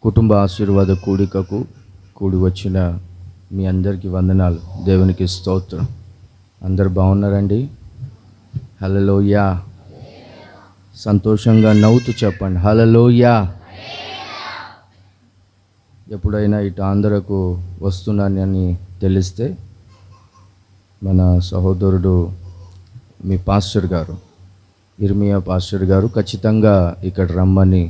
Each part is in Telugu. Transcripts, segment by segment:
కుటుంబ ఆశీర్వాద కూడికకు కూడి వచ్చిన మీ అందరికీ వందనాలు. దేవునికి స్తోత్రం. అందరు బాగున్నారండి? హల్లెలూయా. సంతోషంగా నవ్వుతూ చెప్పండి హల్లెలూయా. ఎప్పుడైనా ఇటు ఆంధ్రకు వస్తున్నానని తెలిస్తే మన సహోదరుడు మీ పాస్టర్ గారు, ఇర్మియా పాస్టర్ గారు ఖచ్చితంగా ఇక్కడ రమ్మని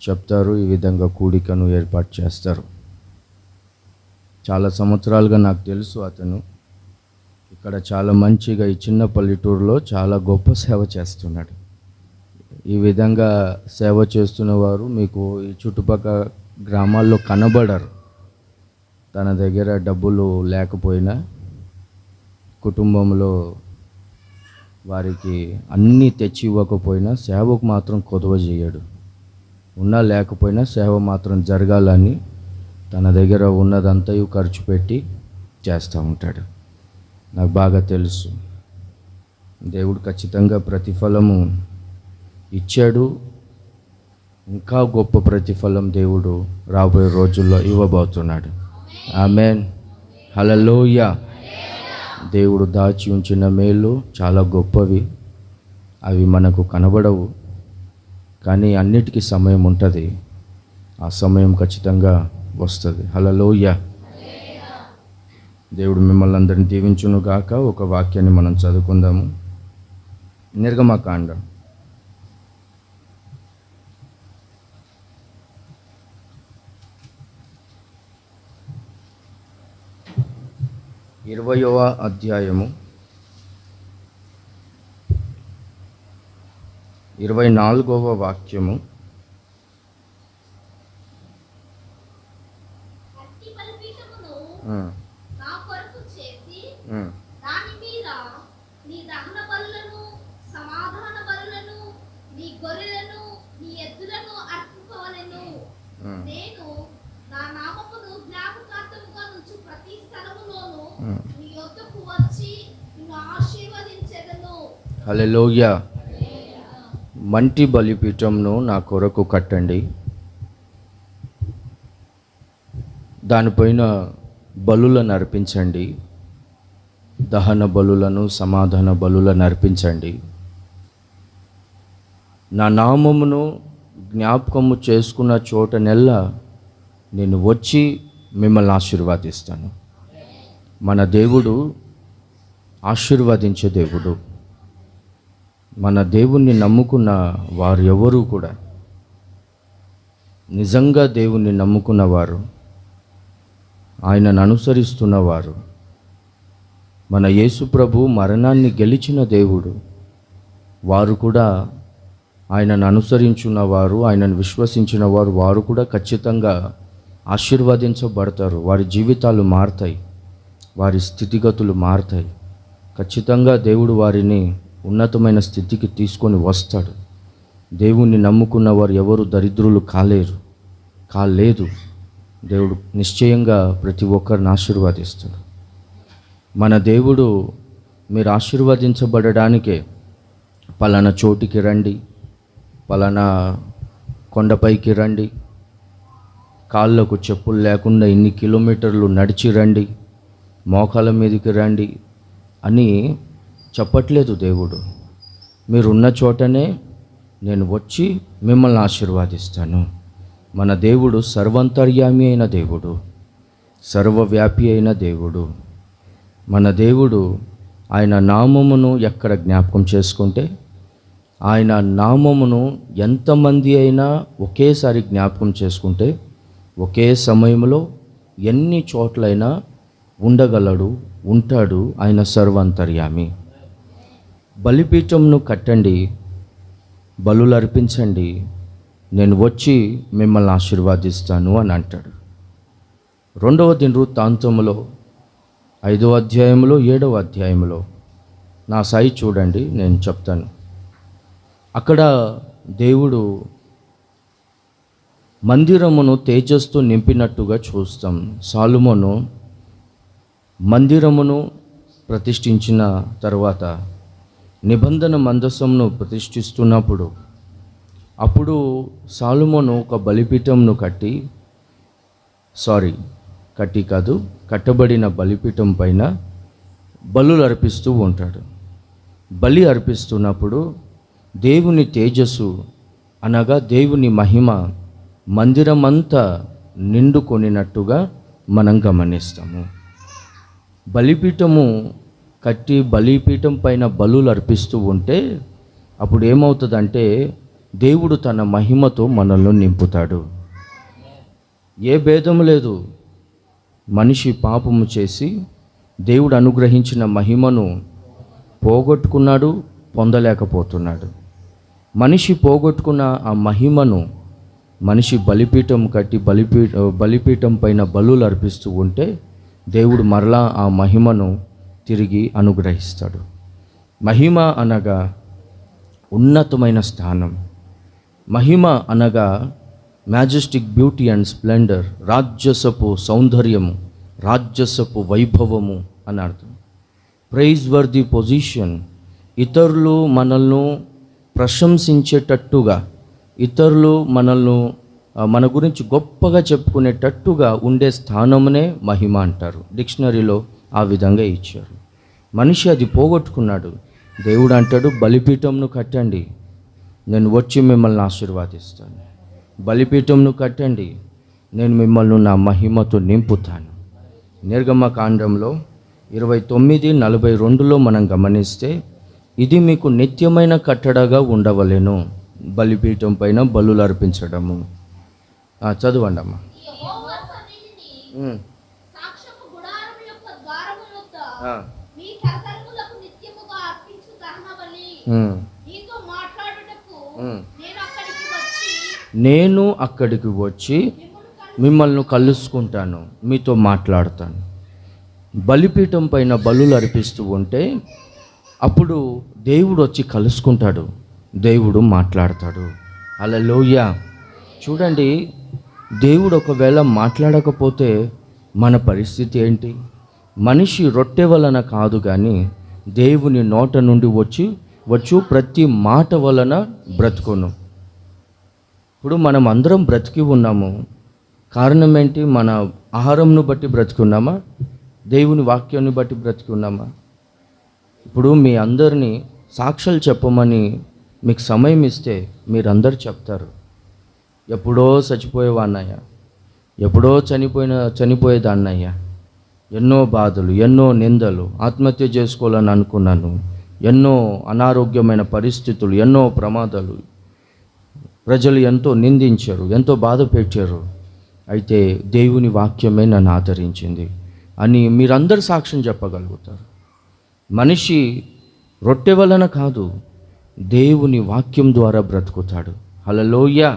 చెప్తారు. ఈ విధంగా కూడికను ఏర్పాటు చేస్తారు. చాలా సంవత్సరాలుగా నాకు తెలుసు. అతను ఇక్కడ చాలా మంచిగా ఈ చిన్న పల్లెటూరులో చాలా గొప్ప సేవ చేస్తున్నాడు. ఈ విధంగా సేవ చేస్తున్న వారు మీకు ఈ చుట్టుపక్కల గ్రామాల్లో కనబడరు. తన దగ్గర డబ్బులు లేకపోయినా కుటుంబంలో వారికి అన్నీ తెచ్చి ఇవ్వకపోయినా సేవకు మాత్రం కొదవ చేయడు. ఉన్నా లేకపోయినా సేవ మాత్రం జరగాలని తన దగ్గర ఉన్నదంతయు ఖర్చు పెట్టి చేస్తూ ఉంటాడు. నాకు బాగా తెలుసు. దేవుడు ఖచ్చితంగా ప్రతిఫలము ఇచ్చాడు. ఇంకా గొప్ప ప్రతిఫలం దేవుడు రాబోయే రోజుల్లో ఇవ్వబోతున్నాడు. ఆమేన్. హల్లెలూయా. దేవుడు దాచి ఉంచిన మేలు చాలా గొప్పవి. అవి మనకు కనబడవు, కానీ అన్నిటికీ సమయం ఉంటుంది. ఆ సమయం ఖచ్చితంగా వస్తుంది. హల్లెలూయా. దేవుడు మిమ్మల్ని అందరిని దీవించును గాక. ఒక వాక్యాన్ని మనం చదువుకుందాము. నిర్గమకాండం 20వ అధ్యాయము 24వ వాక్యము. హల్లెలూయా. మంటి బలిపీఠంను నా కొరకు కట్టండి, దానిపైన బలులను అర్పించండి, దహన బలులను సమాధాన బలులను అర్పించండి. నా నామమును జ్ఞాపకము చేసుకున్న చోటనెల్లా నేను వచ్చి మిమ్మల్ని ఆశీర్వాదిస్తాను. మన దేవుడు ఆశీర్వదించే దేవుడు. మన దేవుణ్ణి నమ్ముకున్న వారు ఎవరు కూడా, నిజంగా దేవుణ్ణి నమ్ముకున్నవారు, ఆయనను అనుసరిస్తున్నవారు, మన యేసు ప్రభు మరణాన్ని గెలిచిన దేవుడు, వారు కూడా ఆయనను అనుసరించున్నవారు, ఆయనను విశ్వసించిన వారు, వారు కూడా ఖచ్చితంగా ఆశీర్వదించబడతారు. వారి జీవితాలు మారుతాయి, వారి స్థితిగతులు మారుతాయి. ఖచ్చితంగా దేవుడు వారిని ఉన్నతమైన స్థితికి తీసుకొని వస్తాడు. దేవుణ్ణి నమ్ముకున్న వారు ఎవరు దరిద్రులు కాలేదు. దేవుడు నిశ్చయంగా ప్రతి ఒక్కరిని ఆశీర్వదిస్తాడు. మన దేవుడు మీరు ఆశీర్వదించబడడానికే పలానా చోటికి రండి, పలానా కొండపైకి రండి, కాళ్ళకు చెప్పులు లేకుండా ఇన్ని కిలోమీటర్లు నడిచి రండి, మోకాల మీదకి రండి అని చెప్పట్లేదు దేవుడు. మీరున్న చోటనే నేను వచ్చి మిమ్మల్ని ఆశీర్వాదిస్తాను. మన దేవుడు సర్వాంతర్యామి అయిన దేవుడు, సర్వవ్యాపి అయిన దేవుడు. మన దేవుడు ఆయన నామమును ఎక్కడ జ్ఞాపకం చేసుకుంటే, ఆయన నామమును ఎంతమంది అయినా ఒకేసారి జ్ఞాపకం చేసుకుంటే ఒకే సమయంలో ఎన్ని చోట్లైనా ఉండగలడు, ఉంటాడు. ఆయన సర్వాంతర్యామి. బలిపీఠంను కట్టండి, బలులు అర్పించండి, నేను వచ్చి మిమ్మల్ని ఆశీర్వాదిస్తాను అని అంటాడు. 2వ దినవృత్తాంతములో 5వ అధ్యాయంలో 7వ అధ్యాయంలో నా సాయి చూడండి, నేను చెప్తాను. అక్కడ దేవుడు మందిరమును తేజస్తో నింపినట్టుగా చూస్తాం. సాలొమోను మందిరమును ప్రతిష్ఠించిన తర్వాత నిబంధన మందసంను ప్రతిష్ఠిస్తున్నప్పుడు అప్పుడు సాలొమోను ఒక బలిపీఠంను కట్టబడిన బలిపీఠం పైన బలులు అర్పిస్తూ ఉంటాడు. బలి అర్పిస్తున్నప్పుడు దేవుని తేజస్సు అనగా దేవుని మహిమ మందిరమంతా నిండుకొనినట్టుగా మనం గమనిస్తాము. బలిపీఠము కట్టి బలిపీఠం పైన బలులు అర్పిస్తూ ఉంటే అప్పుడు ఏమవుతుందంటే దేవుడు తన మహిమతో మనల్ని నింపుతాడు. ఏ భేదం లేదు. మనిషి పాపము చేసి దేవుడు అనుగ్రహించిన మహిమను పోగొట్టుకున్నాడు, పొందలేకపోతున్నాడు. మనిషి పోగొట్టుకున్న ఆ మహిమను మనిషి బలిపీఠం కట్టి బలిపీఠం పైన బలులు అర్పిస్తూ ఉంటే దేవుడు మరలా ఆ మహిమను తిరిగి అనుగ్రహిస్తాడు. మహిమ అనగా ఉన్నతమైన స్థానం, మహిమ అనగా మ్యాజెస్టిక్ బ్యూటీ అండ్ స్ప్లెండర్, రాజ్యసపు సౌందర్యము, రాజ్యసపు వైభవము అని అర్థం. ప్రైజ్ వర్ది పొజిషన్, ఇతరులు మనల్ని ప్రశంసించేటట్టుగా, ఇతరులు మన గురించి గొప్పగా చెప్పుకునేటట్టుగా ఉండే స్థానమునే మహిమ అంటారు. డిక్షనరీలో ఆ విధంగా ఇచ్చారు. మనిషి అది పోగొట్టుకున్నాడు. దేవుడు అంటాడు, బలిపీఠంను కట్టండి, నేను వచ్చి మిమ్మల్ని ఆశీర్వాదిస్తాను. బలిపీఠంను కట్టండి, నేను మిమ్మల్ని నా మహిమతో నింపుతాను. నిర్గమకాండంలో 29:42లో మనం గమనిస్తే, ఇది మీకు నిత్యమైన కట్టడగా ఉండవలెను, బలిపీఠం పైన బలులు అర్పించడము. చదవండి అమ్మా. నేను అక్కడికి వచ్చి మిమ్మల్ని కలుసుకుంటాను, మీతో మాట్లాడతాను. బలిపీఠం పైన బలులు అర్పిస్తూ ఉంటే అప్పుడు దేవుడు వచ్చి కలుసుకుంటాడు, దేవుడు మాట్లాడతాడు. హల్లెలూయా. చూడండి, దేవుడు ఒకవేళ మాట్లాడకపోతే మన పరిస్థితి ఏంటి? మనిషి రొట్టె వలన కాదు కానీ దేవుని నోట నుండి వచ్చు ప్రతి మాట వలన బ్రతుకును. ఇప్పుడు మనం అందరం బ్రతికి ఉన్నాము. కారణం ఏంటి? మన ఆహారంను బట్టి బ్రతుకున్నామా? దేవుని వాక్యాన్ని బట్టి బ్రతుకున్నామా? ఇప్పుడు మీ అందరినీ సాక్ష్యాలు చెప్పమని మీకు సమయం ఇస్తే మీరందరూ చెప్తారు, ఎప్పుడో చచ్చిపోయేవాన్నయ్యా, ఎప్పుడో చనిపోయేదాన్నయ్యా, ఎన్నో బాధలు, ఎన్నో నిందలు, ఆత్మహత్య చేసుకోవాలని అనుకున్నాను, ఎన్నో అనారోగ్యమైన పరిస్థితులు, ఎన్నో ప్రమాదాలు, ప్రజలు ఎంతో నిందించారు, ఎంతో బాధ పెట్టారు, అయితే దేవుని వాక్యమే నన్ను ఆదరించింది అని మీరందరూ సాక్ష్యం చెప్పగలుగుతారు. మనిషి రొట్టె వలన కాదు, దేవుని వాక్యం ద్వారా బ్రతుకుతాడు. హల్లెలూయా.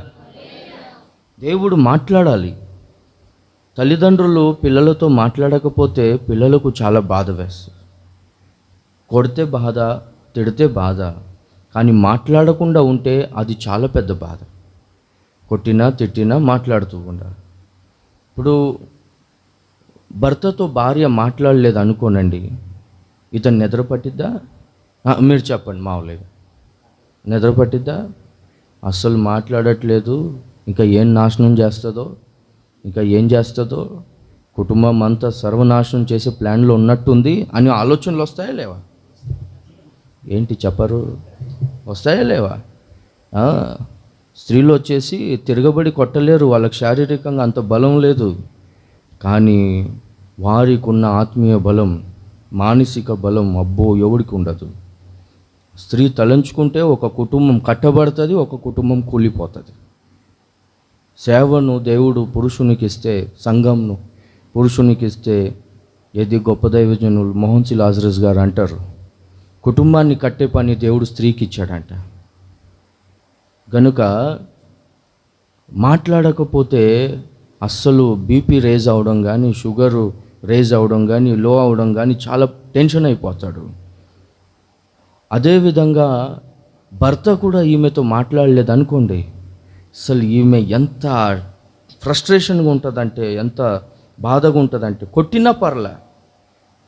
దేవుడు మాట్లాడాలి. తల్లిదండ్రులు పిల్లలతో మాట్లాడకపోతే పిల్లలకు చాలా బాధ వేస్తుంది. కొడితే బాధ, తిడితే బాధ, కానీ మాట్లాడకుండా ఉంటే అది చాలా పెద్ద బాధ. కొట్టినా తిట్టినా మాట్లాడుతూ ఉండాలి. ఇప్పుడు భర్తతో భార్య మాట్లాడలేదు అనుకోనండి, ఇతను నిద్ర పట్టిద్దా? మీరు చెప్పండి, మామూలుగా నిద్ర పట్టిద్దా? అస్సలు మాట్లాడట్లేదు, ఇంకా ఏం నాశనం చేస్తుందో, ఇంకా ఏం చేస్తుందో, కుటుంబం అంతా సర్వనాశనం చేసే ప్లాన్లో ఉన్నట్టుంది అని ఆలోచనలు వస్తాయా లేవా? ఏంటి చెప్పరు? వస్తాయా లేవా? స్త్రీలు వచ్చేసి తిరగబడి కొట్టలేరు, వాళ్ళకి శారీరకంగా అంత బలం లేదు, కానీ వారికి ఉన్న ఆత్మీయ బలం, మానసిక బలం అబ్బో ఎవడికి ఉండదు. స్త్రీ తలంచుకుంటే ఒక కుటుంబం కట్టబడుతుంది, ఒక కుటుంబం కూలిపోతుంది. సేవను దేవుడు పురుషునికి ఇస్తే, సంఘంను పురుషునికి ఇస్తే, ఏది గొప్ప దైవజనులు మోహన్ లాజరస్ గారు అంటారు, కుటుంబాన్ని కట్టే పని దేవుడు స్త్రీకి ఇచ్చాడంట. గనుక మాట్లాడకపోతే అస్సలు బీపీ రేజ్ అవడం కానీ, షుగరు రేజ్ అవడం కానీ, లో అవడం కానీ చాలా టెన్షన్ అయిపోతాడు. అదేవిధంగా భర్త కూడా ఈమెతో మాట్లాడలేదు అనుకోండి, అసలు ఈమె ఎంత ఫ్రస్ట్రేషన్గా ఉంటుందంటే, ఎంత బాధగా ఉంటుందంటే, కొట్టినా పర్లా,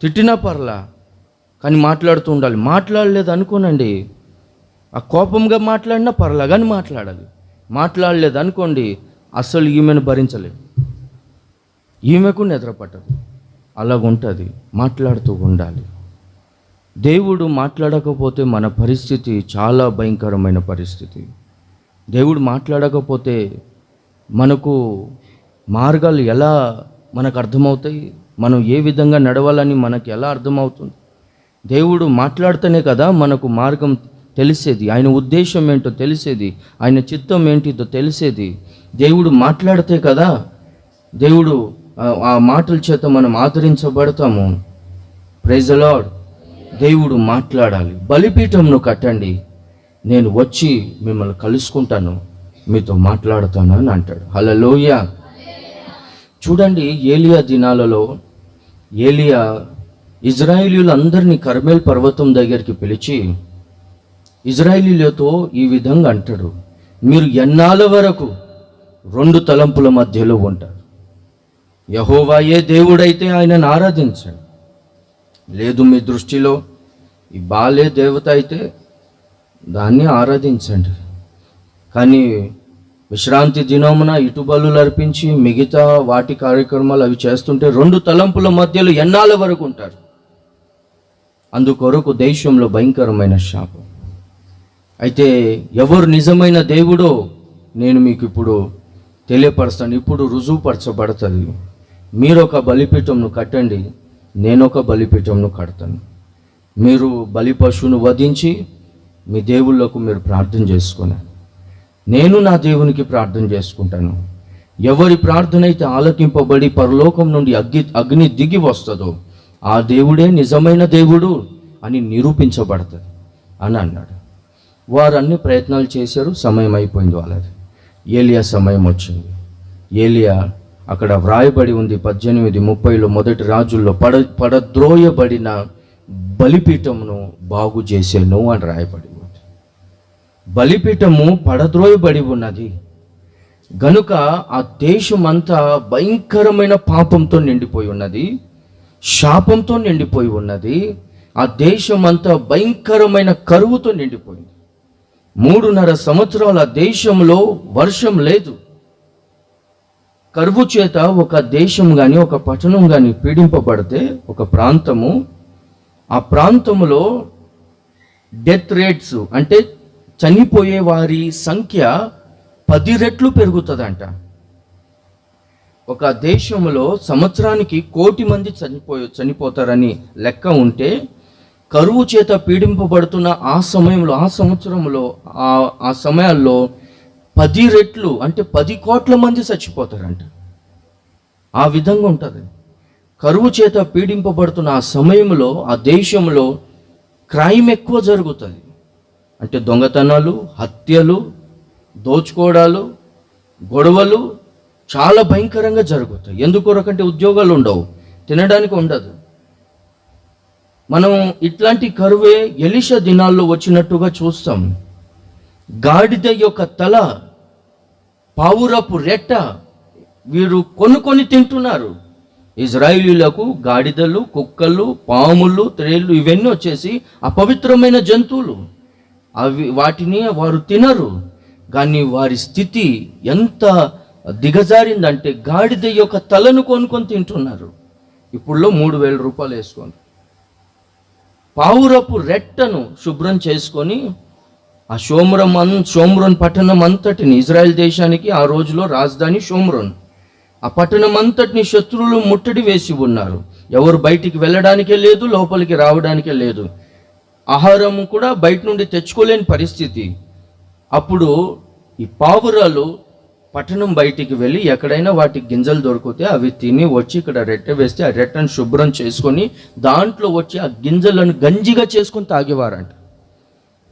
తిట్టినా పర్లా, కానీ మాట్లాడుతూ ఉండాలి. మాట్లాడలేదు అనుకోనండి, ఆ కోపంగా మాట్లాడినా పర్లా కానీ మాట్లాడాలి. మాట్లాడలేదు అనుకోండి, అసలు ఈమెను భరించలేదు, ఈమెకు నిద్ర పట్టదు. అలాగుంటుంది. మాట్లాడుతూ ఉండాలి. దేవుడు మాట్లాడకపోతే మన పరిస్థితి చాలా భయంకరమైన పరిస్థితి. దేవుడు మాట్లాడకపోతే మనకు మార్గాలు ఎలా మనకు అర్థమవుతాయి, మనం ఏ విధంగా నడవాలని మనకు ఎలా అర్థమవుతుంది? దేవుడు మాట్లాడితేనే కదా మనకు మార్గం తెలిసేది, ఆయన ఉద్దేశం ఏంటో తెలిసేది, ఆయన చిత్తం ఏంటిదో తెలిసేది. దేవుడు మాట్లాడితే కదా దేవుడు ఆ మాటల చేత మనం ఆదరించబడతాము. Praise the lord. దేవుడు మాట్లాడాలి. బలిపీఠంను కట్టండి, నేను వచ్చి మిమ్మల్ని కలుసుకుంటాను, మీతో మాట్లాడుతాను అని అంటాడు. హల్లెలూయా. చూడండి, ఏలియా దినాలలో ఏలియా ఇజ్రాయేలీయులందరినీ కర్మెల్ పర్వతం దగ్గరికి పిలిచి ఇజ్రాయేలీలతో ఈ విధంగా అంటాడు, మీరు ఎన్నాళ్ళ వరకు 2 తలంపుల మధ్యలో ఉంటారు? యెహోవాయే దేవుడైతే ఆయనను ఆరాధించండి. లేదు, మీ దృష్టిలో ఈ బాలే దేవత అయితే దాన్ని ఆరాధించండి. కానీ విశ్రాంతి దినమున ఇటు బలులు అర్పించి మిగతా వాటి కార్యక్రమాలు అవి చేస్తుంటే 2 తలంపుల మధ్యలో ఎన్నాళ్ళ వరకు ఉంటారు? అందుకొరకు దేశంలో భయంకరమైన శాపం. అయితే ఎవరు నిజమైన దేవుడో నేను మీకు ఇప్పుడు తెలియపరుస్తాను. ఇప్పుడు రుజువుపరచబడుతుంది. మీరు ఒక బలిపీఠంను కట్టండి, నేను ఒక బలిపీఠంను కడతాను. మీరు బలి పశువును వధించి మీ దేవుళ్ళకు మీరు ప్రార్థన చేసుకుని, నేను నా దేవునికి ప్రార్థన చేసుకుంటాను. ఎవరి ప్రార్థన అయితే ఆలకింపబడి పరలోకం నుండి అగ్ని దిగి వస్తుందో ఆ దేవుడే నిజమైన దేవుడు అని నిరూపించబడుతుంది అని అన్నాడు. వారు అన్ని ప్రయత్నాలు చేశారు, సమయం అయిపోయింది వాళ్ళది. ఏలియా సమయం వచ్చింది. ఏలియా అక్కడ వ్రాయబడి ఉంది 18:30 మొదటి రాజుల్లో పడద్రోయబడిన బలిపీఠమును బాగు చేసేను అని రాయబడి ఉంది. బలిపీఠము పడద్రోయబడి ఉన్నది గనుక ఆ దేశమంతా భయంకరమైన పాపంతో నిండిపోయి ఉన్నది, శాపంతో నిండిపోయి ఉన్నది. ఆ దేశమంతా భయంకరమైన కరువుతో నిండిపోయింది. 3.5 సంవత్సరాల దేశంలో వర్షం లేదు. కరువు చేత ఒక దేశం కానీ ఒక పట్టణం కానీ పీడింపబడితే ఒక ప్రాంతము, ఆ ప్రాంతములో డెత్ రేట్స్ అంటే చనిపోయే వారి సంఖ్య 10 రెట్లు పెరుగుతుందంట. ఒక దేశంలో సంవత్సరానికి 1 కోటి మంది చనిపోతారని లెక్క ఉంటే, కరువు చేత పీడింపబడుతున్న ఆ సంవత్సరంలో ఆ సమయాల్లో 10 రెట్లు అంటే 10 కోట్ల మంది చచ్చిపోతారంట. ఆ విధంగా ఉంటుంది. కరువు చేత పీడింపబడుతున్న ఆ సమయంలో ఆ దేశంలో క్రైమ్ ఎక్కువ జరుగుతుంది. అంటే దొంగతనాలు, హత్యలు, దోచుకోవడాలు, గొడవలు చాలా భయంకరంగా జరుగుతాయి. ఎందుకొరకంటే ఉద్యోగాలు ఉండవు, తినడానికి ఉండదు. మనం ఇట్లాంటి కరువే ఎలీషా దినాల్లో వచ్చినట్టుగా చూస్తాం. గాడిద యొక్క తల, పావురపు రెట్ట వీరు కొనుక్కొని తింటున్నారు. ఇజ్రాయేలీలకు గాడిదలు, కుక్కలు, పాములు, త్రేళ్ళు ఇవన్నీ వచ్చేసి అపవిత్రమైన జంతువులు. వాటిని వారు తినరు. కానీ వారి స్థితి ఎంత దిగజారిందంటే గాడిద యొక్క తలను కొనుక్కొని తింటున్నారు. ఇప్పుడులో 3,000 రూపాయలు వేసుకోండి. పావురపు రెట్టను శుభ్రం చేసుకొని ఆ షోమ్రోన్ పట్టణం అంతటిని, ఇజ్రాయెల్ దేశానికి ఆ రోజులో రాజధాని షోమ్రోన్, ఆ పట్టణం అంతటిని శత్రువులు ముట్టడి వేసి ఉన్నారు. ఎవరు బయటికి వెళ్ళడానికే లేదు, లోపలికి రావడానికే లేదు. ఆహారం కూడా బయట నుండి తెచ్చుకోలేని పరిస్థితి. అప్పుడు ఈ పావురాలు పట్టణం బయటికి వెళ్ళి ఎక్కడైనా వాటికి గింజలు దొరికితే అవి తిని వచ్చి ఇక్కడ రెట్టె వేస్తే ఆ రెట్టను శుభ్రం చేసుకొని దాంట్లో వచ్చి ఆ గింజలను గంజిగా చేసుకొని తాగేవారంట.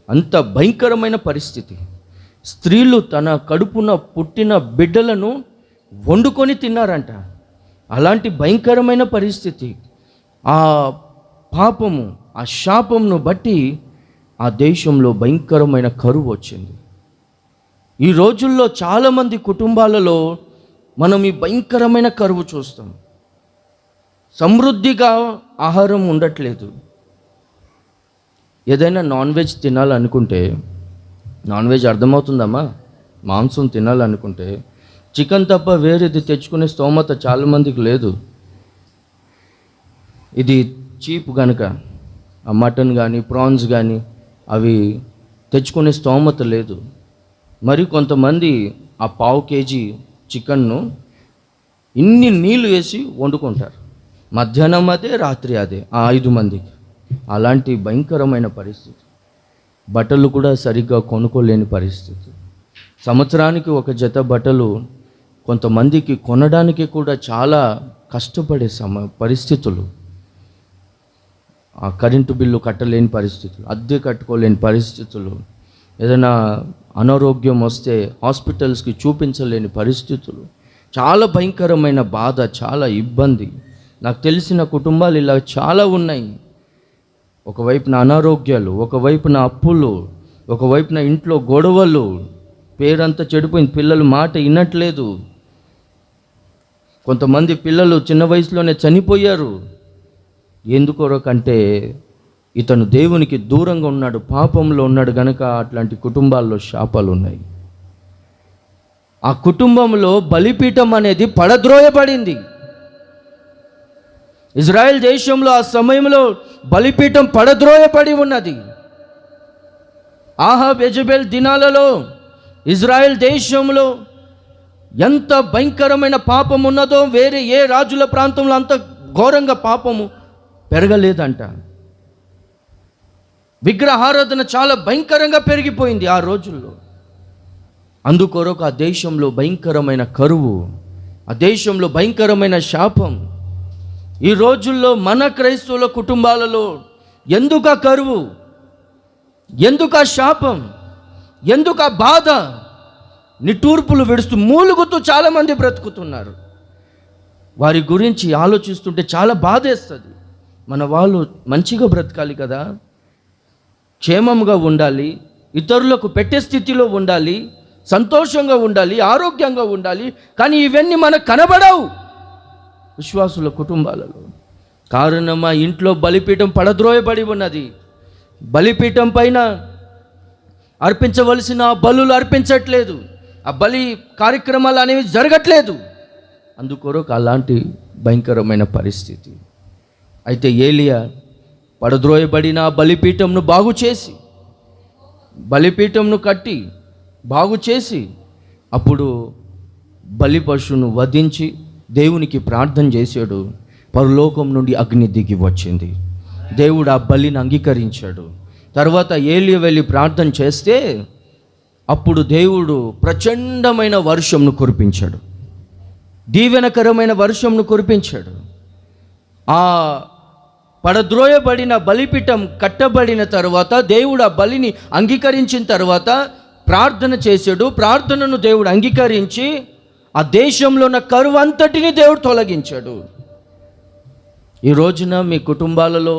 అంత భయంకరమైన పరిస్థితి. స్త్రీలు తన కడుపున పుట్టిన బిడ్డలను వండుకొని తిన్నారంట. అలాంటి భయంకరమైన పరిస్థితి. ఆ పాపము, ఆ శాపంను బట్టి ఆ దేశంలో భయంకరమైన కరువు వచ్చింది. ఈ రోజుల్లో చాలామంది కుటుంబాలలో మనం ఈ భయంకరమైన కరువు చూస్తాం. సమృద్ధిగా ఆహారం ఉండట్లేదు. ఏదైనా నాన్ వెజ్ తినాలనుకుంటే, నాన్ వెజ్ అర్థమవుతుందమ్మా? మాంసం తినాలనుకుంటే చికెన్ తప్ప వేరేది తెచ్చుకునే స్తోమత చాలామందికి లేదు. ఇది చీప్ కనుక ఆ మటన్ కానీ ప్రాన్స్ కానీ అవి తెచ్చుకునే స్తోమత లేదు. మరి కొంతమంది ఆ 1/2 కేజీ చికెన్ను ఇన్ని నీళ్ళు వేసి వండుకుంటారు. మధ్యాహ్నం అదే, రాత్రి అదే, ఆ 5 మందికి. అలాంటి భయంకరమైన పరిస్థితి. బట్టలు కూడా సరిగ్గా కొనుక్కోలేని పరిస్థితి. సంవత్సరానికి ఒక జత బట్టలు కొంతమందికి కొనడానికి కూడా చాలా కష్టపడే పరిస్థితులు. ఆ కరెంటు బిల్లు కట్టలేని పరిస్థితులు, అద్దె కట్టుకోలేని పరిస్థితులు, ఏదైనా అనారోగ్యం వస్తే హాస్పిటల్స్కి చూపించలేని పరిస్థితులు, చాలా భయంకరమైన బాధ, చాలా ఇబ్బంది. నాకు తెలిసిన కుటుంబాలు ఇలా చాలా ఉన్నాయి. ఒకవైపున అనారోగ్యాలు, ఒకవైపున అప్పులు, ఒకవైపున ఇంట్లో గొడవలు, పేరంతా చెడిపోయింది, పిల్లలు మాట వినట్లేదు. కొంతమంది పిల్లలు చిన్న వయసులోనే చనిపోయారు. ఎందుకొరకంటే ఇతను దేవునికి దూరంగా ఉన్నాడు, పాపంలో ఉన్నాడు గనక అట్లాంటి కుటుంబాల్లో శాపాలు ఉన్నాయి. ఆ కుటుంబంలో బలిపీఠం అనేది పడద్రోయబడింది. ఇజ్రాయెల్ దేశంలో ఆ సమయంలో బలిపీఠం పడద్రోయబడి ఉన్నది. ఆహాబ్ యెజెబెల్ దినాలలో ఇజ్రాయెల్ దేశంలో ఎంత భయంకరమైన పాపం ఉన్నదో వేరే ఏ రాజుల ప్రాంతంలో అంత ఘోరంగా పాపము పెరగలేదంట. విగ్రహారాధన చాలా భయంకరంగా పెరిగిపోయింది ఆ రోజుల్లో. అందుకొరకు ఆ దేశంలో భయంకరమైన కరువు, ఆ దేశంలో భయంకరమైన శాపం. ఈ రోజుల్లో మన క్రైస్తవుల కుటుంబాలలో ఎందుకు ఆ కరువు, ఎందుకు ఆ శాపం, ఎందుకు ఆ బాధ, నిట్టూర్పులు విడుస్తూ మూలుగుతూ చాలామంది బ్రతుకుతున్నారు. వారి గురించి ఆలోచిస్తుంటే చాలా బాధేస్తుంది. మన వాళ్ళు మంచిగా బ్రతకాలి కదా, క్షేమంగా ఉండాలి, ఇతరులకు పెట్టే స్థితిలో ఉండాలి, సంతోషంగా ఉండాలి, ఆరోగ్యంగా ఉండాలి. కానీ ఇవన్నీ మనకు కనబడవు విశ్వాసుల కుటుంబాలలో. కారణమా ఇంట్లో బలిపీఠం పడద్రోయబడి ఉన్నది. బలిపీఠం పైన అర్పించవలసిన బలులు అర్పించట్లేదు, ఆ బలి కార్యక్రమాలు అనేవి జరగట్లేదు. అందుకొరకు అలాంటి భయంకరమైన పరిస్థితి. అయితే ఏలియా పడద్రోయబడిన బలిపీఠంను బాగు చేసి, బలిపీఠంను కట్టి బాగు చేసి, అప్పుడు బలి పశువును వధించి దేవునికి ప్రార్థన చేశాడు. పరలోకం నుండి అగ్ని దిగి వచ్చింది. దేవుడు ఆ బలిని అంగీకరించాడు. తర్వాత ఏలియా వెళ్ళి ప్రార్థన చేస్తే అప్పుడు దేవుడు ప్రచండమైన వర్షంను కురిపించాడు, దీవెనకరమైన వర్షంను కురిపించాడు. ఆ పడద్రోయబడిన బలిపీఠం కట్టబడిన తర్వాత దేవుడు ఆ బలిని అంగీకరించిన తర్వాత ప్రార్థన చేశాడు. ప్రార్థనను దేవుడు అంగీకరించి ఆ దేశంలో ఉన్న కరువు అంతటిని దేవుడు తొలగించాడు. ఈ రోజున మీ కుటుంబాలలో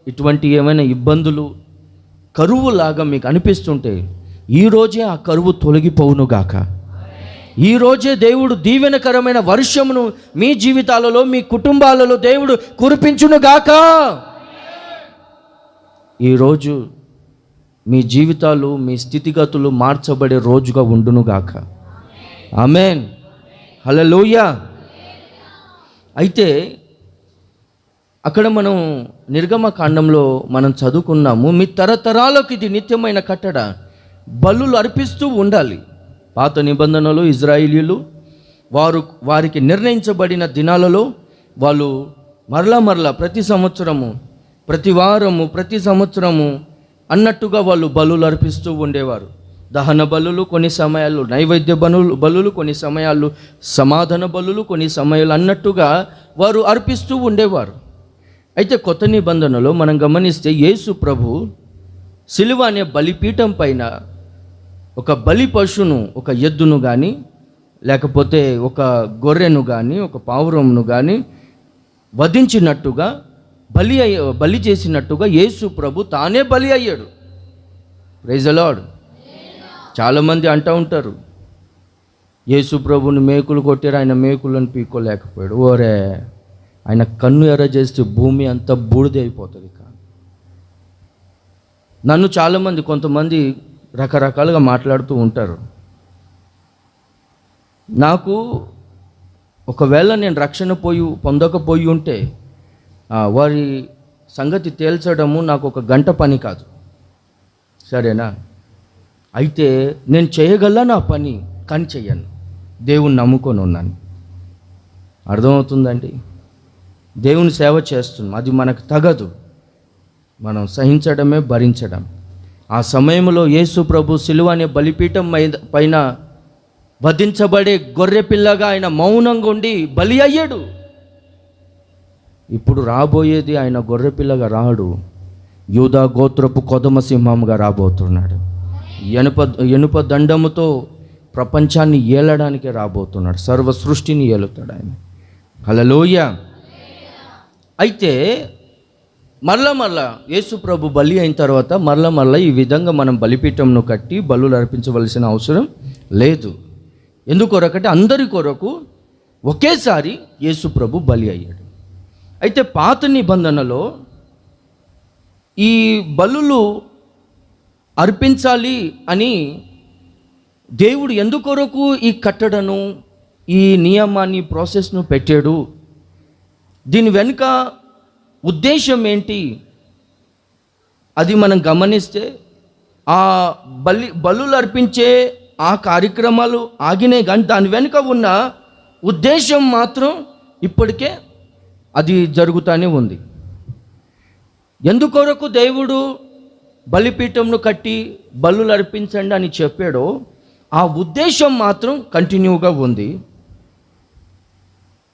ఇటువంటి ఏమైనా ఇబ్బందులు, కరువులాగా మీకు అనిపిస్తుంటే ఈరోజే ఆ కరువు తొలగిపోవునుగాక. ఈరోజే దేవుడు దీవెనకరమైన వర్షమును మీ జీవితాలలో, మీ కుటుంబాలలో దేవుడు కురిపించునుగాక. ఈరోజు మీ జీవితాలు, మీ స్థితిగతులు మార్చబడే రోజుగా ఉండునుగాక. ఆమేన్, హల్లెలూయా. అయితే అక్కడ మనం నిర్గమకాండంలో మనం చదువుకున్నాము, మీ తరతరాలకు ఇది నిత్యమైన కట్టడ, బలులు అర్పిస్తూ ఉండాలి. పాత నిబంధనలో ఇజ్రాయేలీయులు వారికి నిర్ణయించబడిన దినాలలో వాళ్ళు మరలా ప్రతి సంవత్సరము, ప్రతి వారము, ప్రతి సంవత్సరము అన్నట్టుగా వాళ్ళు బలులు అర్పిస్తూ ఉండేవారు. దహన బలులు కొన్ని సమయాల్లో, నైవేద్య బలులు కొన్ని సమయాల్లో, సమాధాన బలులు కొన్ని సమయాలు అన్నట్టుగా వారు అర్పిస్తూ ఉండేవారు. అయితే కొత్త నిబంధనలో మనం గమనిస్తే యేసు ప్రభు సిలువ అనే బలిపీఠం పైన ఒక బలి పశువును, ఒక ఎద్దును కానీ, లేకపోతే ఒక గొర్రెను కానీ, ఒక పావురంను కానీ వధించినట్టుగా, బలి చేసినట్టుగా యేసు ప్రభు తానే బలి అయ్యాడు. Praise the Lord. చాలామంది అంటూ ఉంటారు, యేసు ప్రభుని మేకులు కొట్టారు, ఆయన మేకులను పీక్కోలేకపోయాడు. ఓరే, ఆయన కన్ను ఎర్ర చేస్తే భూమి అంతా బూడిద అయిపోతుంది. నన్ను చాలామంది, కొంతమంది రకరకాలుగా మాట్లాడుతూ ఉంటారు. నాకు ఒకవేళ నేను రక్షణ పొందకపోయి ఉంటే వారి సంగతి తేల్చడము నాకు ఒక గంట పని కాదు, సరేనా? అయితే నేను చేయగల నా పని కానీ చెయ్యను, దేవుని నమ్ముకొని ఉన్నాను. అర్థమవుతుందండి? దేవుని సేవ చేస్తున్నాం, అది మనకు తగదు. మనం సహించడమే భరించడం. ఆ సమయంలో యేసు ప్రభు సిలువ అనే బలిపీఠం పైన వధించబడే గొర్రెపిల్లగా ఆయన మౌనంగా ఉండి బలి అయ్యాడు. ఇప్పుడు రాబోయేది ఆయన గొర్రెపిల్లగా రాడు, యూదా గోత్రపు కొదమ సింహంగా రాబోతున్నాడు. ఎనుప దండముతో ప్రపంచాన్ని ఏలడానికి రాబోతున్నాడు, సర్వ సృష్టిని ఏలుతాడు ఆయన. హల్లెలూయా. అయితే మరలా యేసు ప్రభు బలి అయిన తర్వాత మరలా ఈ విధంగా మనం బలిపీఠంను కట్టి బలులు అర్పించవలసిన అవసరం లేదు. ఎందుకొరకంటే అందరి కొరకు ఒకేసారి యేసు ప్రభు బలి అయ్యాడు. అయితే పాత నిబంధనలో ఈ బలులు అర్పించాలి అని దేవుడు ఎందుకొరకు ఈ కట్టడను, ఈ నియమాన్ని, ప్రాసెస్ను పెట్టాడు? దీని వెనుక ఉద్దేశం ఏంటి? అది మనం గమనిస్తే ఆ బలులు అర్పించే ఆ కార్యక్రమాలు ఆగినాయి, కానీ దాని వెనుక ఉన్న ఉద్దేశం మాత్రం ఇప్పటికే అది జరుగుతూనే ఉంది. ఎందుకొరకు దేవుడు బలిపీఠంను కట్టి బలులు అర్పించండి అని చెప్పాడో ఆ ఉద్దేశం మాత్రం కంటిన్యూగా ఉంది.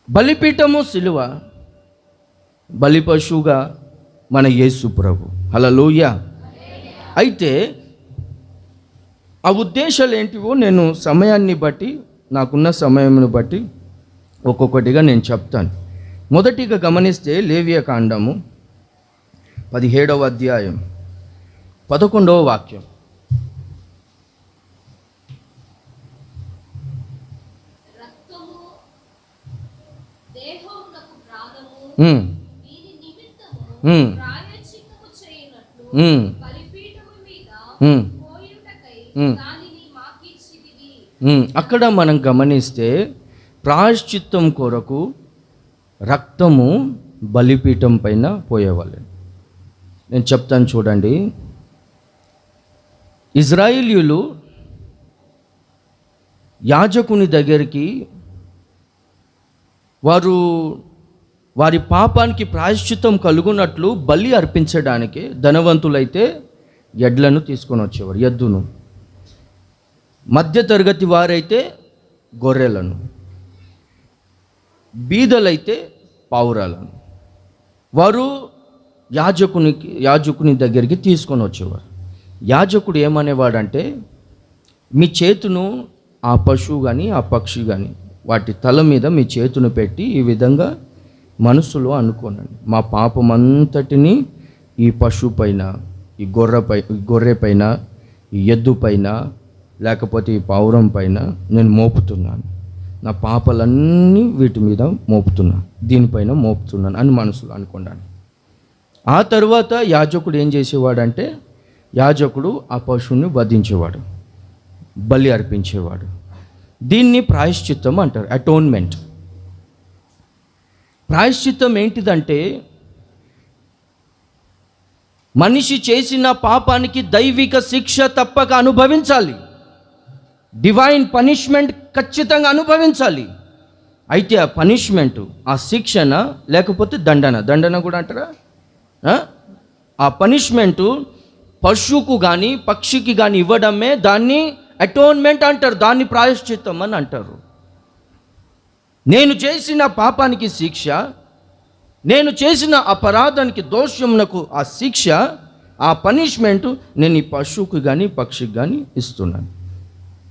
బలిపీఠము సిలువ, బలి పశువుగా మన యేసు ప్రభు. హల్లెలూయా. అయితే ఆ ఉద్దేశాలు ఏంటివో నేను సమయాన్ని బట్టి, నాకున్న సమయంను బట్టి ఒక్కొక్కటిగా నేను చెప్తాను. మొదటిగా గమనిస్తే లేవియ కాండము 17వ అధ్యాయం 11వ వాక్యం. అక్కడ మనం గమనిస్తే ప్రాయశ్చిత్తం కొరకు రక్తము బలిపీఠం పైన పోయేవాళ్ళు. నేను చెప్తాను చూడండి. ఇజ్రాయేలీయులు యాజకుని దగ్గరికి వారి పాపానికి ప్రాయశ్చిత్తం కలుగునట్లు బలి అర్పించడానికి ధనవంతులైతే ఎడ్లను తీసుకొని వచ్చేవారు, ఎద్దును. మధ్యతరగతి వారైతే గొర్రెలను, బీదలైతే పావురాలను వారు యాజకుని దగ్గరికి తీసుకొని వచ్చేవారు. యాజకుడు ఏమనేవాడంటే, మీ చేతును ఆ పశువు కానీ ఆ పక్షి కానీ వాటి తల మీద మీ చేతును పెట్టి ఈ విధంగా మనసులో అనుకోనండి, మా పాపమంతటిని ఈ పశువు పైన, ఈ గొర్రె పైన, ఈ ఎద్దు పైన, లేకపోతే ఈ పావురం పైన నేను మోపుతున్నాను, నా పాపాలన్నీ వీటి మీద మోపుతున్నాను, దీనిపైన మోపుతున్నాను అని మనసులో అనుకున్నాను. ఆ తర్వాత యాజకుడు ఏం చేసేవాడంటే, యాజకుడు ఆ పశువుని వధించేవాడు, బలి అర్పించేవాడు. దీన్ని ప్రాయశ్చిత్తం అంటారు, అటోన్మెంట్. ప్రాయశ్చిత్తం ఏంటిదంటే, మనిషి చేసిన పాపానికి దైవిక శిక్ష తప్పక అనుభవించాలి, డివైన్ పనిష్మెంట్ ఖచ్చితంగా అనుభవించాలి. అయితే ఆ పనిష్మెంటు, ఆ శిక్షణ లేకపోతే దండన కూడా అంటారా, ఆ పనిష్మెంటు పశువుకు కానీ పక్షికి కానీ ఇవ్వడమే దాన్ని అటోన్మెంట్ అంటారు, దాన్ని ప్రాయశ్చిత్తం అని అంటారు. నేను చేసిన పాపానికి శిక్ష, నేను చేసిన అపరాధానికి, దోషమునకు ఆ శిక్ష, ఆ పనిష్మెంటు నేను ఈ పశువుకి కానీ పక్షికి కానీ ఇస్తున్నాను.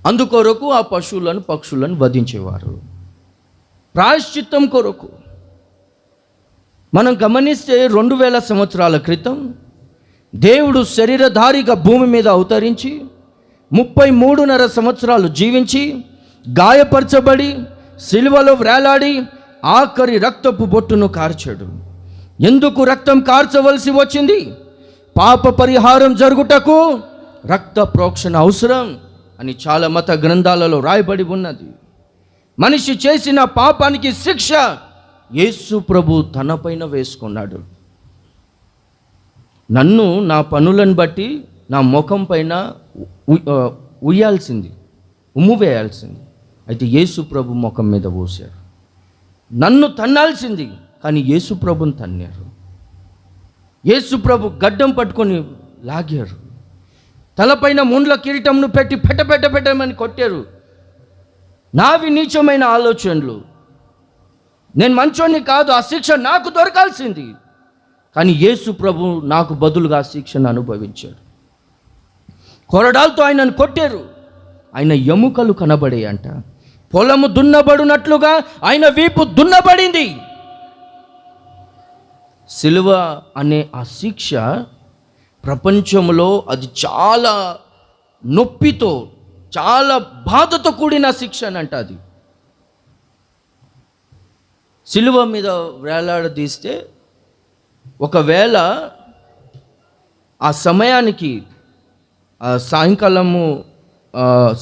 అందుకొరకు ఆ పశువులను పక్షులను వధించేవారు ప్రాయశ్చిత్తం కొరకు. మనం గమనిస్తే 2000 సంవత్సరాల క్రితం దేవుడు శరీరధారిగా భూమి మీద అవతరించి 33.5 సంవత్సరాలు జీవించి గాయపరచబడి సిలువలో వేలాడి ఆఖరి రక్తపు బొట్టును కార్చాడు. ఎందుకు రక్తం కార్చవలసి వచ్చింది? పాప పరిహారం జరుగుటకు రక్త ప్రోక్షణ అవసరం అని చాలా మత గ్రంథాలలో రాయబడి ఉన్నది. మనిషి చేసిన పాపానికి శిక్ష యేసు ప్రభు తనపైన వేసుకున్నాడు. నన్ను నా పనులను బట్టి నా ముఖం పైన ఉయ్యాల్సింది, ఉమ్ము వేయాల్సింది. అయితే యేసు ప్రభు ముఖం మీద పోసారు. నన్ను తన్నాల్సింది, కానీ యేసు ప్రభుని తన్నారు. యేసు ప్రభు గడ్డం పట్టుకొని లాగారు. తలపైన ముండ్ల కిరీటంను పెట్టి పెట్టమని కొట్టారు. నావి నీచమైన ఆలోచనలు, నేను మంచోని కాదు, ఆ శిక్ష నాకు దొరకాల్సింది. కానీ యేసు ప్రభు నాకు బదులుగా ఆ శిక్షను అనుభవించాడు. కొరడాలతో ఆయనను కొట్టారు. ఆయన ఎముకలు కనబడేయంట. పొలము దున్నబడినట్లుగా ఆయన వీపు దున్నబడింది. సిలువ అనే ఆ శిక్ష ప్రపంచంలో అది చాలా నొప్పితో, చాలా బాధతో కూడిన శిక్ష అంట. అది సిలువ మీద వేలాడదీస్తే ఒకవేళ ఆ సమయానికి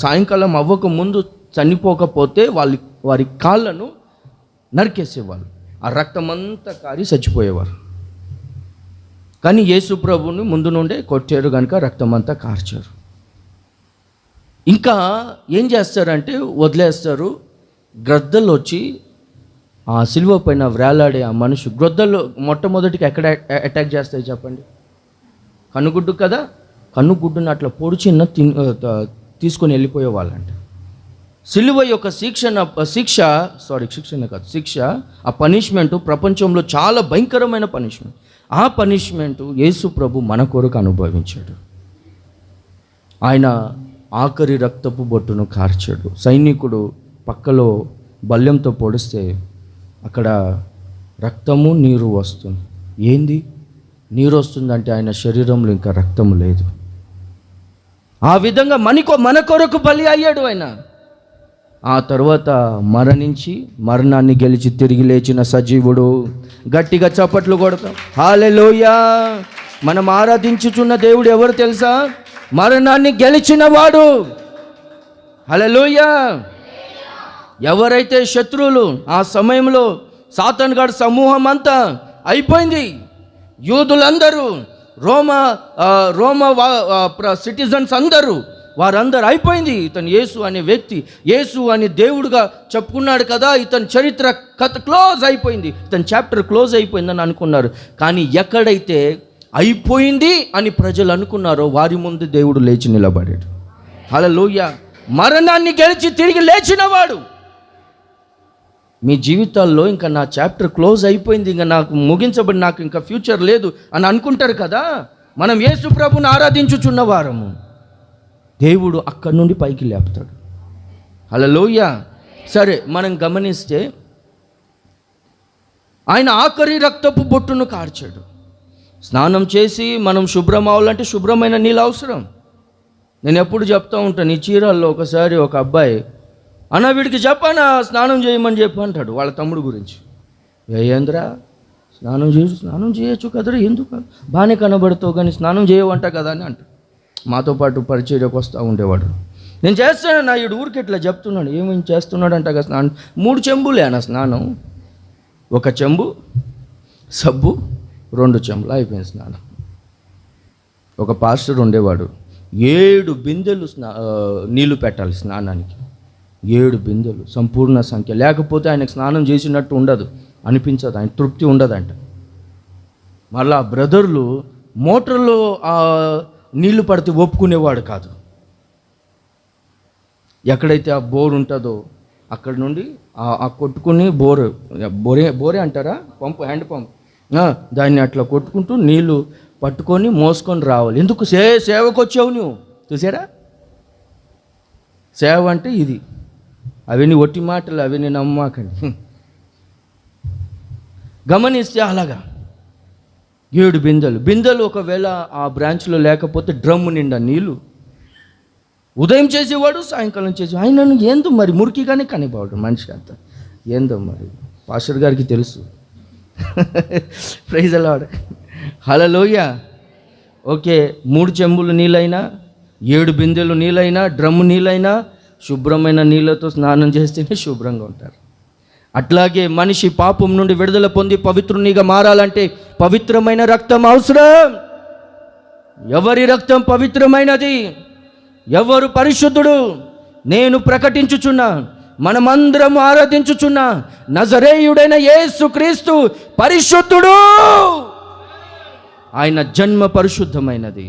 సాయంకాలం అవ్వక ముందు చనిపోకపోతే వారి కాళ్ళను నరికేసేవాళ్ళు. ఆ రక్తమంతా కారి చచ్చిపోయేవారు. కానీ యేసు ప్రభువుని ముందు నుండే కొట్టారు కనుక రక్తమంతా కార్చారు. ఇంకా ఏం చేస్తారంటే వదిలేస్తారు. గ్రద్దలు వచ్చి ఆ సిలువ పైన వేలాడే ఆ మనిషి, గ్రద్దలు మొట్టమొదటికి ఎక్కడ అటాక్ చేస్తాయి చెప్పండి? కన్నుగుడ్డు కదా. కన్నుగుడ్డుని అట్లా పొడిచిన్న తీసుకొని వెళ్ళిపోయేవాళ్ళంట. సిలువ యొక్క శిక్ష, ఆ పనిష్మెంట్ ప్రపంచంలో చాలా భయంకరమైన పనిష్మెంట్. ఆ పనిష్మెంట్ యేసు ప్రభు మన కొరకు అనుభవించాడు. ఆయన ఆఖరి రక్తపు బొట్టును కార్చాడు. సైనికుడు పక్కలో బల్యంతో పొడిస్తే అక్కడ రక్తము నీరు వస్తుంది. ఏంది నీరు వస్తుందంటే ఆయన శరీరంలో ఇంకా రక్తం లేదు. ఆ విధంగా మన కొరకు బలి అయ్యాడు ఆయన. ఆ తర్వాత మరణించి మరణాన్ని గెలిచి తిరిగి లేచిన సజీవుడు. గట్టిగా చప్పట్లు కొడతాం. హల్లెలూయా. మనం ఆరాధించుచున్న దేవుడు ఎవరు తెలుసా? మరణాన్ని గెలిచిన వాడు. హల్లెలూయా. ఎవరైతే శత్రువులు ఆ సమయంలో సాతాను గాడి సమూహం అంతా అయిపోయింది. యూదులందరూ, రోమ సిటిజన్స్ అందరూ, వారందరూ అయిపోయింది. ఇతను యేసు అనే వ్యక్తి, యేసు అని దేవుడుగా చెప్పుకున్నాడు కదా, ఇతని చరిత్ర కథ క్లోజ్ అయిపోయింది, ఇతని చాప్టర్ క్లోజ్ అయిపోయిందని అనుకున్నారు. కానీ ఎక్కడైతే అయిపోయింది అని ప్రజలు అనుకున్నారో వారి ముందు దేవుడు లేచి నిలబడాడు. హల్లెలూయా. మరణాన్ని గెలిచి తిరిగి లేచినవాడు. మీ జీవితాల్లో ఇంకా నా చాప్టర్ క్లోజ్ అయిపోయింది, ఇంకా నాకు ముగించబడి, నాకు ఇంకా ఫ్యూచర్ లేదు అని అనుకుంటారు కదా. మనం యేసు ప్రభువుని ఆరాధించుచున్న వారము. దేవుడు అక్కడి నుండి పైకి లేపుతాడు. హల్లెలూయా. సరే, మనం గమనిస్తే ఆయన ఆఖరి రక్తపు బొట్టును కార్చాడు. స్నానం చేసి మనం శుభ్రం అవ్వాలంటే శుభ్రమైన నీళ్ళు అవసరం. నేను ఎప్పుడు చెప్తూ ఉంటాను, ఈ చీరాల్లో ఒకసారి ఒక అబ్బాయి, అన్న వీడికి చెప్పానా స్నానం చేయమని చెప్పి అంటాడు వాళ్ళ తమ్ముడు గురించి. ఏంద్రా స్నానం చేయొచ్చు కదరా, ఎందుకు బాగానే కనబడుతావు కానీ స్నానం చేయవంట కదా అని అంటాడు. మాతో పాటు పరిచర్యకు వస్తూ ఉండేవాడు. నేను చేస్తానన్నా, ఈడు ఊరికి ఇట్లా చెప్తున్నాడు. ఏమేమి చేస్తున్నాడు అంట కదా స్నానం. 3 చెంబులే అన్న స్నానం. 1 చెంబు సబ్బు, 2 చెంబులు అయిపోయింది స్నానం. ఒక పాస్టర్ ఉండేవాడు, 7 బిందెలు నీళ్లు పెట్టాలి స్నానానికి. 7 బిందెలు సంపూర్ణ సంఖ్య. లేకపోతే ఆయనకు స్నానం చేసినట్టు ఉండదు, అనిపించదు, ఆయన తృప్తి ఉండదంట. మళ్ళా బ్రదర్లు మోటార్లో నీళ్లు పడితే ఒప్పుకునేవాడు కాదు. ఎక్కడైతే ఆ బోర్ ఉంటుందో అక్కడ నుండి ఆ కొట్టుకుని బోరే అంటారా, పంపు, హ్యాండ్ పంప్, దాన్ని అట్లా కొట్టుకుంటూ నీళ్లు పట్టుకొని మోసుకొని రావాలి. ఎందుకు? సేవకు వచ్చావు నువ్వు. చూసారా, సేవ అంటే ఇది. అవన్నీ ఒట్టి మాటలు, అవన్నీ నమ్మకండి. గమనిస్తే అలాగా 7 బిందెలు ఒకవేళ ఆ బ్రాంచ్లో లేకపోతే డ్రమ్ము నిండా నీళ్ళు. ఉదయం చేసేవాడు, సాయంకాలం చేసేవాడు. ఆయనను ఏందో మరి మురికిగానే కనిపోవాడు మనిషి అంతా. ఏందో మరి పాస్టర్ గారికి తెలుసు. Praise the Lord. Hallelujah. Okay, 3 చెంబులు నీళ్ళైనా, 7 బిందెలు నీళ్ళైనా, డ్రమ్ము నీళ్ళైనా శుభ్రమైన నీళ్ళతో స్నానం చేస్తేనే శుభ్రంగా ఉంటారు. అట్లాగే మనిషి పాపం నుండి విడుదల పొంది పవిత్రునిగా మారాలంటే పవిత్రమైన రక్తం అవసరం. ఎవరి రక్తం పవిత్రమైనది? ఎవరు పరిశుద్ధుడు? నేను ప్రకటించుచున్నా, మనమందరం ఆరాధించుచున్న నజరేయుడైన యేసుక్రీస్తు పరిశుద్ధుడు. ఆయన జన్మ పరిశుద్ధమైనది,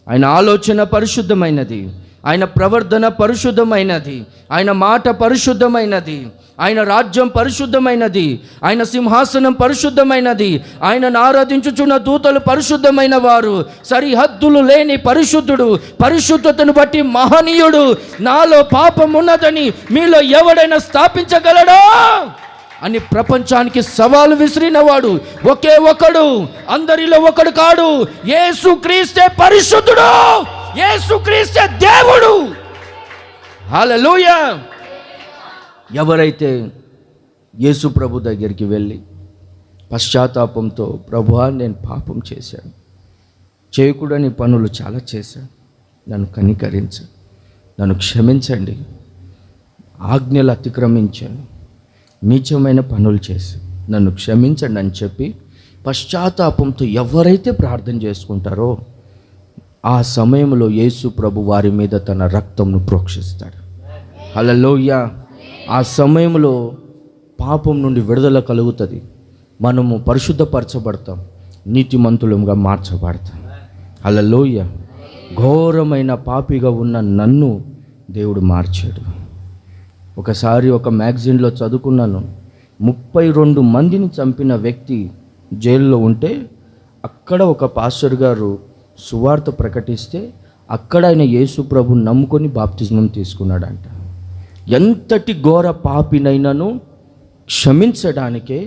ఆయన ఆలోచన పరిశుద్ధమైనది, ఆయన ప్రవర్తన పరిశుద్ధమైనది, ఆయన మాట పరిశుద్ధమైనది, ఆయన రాజ్యం పరిశుద్ధమైనది, ఆయన సింహాసనం పరిశుద్ధమైనది, ఆయనను ఆరాధించుచున్న దూతలు పరిశుద్ధమైన వారు. సరిహద్దులు లేని పరిశుద్ధుడు, పరిశుద్ధతను బట్టి మహనీయుడు. నాలో పాపం ఉన్నదని మీలో ఎవడైనా స్థాపించగలడా అని ప్రపంచానికి సవాలు విసిరినవాడు ఒకే ఒకడు, అందరిలో ఒకడు కాడు. యేసుక్రీస్తే పరిశుద్ధుడు, యేసుక్రీస్తే దేవుడు. హల్లెలూయా. ఎవరైతే యేసు ప్రభు దగ్గరికి వెళ్ళి పశ్చాత్తాపంతో, ప్రభువా నేను పాపం చేశాను, చేయకూడని పనులు చాలా చేశాను, నన్ను కనికరించు, నన్ను క్షమించండి, ఆజ్ఞలు అతిక్రమించాను, నీచమైన పనులు చేసి నన్ను క్షమించండి అని చెప్పి పశ్చాత్తాపంతో ఎవరైతే ప్రార్థన చేసుకుంటారో ఆ సమయంలో యేసు ప్రభు వారి మీద తన రక్తంను ప్రోక్షిస్తాడు. హల్లెలూయా. ఆ సమయంలో పాపం నుండి విడుదల కలుగుతుంది. మనము పరిశుద్ధపరచబడతాం, నీతిమంతులుగా మార్చబడతాం. హల్లెలూయా. ఘోరమైన పాపిగా ఉన్న నన్ను దేవుడు మార్చాడు. ఒకసారి ఒక మ్యాగజైన్లో చదువుకున్నాను, 32 మందిని చంపిన వ్యక్తి జైల్లో ఉంటే అక్కడ ఒక పాస్టర్ గారు సువార్త ప్రకటిస్తే అక్కడ ఆయన యేసు ప్రభుని నమ్ముకొని బాప్తిజం తీసుకున్నాడంట. ఎంతటి ఘోర పాపినైనాను క్షమించడానికే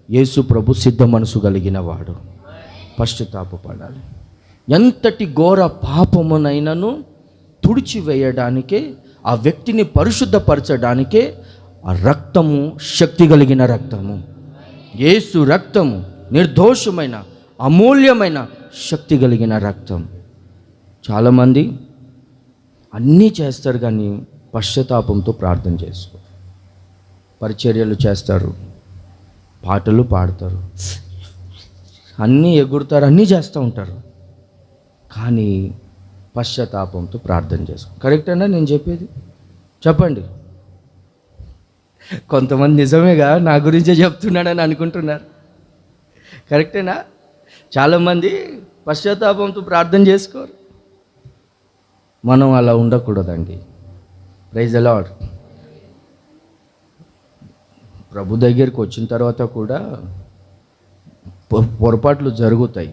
యేసు ప్రభు సిద్ధ మనసు కలిగిన వాడు. పశ్చాత్తాపపడాలి. ఎంతటి ఘోర పాపమునైనాను తుడిచివేయడానికే, ఆ వ్యక్తిని పరిశుద్ధపరచడానికే ఆ రక్తము శక్తి కలిగిన రక్తము. యేసు రక్తము నిర్దోషమైన అమూల్యమైన శక్తి కలిగిన రక్తం. చాలామంది అన్నీ చేస్తారు కానీ పశ్చాత్తాపంతో ప్రార్థన చేసుకో, పరిచర్యలు చేస్తారు, పాటలు పాడతారు, అన్నీ ఎగురుతారు, అన్నీ చేస్తూ ఉంటారు, కానీ పశ్చాత్తాపంతో ప్రార్థన చేసుకో. కరెక్టేనా నేను చెప్పేది? చెప్పండి. కొంతమంది నిజమేగా నా గురించే చెప్తున్నాడని అనుకుంటున్నారు. కరెక్టేనా? చాలామంది పశ్చాత్తాపంతో ప్రార్థన చేసుకోరు. మనం అలా ఉండకూడదండి. Praise the lord. ప్రభు దగ్గరికి వచ్చిన తర్వాత కూడా పొరపాట్లు జరుగుతాయి.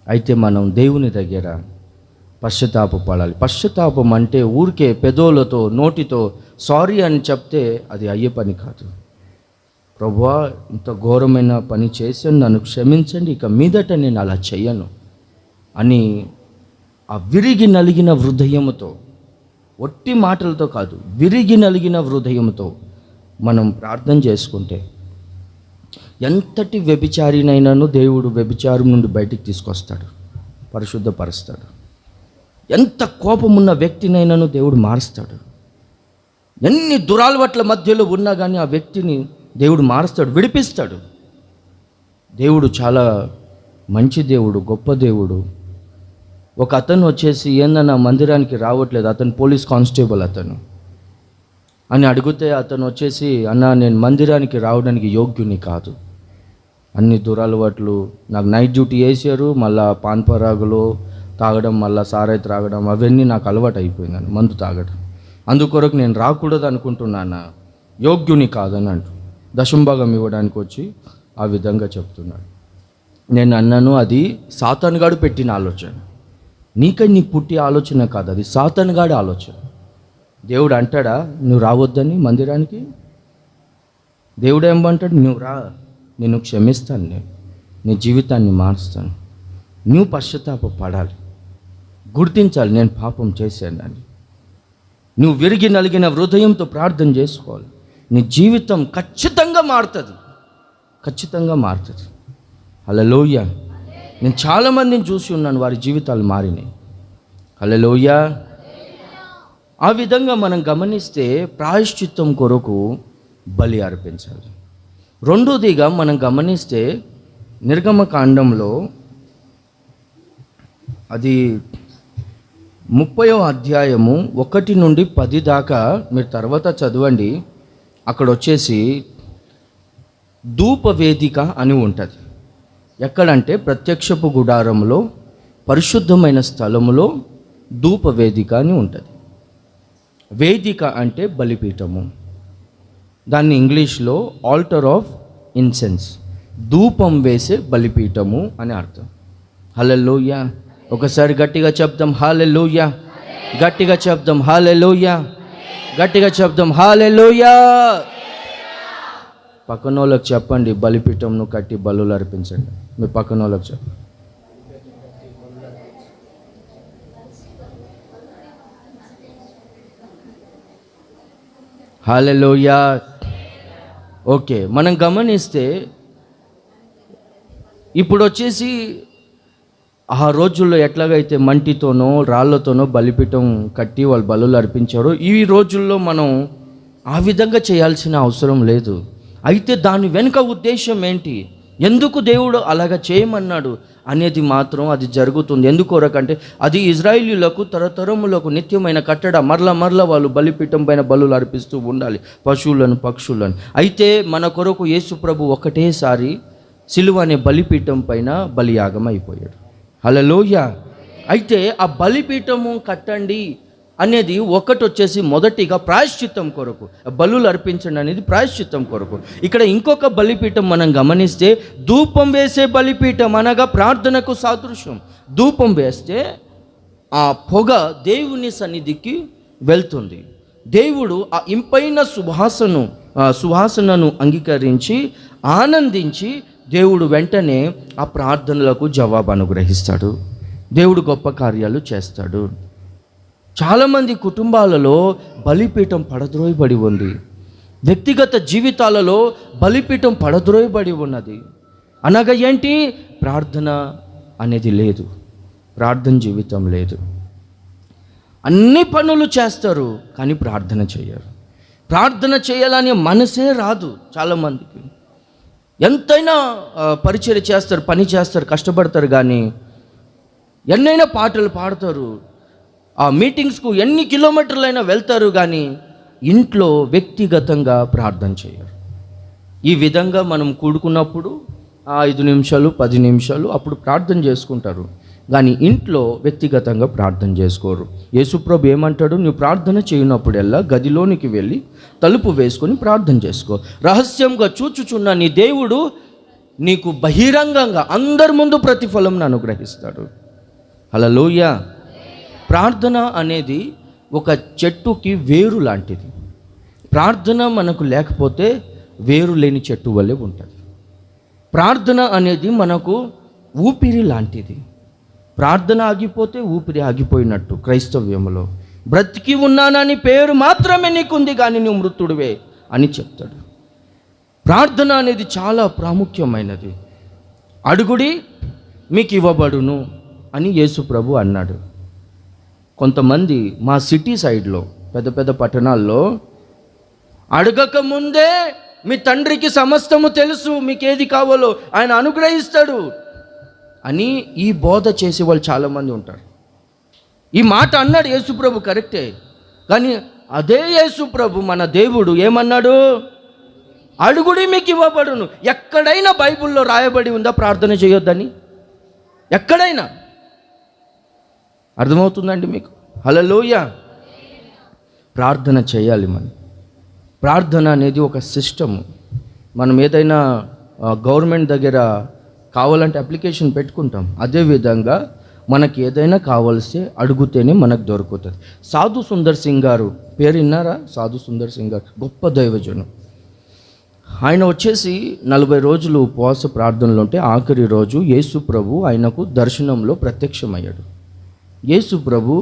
అయితే మనం దేవుని దగ్గర పశ్చాత్తాపపడాలి. పశ్చాత్తాపం అంటే ఊరికే పెదవులతో నోటితో సారీ అని చెప్తే అది అయ్యే పని కాదు. ప్రభువా ఇంత ఘోరమైన పని చేశాను, నన్ను క్షమించండి, ఇక మీదట నేను అలా చెయ్యను అని ఆ విరిగి నలిగిన హృదయముతో, ఒట్టి మాటలతో కాదు, విరిగి నలిగిన హృదయంతో మనం ప్రార్థన చేసుకుంటే ఎంతటి వ్యభిచారినైనాను దేవుడు వ్యభిచారం నుండి బయటికి తీసుకొస్తాడు, పరిశుద్ధపరుస్తాడు. ఎంత కోపమున్న వ్యక్తినైనాను దేవుడు మారుస్తాడు. ఎన్ని దురలవాట్ల మధ్యలో ఉన్నా కానీ ఆ వ్యక్తిని దేవుడు మారుస్తాడు, విడిపిస్తాడు. దేవుడు చాలా మంచి దేవుడు, గొప్ప దేవుడు. ఒక అతను వచ్చేసి ఏందన్నా మందిరానికి రావట్లేదు, అతను పోలీస్ కానిస్టేబుల్ అతను అని అడిగితే అతను వచ్చేసి, అన్నా నేను మందిరానికి రావడానికి యోగ్యుని కాదు, అన్ని దురలవాట్లు, నాకు నైట్ డ్యూటీ వేసారు, మళ్ళా పాన్ పరాగులు తాగడం, మళ్ళీ సారాయి త్రాగడం, అవన్నీ నాకు అలవాటు అయిపోయిందని, మందు తాగడం, అందుకొరకు నేను రాకూడదు అనుకుంటున్నాను, యోగ్యుని కాదని అంటూ దశంభాగం ఇవ్వడానికి వచ్చి ఆ విధంగా చెప్తున్నాడు. నేను అన్నాను, అది సాతానుగాడు పెట్టిన ఆలోచన, నీకై నీ పుట్టి ఆలోచన కాదు, అది సాతానుగాడి ఆలోచన. దేవుడు అంటాడా నువ్వు రావద్దని మందిరానికి? దేవుడు ఏమంటాడు, నువ్వు రా, నేను క్షమిస్తాను, నేను నీ జీవితాన్ని మారుస్తాను. నువ్వు పశ్చాత్తాపపడాలి, గుర్తించాలి నేను పాపం చేశానని. నువ్వు విరిగి నలిగిన హృదయంతో ప్రార్థన చేసుకోవాలి. నీ జీవితం ఖచ్చితంగా మారుతుంది, ఖచ్చితంగా మారుతుంది. హల్లెలూయా. నేను చాలామందిని చూసి ఉన్నాను, వారి జీవితాలు మారినాయి. హల్లెలూయా. ఆ విధంగా మనం గమనిస్తే ప్రాయశ్చిత్తం కొరకు బలి అర్పించాలి. రెండోదిగా మనం గమనిస్తే నిర్గమకాండంలో అది 30వ అధ్యాయము 1 నుండి 10 దాకా మీరు తర్వాత చదవండి. అక్కడ వచ్చేసి ధూపవేదిక అని ఉంటుంది. ఎక్కడంటే ప్రత్యక్షపు గుడారంలో పరిశుద్ధమైన స్థలములో ధూపవేదిక అని ఉంటుంది. వేదిక అంటే బలిపీఠము, దాన్ని ఇంగ్లీష్లో ఆల్టర్ ఆఫ్ ఇన్సెన్స్, ధూపం వేసే బలిపీఠము అని అర్థం. హల్లెలూయా. ఒకసారి గట్టిగా చెప్దాం హల్లెలూయా. గట్టిగా చెప్దాం హల్లెలూయా. గట్టిగా చెప్దాం హల్లెలూయా. పక్కన వాళ్ళకి చెప్పండి, బలిపీఠంను కట్టి బలులు అర్పించండి. మీ పక్కన వాళ్ళకి చెప్పండి. హల్లెలూయా. ఓకే, మనం గమనిస్తే ఇప్పుడు వచ్చేసి ఆ రోజుల్లో ఎట్లాగైతే మంటితోనో రాళ్లతోనో బలిపీఠం కట్టి వాళ్ళు బలులు అర్పించారో, ఈ రోజుల్లో మనం ఆ విధంగా చేయాల్సిన అవసరం లేదు. అయితే దాని వెనుక ఉద్దేశం ఏంటి, ఎందుకు దేవుడు అలాగ చేయమన్నాడు అనేది మాత్రం అది జరుగుతుంది. ఎందుకొరకంటే అది ఇజ్రాయేలీయులకు తరతరములకు నిత్యమైన కట్టడ. మరల వాళ్ళు బలిపీఠం పైన బలులు అర్పిస్తూ ఉండాలి, పశువులను పక్షులను. అయితే మన కొరకు యేసు ప్రభు ఒకటేసారి సిలువ అనే బలిపీఠం పైన బలియాగం అయిపోయాడు. హల్లెలూయా. అయితే ఆ బలిపీఠము కట్టండి అనేది ఒకటి వచ్చేసి మొదటిగా ప్రాయశ్చిత్తం కొరకు, బలులు అర్పించండి అనేది ప్రాయశ్చిత్తం కొరకు. ఇక్కడ ఇంకొక బలిపీఠం మనం గమనిస్తే ధూపం వేసే బలిపీఠం, అనగా ప్రార్థనకు సాదృశ్యం. ధూపం వేస్తే ఆ పొగ దేవుని సన్నిధికి వెళ్తుంది. దేవుడు ఆ ఇంపైన సువాసనను అంగీకరించి ఆనందించి దేవుడు వెంటనే ఆ ప్రార్థనలకు జవాబు అనుగ్రహిస్తాడు. దేవుడు గొప్ప కార్యాలు చేస్తాడు. చాలామంది కుటుంబాలలో బలిపీఠం పడద్రోయబడి ఉంది. వ్యక్తిగత జీవితాలలో బలిపీఠం పడద్రోయబడి ఉన్నది. అనగా ఏంటి, ప్రార్థన అనేది లేదు, ప్రార్థన జీవితం లేదు. అన్ని పనులు చేస్తారు కానీ ప్రార్థన చేయరు. ప్రార్థన చేయాలనే మనసే రాదు చాలామందికి. ఎంతైనా పరిచర్య చేస్తారు, పని చేస్తారు, కష్టపడతారు, కానీ ఎన్నైనా పాటలు పాడతారు, ఆ మీటింగ్స్కు ఎన్ని కిలోమీటర్లైనా వెళ్తారు, కానీ ఇంట్లో వ్యక్తిగతంగా ప్రార్థన చేయరు. ఈ విధంగా మనం కూడుకున్నప్పుడు 5 నిమిషాలు 10 నిమిషాలు అప్పుడు ప్రార్థన చేసుకుంటారు, కానీ ఇంట్లో వ్యక్తిగతంగా ప్రార్థన చేసుకోరు. యేసుప్రభు ఏమంటాడు, నువ్వు ప్రార్థన చేయనప్పుడల్లా గదిలోనికి వెళ్ళి తలుపు వేసుకొని ప్రార్థన చేసుకో, రహస్యంగా చూచుచున్న నీ దేవుడు నీకు బహిరంగంగా అందరి ముందు ప్రతిఫలంను అనుగ్రహిస్తాడు. హల్లెలూయా. ప్రార్థన అనేది ఒక చెట్టుకి వేరు లాంటిది. ప్రార్థన మనకు లేకపోతే వేరు లేని చెట్టు వలె ఉంటుంది. ప్రార్థన అనేది మనకు ఊపిరి లాంటిది. ప్రార్థన ఆగిపోతే ఊపిరి ఆగిపోయినట్టు. క్రైస్తవ్యంలో బ్రతికి ఉన్నానని పేరు మాత్రమే నీకుంది, కానీ నువ్వు మృతుడివే అని చెప్తాడు. ప్రార్థన అనేది చాలా ప్రాముఖ్యమైనది. అడుగుడి మీకు ఇవ్వబడును అని యేసు ప్రభు అన్నాడు. కొంతమంది మా సిటీ సైడ్లో పెద్ద పెద్ద పట్టణాల్లో అడగక ముందే మీ తండ్రికి సమస్తము తెలుసు, మీకేది కావాలో ఆయన అనుగ్రహిస్తాడు అని ఈ బోధ చేసే వాళ్ళు చాలామంది ఉంటారు. ఈ మాట అన్నాడు యేసుప్రభు, కరెక్టే. కానీ అదే యేసుప్రభు మన దేవుడు ఏమన్నాడు, అడుగుడి మీకు ఇవ్వబడును. ఎక్కడైనా బైబిల్లో రాయబడి ఉందా ప్రార్థన చేయొద్దని? ఎక్కడైనా అర్థమవుతుందండి మీకు? హల్లెలూయా. ప్రార్థన చేయాలి. ప్రార్థన అనేది ఒక సిస్టము. మనం ఏదైనా గవర్నమెంట్ దగ్గర కావాలంటే అప్లికేషన్ పెట్టుకుంటాం, అదేవిధంగా మనకి ఏదైనా కావాల్సి అడుగుతేనే మనకు దొరుకుతుంది. సాధు సుందర్ సింగ్ గారు పేరు విన్నారా? సాధు సుందర్ సింగ్ గారు గొప్ప దైవజను. ఆయన వచ్చేసి 40 రోజులు ఉపవాస ప్రార్థనలు ఉంటే ఆఖరి రోజు యేసు ప్రభు ఆయనకు దర్శనంలో ప్రత్యక్షమయ్యాడు. యేసు ప్రభు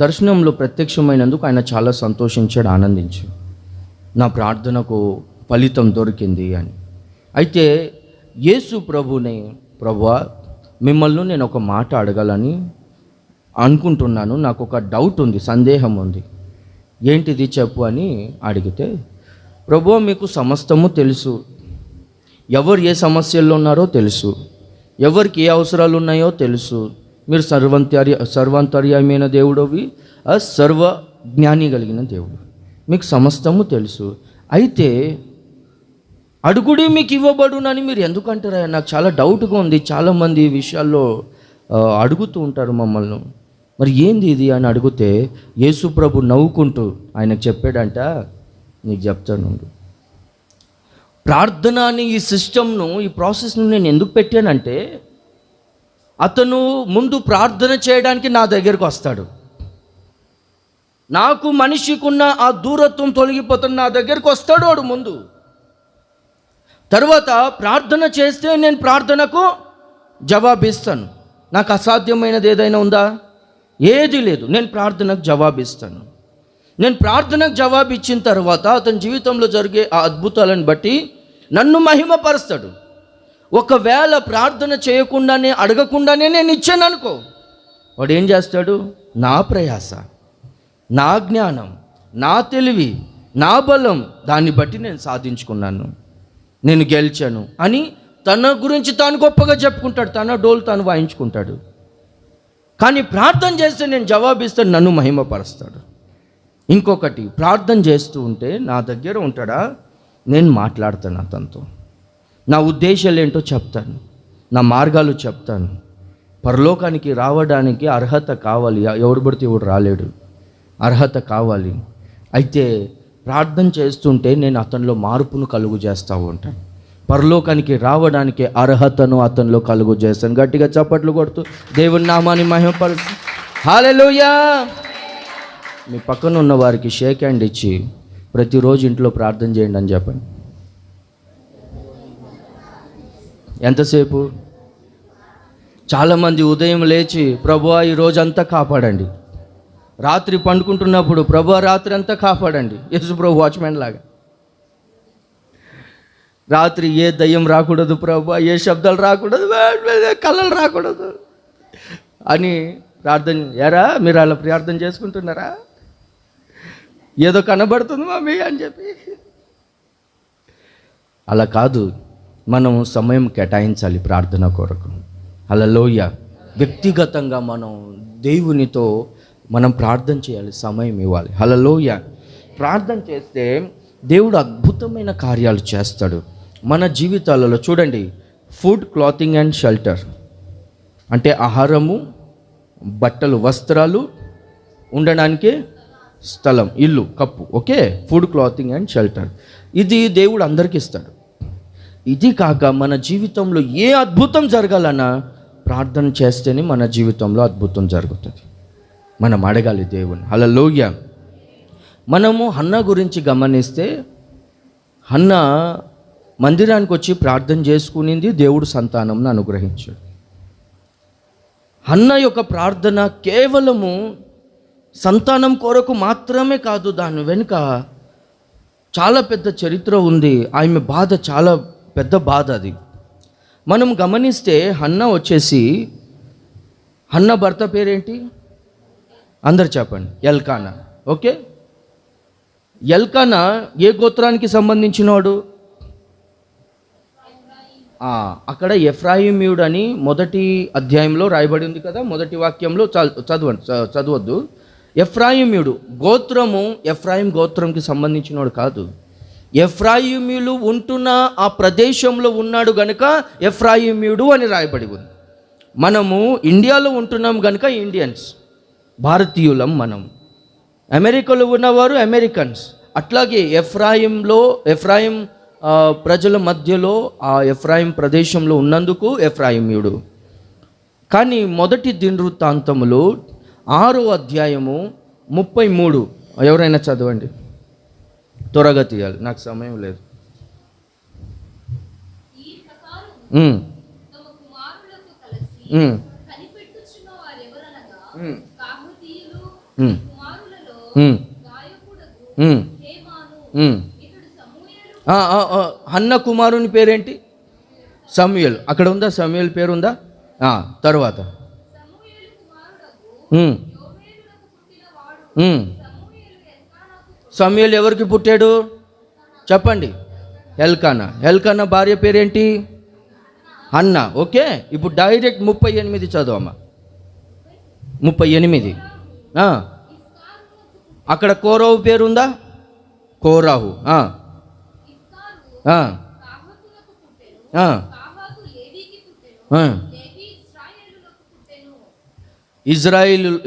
దర్శనంలో ప్రత్యక్షమైనందుకు ఆయన చాలా సంతోషించాడు, ఆనందించాడు. నా ప్రార్థనకు ఫలితం దొరికింది అని. అయితే యేసు ప్రభుని, ప్రభువా మిమ్మల్ని నేను ఒక మాట అడగాలని అనుకుంటున్నాను, నాకు ఒక డౌట్ ఉంది, సందేహం ఉంది, ఏంటిది చెప్పు అని అడిగితే, ప్రభువా మీకు సమస్తము తెలుసు, ఎవరు ఏ సమస్యల్లో ఉన్నారో తెలుసు, ఎవరికి ఏ అవసరాలు ఉన్నాయో తెలుసు, మీరు సర్వాంతర్యమైన దేవుడవి, సర్వ జ్ఞాని కలిగిన దేవుడు, మీకు సమస్తము తెలుసు, అయితే అడుగుడి మీకు ఇవ్వబడునని మీరు ఎందుకంటారా? నాకు చాలా డౌట్గా ఉంది. చాలామంది ఈ విషయాల్లో అడుగుతూ ఉంటారు మమ్మల్ని, మరి ఏంది ఇది అని అడిగితే యేసు ప్రభు నవ్వుకుంటూ ఆయనకు చెప్పాడంట, నీకు చెప్తాను, ప్రార్థన అని ఈ సిస్టమ్ను, ఈ ప్రాసెస్ను నేను ఎందుకు పెట్టానంటే, అతను ముందు ప్రార్థన చేయడానికి నా దగ్గరకు వస్తాడు, నాకు మనిషికున్న ఆ దూరత్వం తొలగిపోతున్న నా దగ్గరకు వస్తాడు వాడు ముందు. తర్వాత ప్రార్థన చేస్తే నేను ప్రార్థనకు జవాబిస్తాను. నాకు అసాధ్యమైనది ఏదైనా ఉందా? ఏది లేదు. నేను ప్రార్థనకు జవాబిస్తాను. నేను ప్రార్థనకు జవాబు ఇచ్చిన తర్వాత అతని జీవితంలో జరిగే ఆ అద్భుతాలను బట్టి నన్ను మహిమపరుస్తాడు. ఒకవేళ ప్రార్థన చేయకుండానే, అడగకుండానే నేను ఇచ్చాను అనుకో, వాడు ఏం చేస్తాడు? నా ప్రయాస, నా జ్ఞానం, నా తెలివి, నా బలం, దాన్ని బట్టి నేను సాధించుకున్నాను, నేను గెలిచాను అని తన గురించి తాను గొప్పగా చెప్పుకుంటాడు, తన డోలు తాను వాయించుకుంటాడు. కానీ ప్రార్థన చేస్తే నేను జవాబిస్తాను, నన్ను మహిమపరుస్తాడు. ఇంకొకటి, ప్రార్థన చేస్తూ ఉంటే నా దగ్గర ఉంటాడా, నేను మాట్లాడతాను అతనితో, నా ఉద్దేశాలు ఏంటో చెప్తాను, నా మార్గాలు చెప్తాను. పరలోకానికి రావడానికి అర్హత కావాలి, ఎవడు పడితే ఎవడు రాలేడు, అర్హత కావాలి. అయితే ప్రార్థన చేస్తుంటే నేను అతనిలో మార్పును కలుగు చేస్తూ ఉంటాను, పరలోకానికి రావడానికి అర్హతను అతనిలో కలుగు చేస్తాను. గట్టిగా చప్పట్లు కొడుతూ దేవుని నామాన్ని మహిమపరుస్తూ హల్లెలూయా. మీ పక్కన ఉన్న వారికి షేక్ హ్యాండ్ ఇచ్చి ప్రతిరోజు ఇంట్లో ప్రార్థన చేయండి అని చెప్పండి. ఎంతసేపు? చాలామంది ఉదయం లేచి ప్రభువా ఈ రోజంతా కాపాడండి, రాత్రి పండుకుంటున్నప్పుడు ప్రభువా రాత్రి అంతా కాపాడండి, యేసు ప్రభు వాచ్మెన్ లాగా, రాత్రి ఏ దయ్యం రాకూడదు ప్రభువా, ఏ శబ్దాలు రాకూడదు, కళ్ళలు రాకూడదు అని ప్రార్థన. ఎరా మీరు అలా ప్రార్థన చేసుకుంటున్నారా? ఏదో కనబడుతుంది మమ్మీ అని చెప్పి. అలా కాదు, మనం సమయం కేటాయించాలి ప్రార్థన కొరకు. హల్లెలూయా. వ్యక్తిగతంగా మనం దేవునితో మనం ప్రార్థన చేయాలి, సమయం ఇవ్వాలి. హల్లెలూయా. ప్రార్థన చేస్తే దేవుడు అద్భుతమైన కార్యాలు చేస్తాడు మన జీవితాలలో. చూడండి, ఫుడ్, క్లాతింగ్ అండ్ షెల్టర్ అంటే ఆహారము, బట్టలు, వస్త్రాలు, ఉండడానికి స్థలం, ఇల్లు, cup. Okay, food, clothing and shelter, ఇది దేవుడు అందరికీ ఇస్తాడు. ఇది కాక మన జీవితంలో ఏ అద్భుతం జరగాలన్నా ప్రార్థన చేస్తేనే మన జీవితంలో అద్భుతం జరుగుతుంది. మనం అడగాలి దేవుని. హల్లెలూయా. మనము హన్నా గురించి గమనిస్తే, హన్నా మందిరానికి వచ్చి ప్రార్థన చేసుకునింది, దేవుడు సంతానంను అనుగ్రహించాడు. హన్నా యొక్క ప్రార్థన కేవలము సంతానం కొరకు మాత్రమే కాదు, దాని వెనుక చాలా పెద్ద చరిత్ర ఉంది. ఆమె బాధ చాలా పెద్ద బాధ. అది మనం గమనిస్తే హన్నా వచ్చేసి, హన్నా భర్త పేరేంటి అందరు చెప్పండి? ఎల్కానా. ఓకే, ఎల్కానా ఏ గోత్రానికి సంబంధించినవాడు? అక్కడ ఎఫ్రాయిమీయుడు అని మొదటి అధ్యాయంలో రాయబడి ఉంది కదా, మొదటి వాక్యంలో. చదవద్దు. ఎఫ్రాయిమీయుడు గోత్రము ఎఫ్రాయిం గోత్రంకి సంబంధించినవాడు కాదు. ఎఫ్రాయిమీయులు ఉంటున్న ఆ ప్రదేశంలో ఉన్నాడు గనుక ఎఫ్రాయిమీయుడు అని రాయబడి ఉంది. మనము ఇండియాలో ఉంటున్నాం గనుక ఇండియన్స్, భారతీయులం మనం. అమెరికాలో ఉన్నవారు అమెరికన్స్. అట్లాగే ఎఫ్రాయిం ప్రజల మధ్యలో, ఆ ఎఫ్రాయిం ప్రదేశంలో ఉన్నందుకు ఎఫ్రాయిమీయుడు. కానీ మొదటి దినవృత్తాంతములు 6వ అధ్యాయము 33 ఎవరైనా చదవండి, త్వరగా తీయాలి, నాకు సమయం లేదు. హన్నా కుమారుని పేరేంటి? సమూయేలు. అక్కడ ఉందా సమూయేలు పేరు ఉందా? తర్వాత సమూయేలు ఎవరికి పుట్టాడు చెప్పండి? ఎల్కానా భార్య పేరేంటి? హన్నా. ఓకే, ఇప్పుడు డైరెక్ట్ 38 చదవమ్మా. 38. అక్కడ కోరాహు పేరుందా? కోరాహు.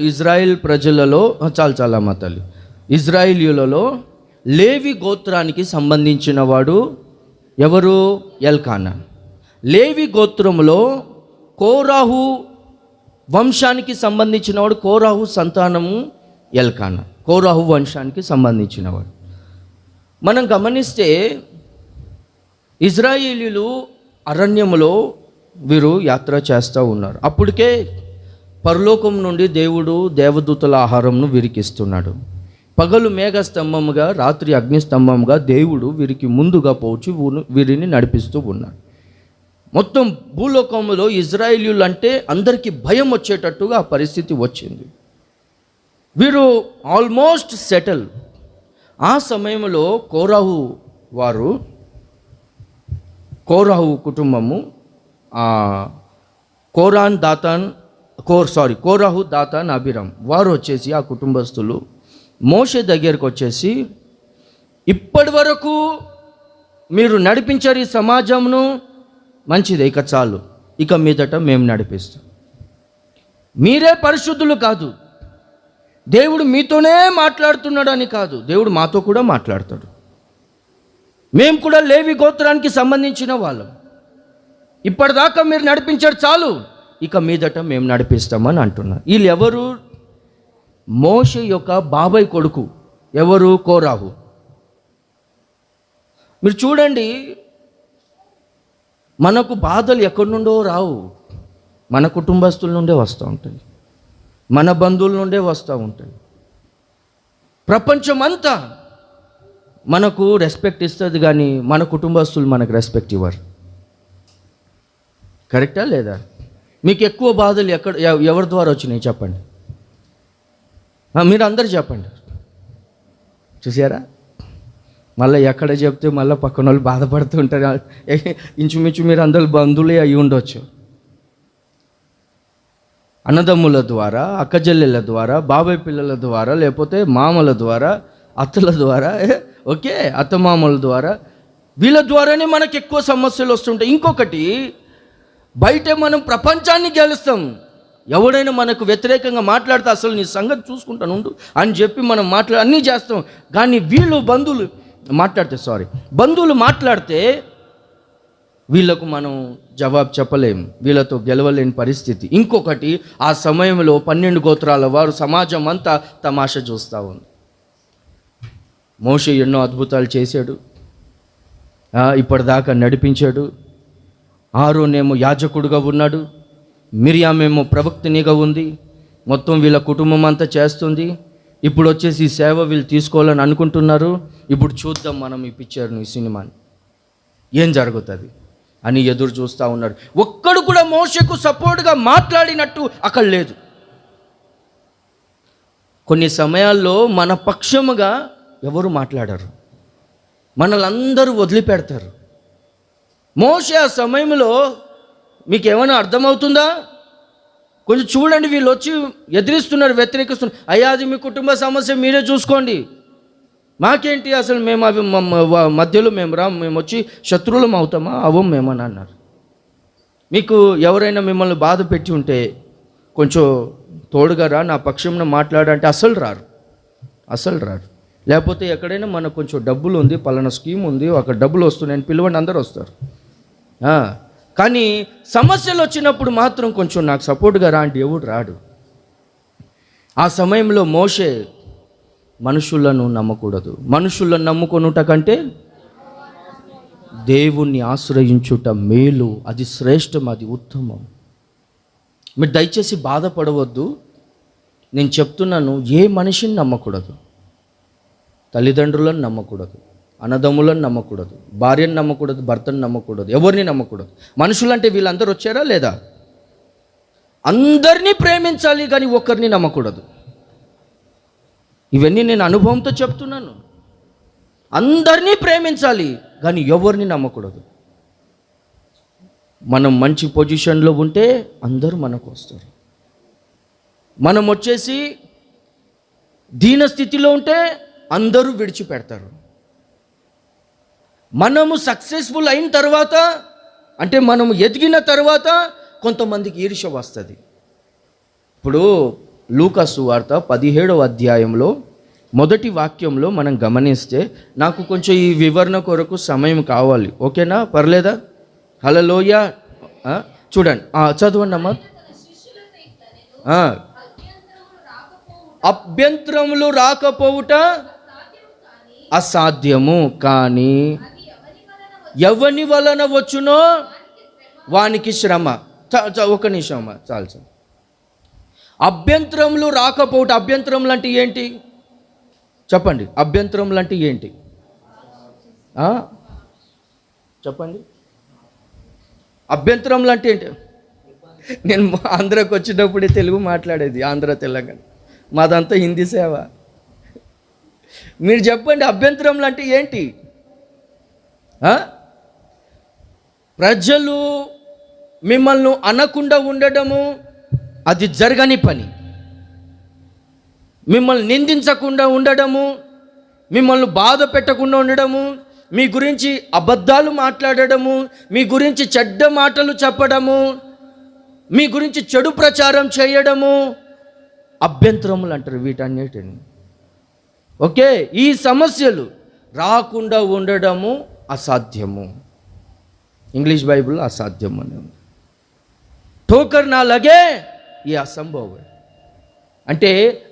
ఇజ్రాయిల్ ప్రజలలో చాలమ్మ తల్లి, ఇజ్రాయిలీలలో లేవి గోత్రానికి సంబంధించిన వాడు ఎవరు? ఎల్కానా. లేవి గోత్రంలో కోరాహు వంశానికి సంబంధించినవాడు, కోరాహు సంతానము ఎల్కానా, కోరాహు వంశానికి సంబంధించినవాడు. మనం గమనిస్తే ఇజ్రాయేలీలు అరణ్యములో వీరు యాత్ర చేస్తూ ఉన్నారు. అప్పటికే పరలోకం నుండి దేవుడు దేవదూతల ఆహారంను వీరికిస్తున్నాడు. పగలు మేఘస్తంభముగా, రాత్రి అగ్నిస్తంభముగా దేవుడు వీరికి ముందుగా పోచి వీరిని నడిపిస్తూ ఉన్నాడు. మొత్తం భూలోకంలో ఇజ్రాయేలీయులు అంటే అందరికీ భయం వచ్చేటట్టుగా ఆ పరిస్థితి వచ్చింది. వీరు ఆల్మోస్ట్ సెటిల్. ఆ సమయంలో కోరాహు కుటుంబము కోరాహు, దాతాన్, అబీరామ్ వారు వచ్చేసి ఆ కుటుంబస్తులు మోషే దగ్గరకు వచ్చేసి, ఇప్పటి వరకు మీరు నడిపించారు ఈ సమాజంను, మంచిదే, ఇక చాలు, ఇక మీదట మేము నడిపిస్తాం. మీరే పరిశుద్ధులు కాదు, దేవుడు మీతోనే మాట్లాడుతున్నాడు అని కాదు, దేవుడు మాతో కూడా మాట్లాడతాడు. మేము కూడా లేవి గోత్రానికి సంబంధించిన వాళ్ళం. ఇప్పటిదాకా మీరు నడిపించారు చాలు, ఇక మీదట మేము నడిపిస్తామని అంటున్నారు. వీళ్ళు ఎవరు? మోషే యొక్క బాబాయ్ కొడుకు. ఎవరు? కోరాహు. మీరు చూడండి, మనకు బాధలు ఎక్కడి నుండో రావు, మన కుటుంబస్తుల నుండే వస్తూ ఉంటాయి, మన బంధువుల నుండే వస్తూ ఉంటాయి. ప్రపంచమంతా మనకు రెస్పెక్ట్ ఇస్తుంది, కానీ మన కుటుంబస్తులు మనకు రెస్పెక్ట్ ఇవ్వరు. కరెక్టా లేదా? మీకు ఎక్కువ బాధలు ఎవరి ద్వారా వచ్చినాయి చెప్పండి? మీరు అందరు చెప్పండి. చూసారా? మళ్ళీ ఎక్కడ చెప్తే మళ్ళీ పక్కన వాళ్ళు బాధపడుతుంటారు. ఇంచుమించు మీరు అందరు బంధువులే అయి ఉండొచ్చు. అన్నదమ్ముల ద్వారా, అక్కజల్లెల ద్వారా, బాబాయ్ పిల్లల ద్వారా, లేకపోతే మామల ద్వారా, అత్తల ద్వారా, ఓకే, అత్తమామల ద్వారా, వీళ్ళ ద్వారానే మనకు ఎక్కువ సమస్యలు వస్తుంటాయి. ఇంకొకటి, బయట మనం ప్రపంచాన్ని గెలుస్తాం. ఎవడైనా మనకు వ్యతిరేకంగా మాట్లాడితే అసలు నీ సంగతి చూసుకుంటాను ఉండు అని చెప్పి మనం అన్నీ చేస్తాం. కానీ బంధువులు మాట్లాడితే వీళ్ళకు మనం జవాబు చెప్పలేం, వీళ్ళతో గెలవలేని పరిస్థితి. ఇంకొకటి, ఆ సమయంలో 12 గోత్రాల వారు సమాజం అంతా తమాషా చూస్తూ ఉంది. మోషే ఎన్నో అద్భుతాలు చేశాడు, ఇప్పటిదాకా నడిపించాడు. ఆరోనేమో యాజకుడుగా ఉన్నాడు, మిరియామేమో ప్రవక్తనిగా ఉంది, మొత్తం వీళ్ళ కుటుంబం అంతా చేస్తుంది. ఇప్పుడు వచ్చేసి ఈ సేవ వీళ్ళు తీసుకోవాలని అనుకుంటున్నారు. ఇప్పుడు చూద్దాం మనం ఈ పిక్చర్ను, ఈ సినిమాని ఏం జరుగుతుంది అని ఎదురు చూస్తూ ఉన్నారు. ఒక్కడు కూడా మోషేకు సపోర్ట్గా మాట్లాడినట్టు అక్కడ లేదు. కొన్ని సమయాల్లో మన పక్షముగా ఎవరు మాట్లాడరు, మనలందరూ వదిలిపెడతారు. మోషే ఆ సమయంలో మీకు ఏమైనా అర్థమవుతుందా? కొంచెం చూడండి, వీళ్ళు వచ్చి ఎదిరిస్తున్నారు, వ్యతిరేకిస్తున్నారు. అయ్యా, అది మీ కుటుంబ సమస్య, మీరే చూసుకోండి, మాకేంటి, అసలు మేము అవి మధ్యలో మేము వచ్చి శత్రువులం అవుతామా? అవం మేమని అన్నారు. మీకు ఎవరైనా మిమ్మల్ని బాధ పెట్టి ఉంటే కొంచెం తోడుగా రా, నా పక్షంలో మాట్లాడంటే అసలు రారు. లేకపోతే ఎక్కడైనా మనకు కొంచెం డబ్బులు ఉంది, పలానా స్కీమ్ ఉంది, అక్కడ డబ్బులు వస్తున్నాయని పిలవండి, అందరూ వస్తారు. కానీ సమస్యలు వచ్చినప్పుడు మాత్రం కొంచెం నాకు సపోర్ట్గా రా అంటే ఎవడు రాడు. ఆ సమయంలో మోషే మనుషులను నమ్మకూడదు, మనుషులను నమ్ముకొనుట కంటే దేవుణ్ణి ఆశ్రయించుట మేలు, అది శ్రేష్టం, అది ఉత్తమం. మీరు దయచేసి బాధపడవద్దు. నేను చెప్తున్నాను, ఏ మనిషిని నమ్మకూడదు, తల్లిదండ్రులను నమ్మకూడదు, అన్నదమ్ములను నమ్మకూడదు, భార్యను నమ్మకూడదు, భర్తను నమ్మకూడదు, ఎవరిని నమ్మకూడదు. మనుషులంటే వీళ్ళందరూ వచ్చారా లేదా? అందరినీ ప్రేమించాలి కానీ ఒక్కరిని నమ్మకూడదు. ఇవన్నీ నేను అనుభవంతో చెప్తున్నాను. అందరినీ ప్రేమించాలి కానీ ఎవరిని నమ్మకూడదు. మనం మంచి పొజిషన్లో ఉంటే అందరూ మనకు వస్తారు. మనం వచ్చేసి దీన స్థితిలో ఉంటే అందరూ విడిచిపెడతారు. మనము సక్సెస్ఫుల్ అయిన తర్వాత, అంటే మనము ఎదిగిన తర్వాత కొంతమందికి ఈర్ష్య వస్తుంది. ఇప్పుడు లూకా సువార్త 17వ అధ్యాయంలో మొదటి వాక్యంలో మనం గమనిస్తే, నాకు కొంచెం ఈ వివరణ కొరకు సమయం కావాలి, ఓకేనా? పర్లేదా? హల్లెలూయా. చూడండి, చదవండి అమ్మా. అభ్యంతరములు రాకపోవుట అసాధ్యము, కానీ ఎవని వలన వచ్చునో వానికి శ్రమ. ఒక నిమిషం అమ్మా, చాలు. అభ్యంతరములు రాకపోవుట, అభ్యంతరములు అంటే ఏంటి చెప్పండి? అభ్యంతరములు అంటే ఏంటి చెప్పండి? అభ్యంతరములు అంటే ఏంటి? నేను ఆంధ్రాకి వచ్చినప్పుడే తెలుగు మాట్లాడేది, ఆంధ్ర తెలంగాణ, మాదంతా హిందీ సేవ. మీరు చెప్పండి, అభ్యంతరములు అంటే ఏంటి? ప్రజలు మిమ్మల్ని అనకుండా ఉండడము అది జరగని పని. మిమ్మల్ని నిందించకుండా ఉండడము, మిమ్మల్ని బాధ పెట్టకుండా ఉండడము, మీ గురించి అబద్ధాలు మాట్లాడడము, మీ గురించి చెడ్డ మాటలు చెప్పడము, మీ గురించి చెడు ప్రచారం చేయడము అభ్యంతరములు అంటారు వీటన్నిటిని. ఓకే, ఈ సమస్యలు రాకుండా ఉండడము అసాధ్యము. ఇంగ్లీష్ బైబిల్ అసాధ్యం అని ఉంది. ठोकर ना लगे ये అసంభవం. అంటే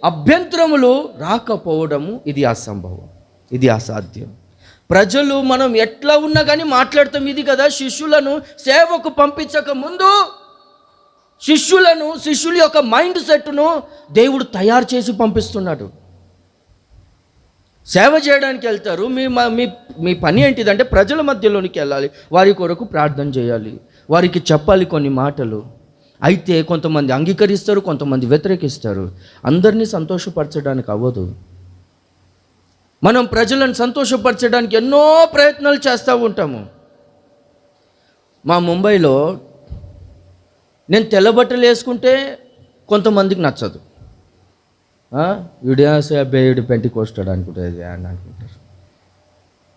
అభ్యంతరములు రాకపోవడము ఇది అసంభవం, ఇది అసాధ్యం. ప్రజలు మనం ఎట్లా ఉన్నా కానీ మాట్లాడతాం. ఇది కదా శిష్యులను సేవకు పంపించక ముందు శిష్యుల యొక్క మైండ్ సెట్ను దేవుడు తయారు చేసి పంపిస్తున్నాడు. సేవ చేయడానికి వెళ్తారు. మీ పని ఏంటిదంటే ప్రజల మధ్యలోనికి వెళ్ళాలి, వారి కొరకు ప్రార్థన చేయాలి, వారికి చెప్పాలి కొన్ని మాటలు. అయితే కొంతమంది అంగీకరిస్తారు, కొంతమంది వ్యతిరేకిస్తారు. అందరినీ సంతోషపరచడానికి అవ్వదు. మనం ప్రజలను సంతోషపరచడానికి ఎన్నో ప్రయత్నాలు చేస్తూ ఉంటాము. మా ముంబైలో నేను తెల్లబట్టలు వేసుకుంటే కొంతమందికి నచ్చదు. వీడు పెంటికొస్తాడు అనుకుంటుంది అని అనుకుంటారు.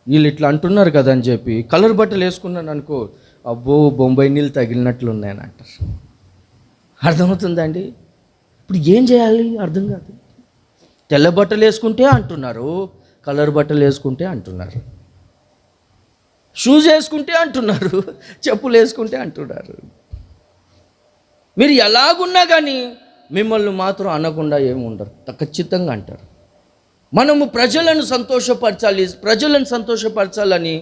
వీళ్ళు ఇట్లా అంటున్నారు కదా అని చెప్పి కలర్ బట్టలు వేసుకున్నాను అనుకో, అబ్బో బొంబాయి నీళ్ళు తగిలినట్లు ఉన్నాయని అంటారు. అర్థమవుతుందండి? ఇప్పుడు ఏం చేయాలి అర్థం కాదు. తెల్ల బట్టలు వేసుకుంటే అంటున్నారు, కలర్ బట్టలు వేసుకుంటే అంటున్నారు, షూస్ వేసుకుంటే అంటున్నారు, చెప్పులు వేసుకుంటే అంటున్నారు. మీరు ఎలాగున్నా కానీ మిమ్మల్ని మాత్రం అనకుండా ఏమి ఉండరు, ఖచ్చితంగా అంటారు. మనము ప్రజలను సంతోషపరచాలని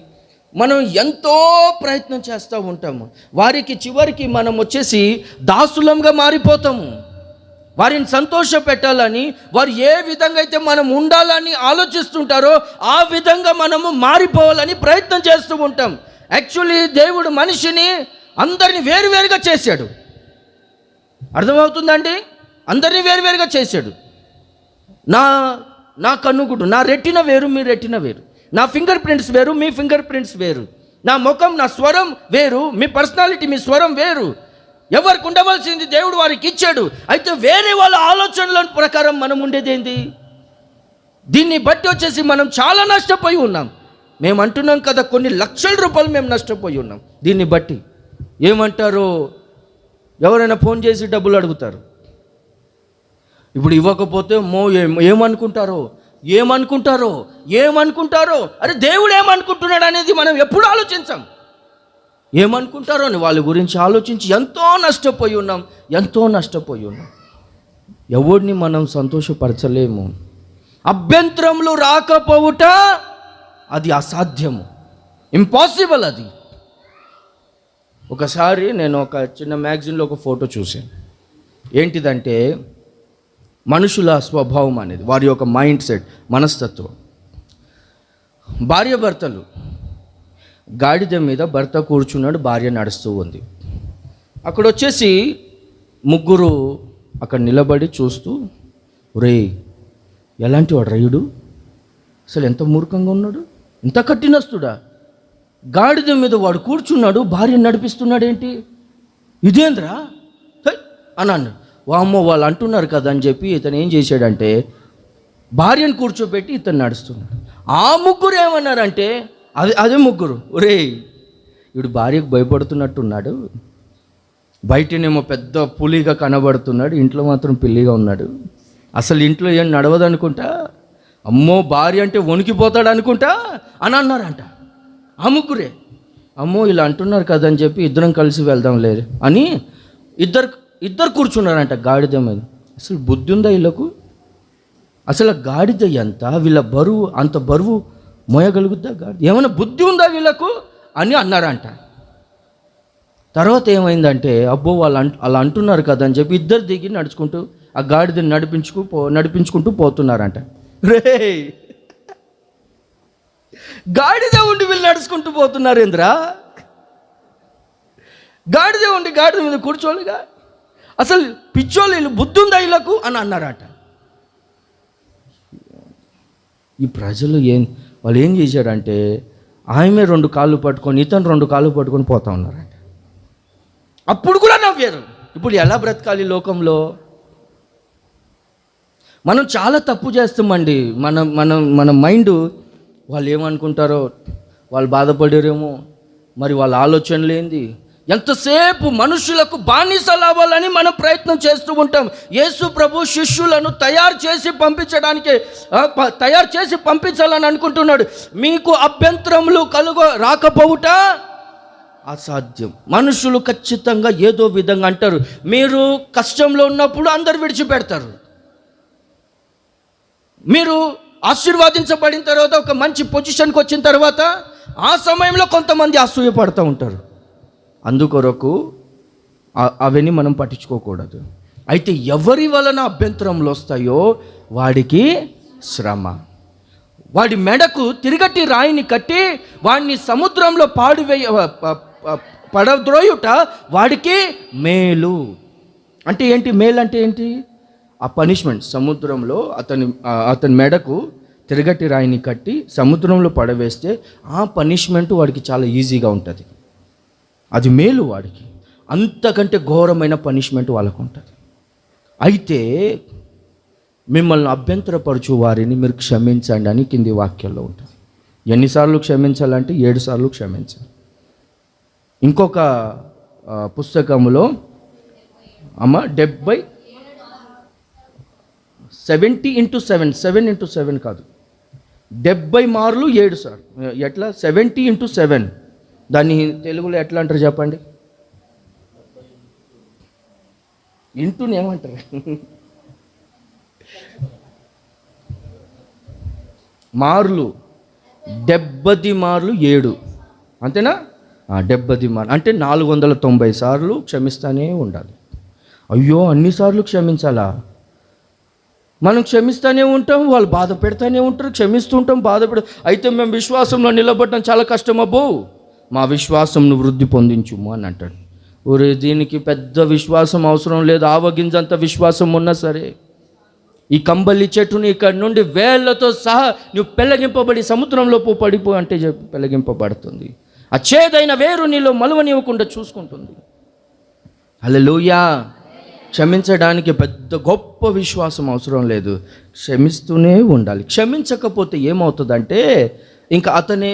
మనం ఎంతో ప్రయత్నం చేస్తూ ఉంటాము. వారికి చివరికి మనం వచ్చేసి దాసులంగా మారిపోతాము. వారిని సంతోష పెట్టాలని, వారు ఏ విధంగా అయితే మనం ఉండాలని ఆలోచిస్తుంటారో ఆ విధంగా మనము మారిపోవాలని ప్రయత్నం చేస్తూ ఉంటాం. యాక్చువల్లీ దేవుడు మనిషిని అందరినీ వేరువేరుగా చేశాడు. అర్థమవుతుందండి? అందరినీ వేరువేరుగా చేశాడు. నా కన్నుగుడు, నా రెట్టిన వేరు, మీ రెట్టిన వేరు, నా ఫింగర్ ప్రింట్స్ వేరు, మీ ఫింగర్ ప్రింట్స్ వేరు, నా ముఖం, నా స్వరం వేరు, మీ పర్సనాలిటీ, మీ స్వరం వేరు. ఎవరికి ఉండవలసింది దేవుడు వారికి ఇచ్చాడు. అయితే వేరే వాళ్ళ ఆలోచనల ప్రకారం మనం ఉండేది ఏంది? దీన్ని బట్టి వచ్చేసి మనం చాలా నష్టపోయి ఉన్నాం. మేము అంటున్నాం కదా, కొన్ని లక్షల రూపాయలు మేము నష్టపోయి ఉన్నాం. దీన్ని బట్టి ఏమంటారు? ఎవరైనా ఫోన్ చేసి డబ్బులు అడుగుతారు. ఇప్పుడు ఇవ్వకపోతే ఏమనుకుంటారో అరే దేవుడు ఏమనుకుంటున్నాడు అనేది మనం ఎప్పుడు ఆలోచించాం. ఏమనుకుంటారో అని వాళ్ళ గురించి ఆలోచించి ఎంతో నష్టపోయి ఉన్నాం. ఎవరిని మనం సంతోషపరచలేము. అభ్యంతరములు రాకపోవుట అది అసాధ్యము, ఇంపాసిబుల్. అది ఒకసారి నేను ఒక చిన్న మ్యాగజైన్లో ఒక ఫోటో చూశాను. ఏంటిదంటే మనుషుల స్వభావం అనేది, వారి యొక్క మైండ్ సెట్, మనస్తత్వం. భార్యాభర్తలు, గాడిద మీద భర్త కూర్చున్నాడు, భార్య నడుస్తూ ఉంది. అక్కడ వచ్చేసి ముగ్గురు అక్కడ నిలబడి చూస్తూ, రే ఎలాంటి వాడు రైయుడు, అసలు ఎంత మూర్ఖంగా ఉన్నాడు, ఇంత కఠినస్తుడా, గాడిద మీద వాడు కూర్చున్నాడు, భార్యను నడిపిస్తున్నాడు, ఏంటి ఇదేంద్రా అని అన్నాడు. వామ్మో వాళ్ళు అంటున్నారు కదా అని చెప్పి ఇతను ఏం చేశాడంటే భార్యను కూర్చోబెట్టి ఇతను నడుస్తున్నాడు. ఆ ముగ్గురు ఏమన్నారంటే, అదే ముగ్గురు, ఒరే వీడు భార్యకు భయపడుతున్నట్టున్నాడు, బయటనేమో పెద్ద పులిగా కనబడుతున్నాడు, ఇంట్లో మాత్రం పిల్లిగా ఉన్నాడు, అసలు ఇంట్లో ఏం నడవదు అనుకుంటా, అమ్మో భార్య అంటే వణికిపోతాడు అనుకుంటా అని అన్నారంట. ఆ ముగ్గురే, అమ్మో ఇలా అంటున్నారు కదా అని చెప్పి ఇద్దరం కలిసి వెళ్దాం లేదు అని ఇద్దరు కూర్చున్నారంట గాడిద మీద. అసలు బుద్ధి ఉందా వీళ్ళకు, అసలు గాడిద ఎంత, వీళ్ళ బరువు అంత బరువు మోయగలుగుద్దా గాడిద, ఏమైనా బుద్ధి ఉందా వీళ్ళకు అని అన్నారంట. తర్వాత ఏమైందంటే, అబ్బో వాళ్ళు అలా అంటున్నారు కదా అని చెప్పి ఇద్దరు దిగి నడుచుకుంటూ ఆ గాడిదని నడిపించుకుంటూ పోతున్నారంట. రే గాడిద ఉండి వీళ్ళు నడుచుకుంటూ పోతున్నారు ఏంద్రా, గాడిద ఉండి గాడిద మీద కూర్చోలేగా, అసలు పిచ్చోళ్ళు వీళ్ళు, బుద్ధి ఉందా వీళ్ళకు అని అన్నారట. ఈ ప్రజలు వాళ్ళు ఏం చేశారంటే, ఆమె 2 కాళ్ళు పట్టుకొని ఇతను 2 కాళ్ళు పట్టుకొని పోతా ఉన్నారంట. అప్పుడు కూడా నవ్వారు. ఇప్పుడు ఎలా బ్రతకాలి లోకంలో? మనం చాలా తప్పు చేస్తామండి. మన మైండ్ వాళ్ళు ఏమనుకుంటారో, వాళ్ళు బాధపడారేమో, మరి వాళ్ళ ఆలోచనలు ఏంది, ఎంతసేపు మనుషులకు బానిసలు అవ్వాలని మనం ప్రయత్నం చేస్తూ ఉంటాం. యేసు ప్రభు శిష్యులను తయారు చేసి పంపించాలని అనుకుంటున్నాడు. మీకు అభ్యంతరములు రాకపోవుట అసాధ్యం. మనుషులు ఖచ్చితంగా ఏదో విధంగా అంటారు. మీరు కష్టంలో ఉన్నప్పుడు అందరు విడిచిపెడతారు. మీరు ఆశీర్వాదించబడిన తర్వాత ఒక మంచి పొజిషన్కి వచ్చిన తర్వాత ఆ సమయంలో కొంతమంది అసూయపడుతూ ఉంటారు. అందుకొరకు అవన్నీ మనం పట్టించుకోకూడదు. అయితే ఎవరి వలన అభ్యంతరములు వస్తాయో వాడికి శ్రమ. వాడి మెడకు తిరగటి రాయిని కట్టి వాడిని సముద్రంలో పడద్రోయుట వాడికి మేలు. అంటే ఏంటి మేలు అంటే ఏంటి? ఆ పనిష్మెంట్, సముద్రంలో అతని మెడకు తిరగటి రాయిని కట్టి సముద్రంలో పడవేస్తే ఆ పనిష్మెంట్ వాడికి చాలా ఈజీగా ఉంటుంది. అది మేలు వాడికి. అంతకంటే ఘోరమైన పనిష్మెంట్ వాళ్ళకు ఉంటుంది. అయితే మిమ్మల్ని అభ్యంతరపరచు వారిని మీరు క్షమించండి అని కింది వాక్యంలో ఉంటుంది. ఎన్నిసార్లు క్షమించాలంటే 7 సార్లు క్షమించాలి. ఇంకొక పుస్తకములో 70 × 7 7 × 7 కాదు, 70 మార్లు 7 సార్లు. ఎట్లా? 70 × 7. దాన్ని తెలుగులో ఎట్లా అంటారు చెప్పండి? ఇంటూని ఏమంటారు? మార్లు 70 మార్లు 7, అంతేనా? 70 మార్లు అంటే 490 సార్లు క్షమిస్తానే ఉండాలి. అయ్యో అన్నిసార్లు క్షమించాలా? మనం క్షమిస్తూనే ఉంటాం, వాళ్ళు బాధ పెడతానే ఉంటారు, క్షమిస్తూ ఉంటాం, అయితే మేము విశ్వాసంలో నిలబడటం చాలా కష్టం, అబ్బో మా విశ్వాసంను వృద్ధి పొందించుము అని అంటాడు. ఊరే దీనికి పెద్ద విశ్వాసం అవసరం లేదు. ఆవగింజంత విశ్వాసం ఉన్నా సరే ఈ కంబలి చెట్టుని ఇక్కడ నుండి వేళ్లతో సహా నువ్వు పెళ్ళగింపబడి సముద్రంలో పడిపో అంటే పెళ్ళగింపబడుతుంది. ఆ చేదైన వేరు నీలో మలువనివ్వకుండా చూసుకుంటుంది. హల్లెలూయా. క్షమించడానికి పెద్ద గొప్ప విశ్వాసం అవసరం లేదు, క్షమిస్తూనే ఉండాలి. క్షమించకపోతే ఏమవుతుందంటే ఇంకా అతనే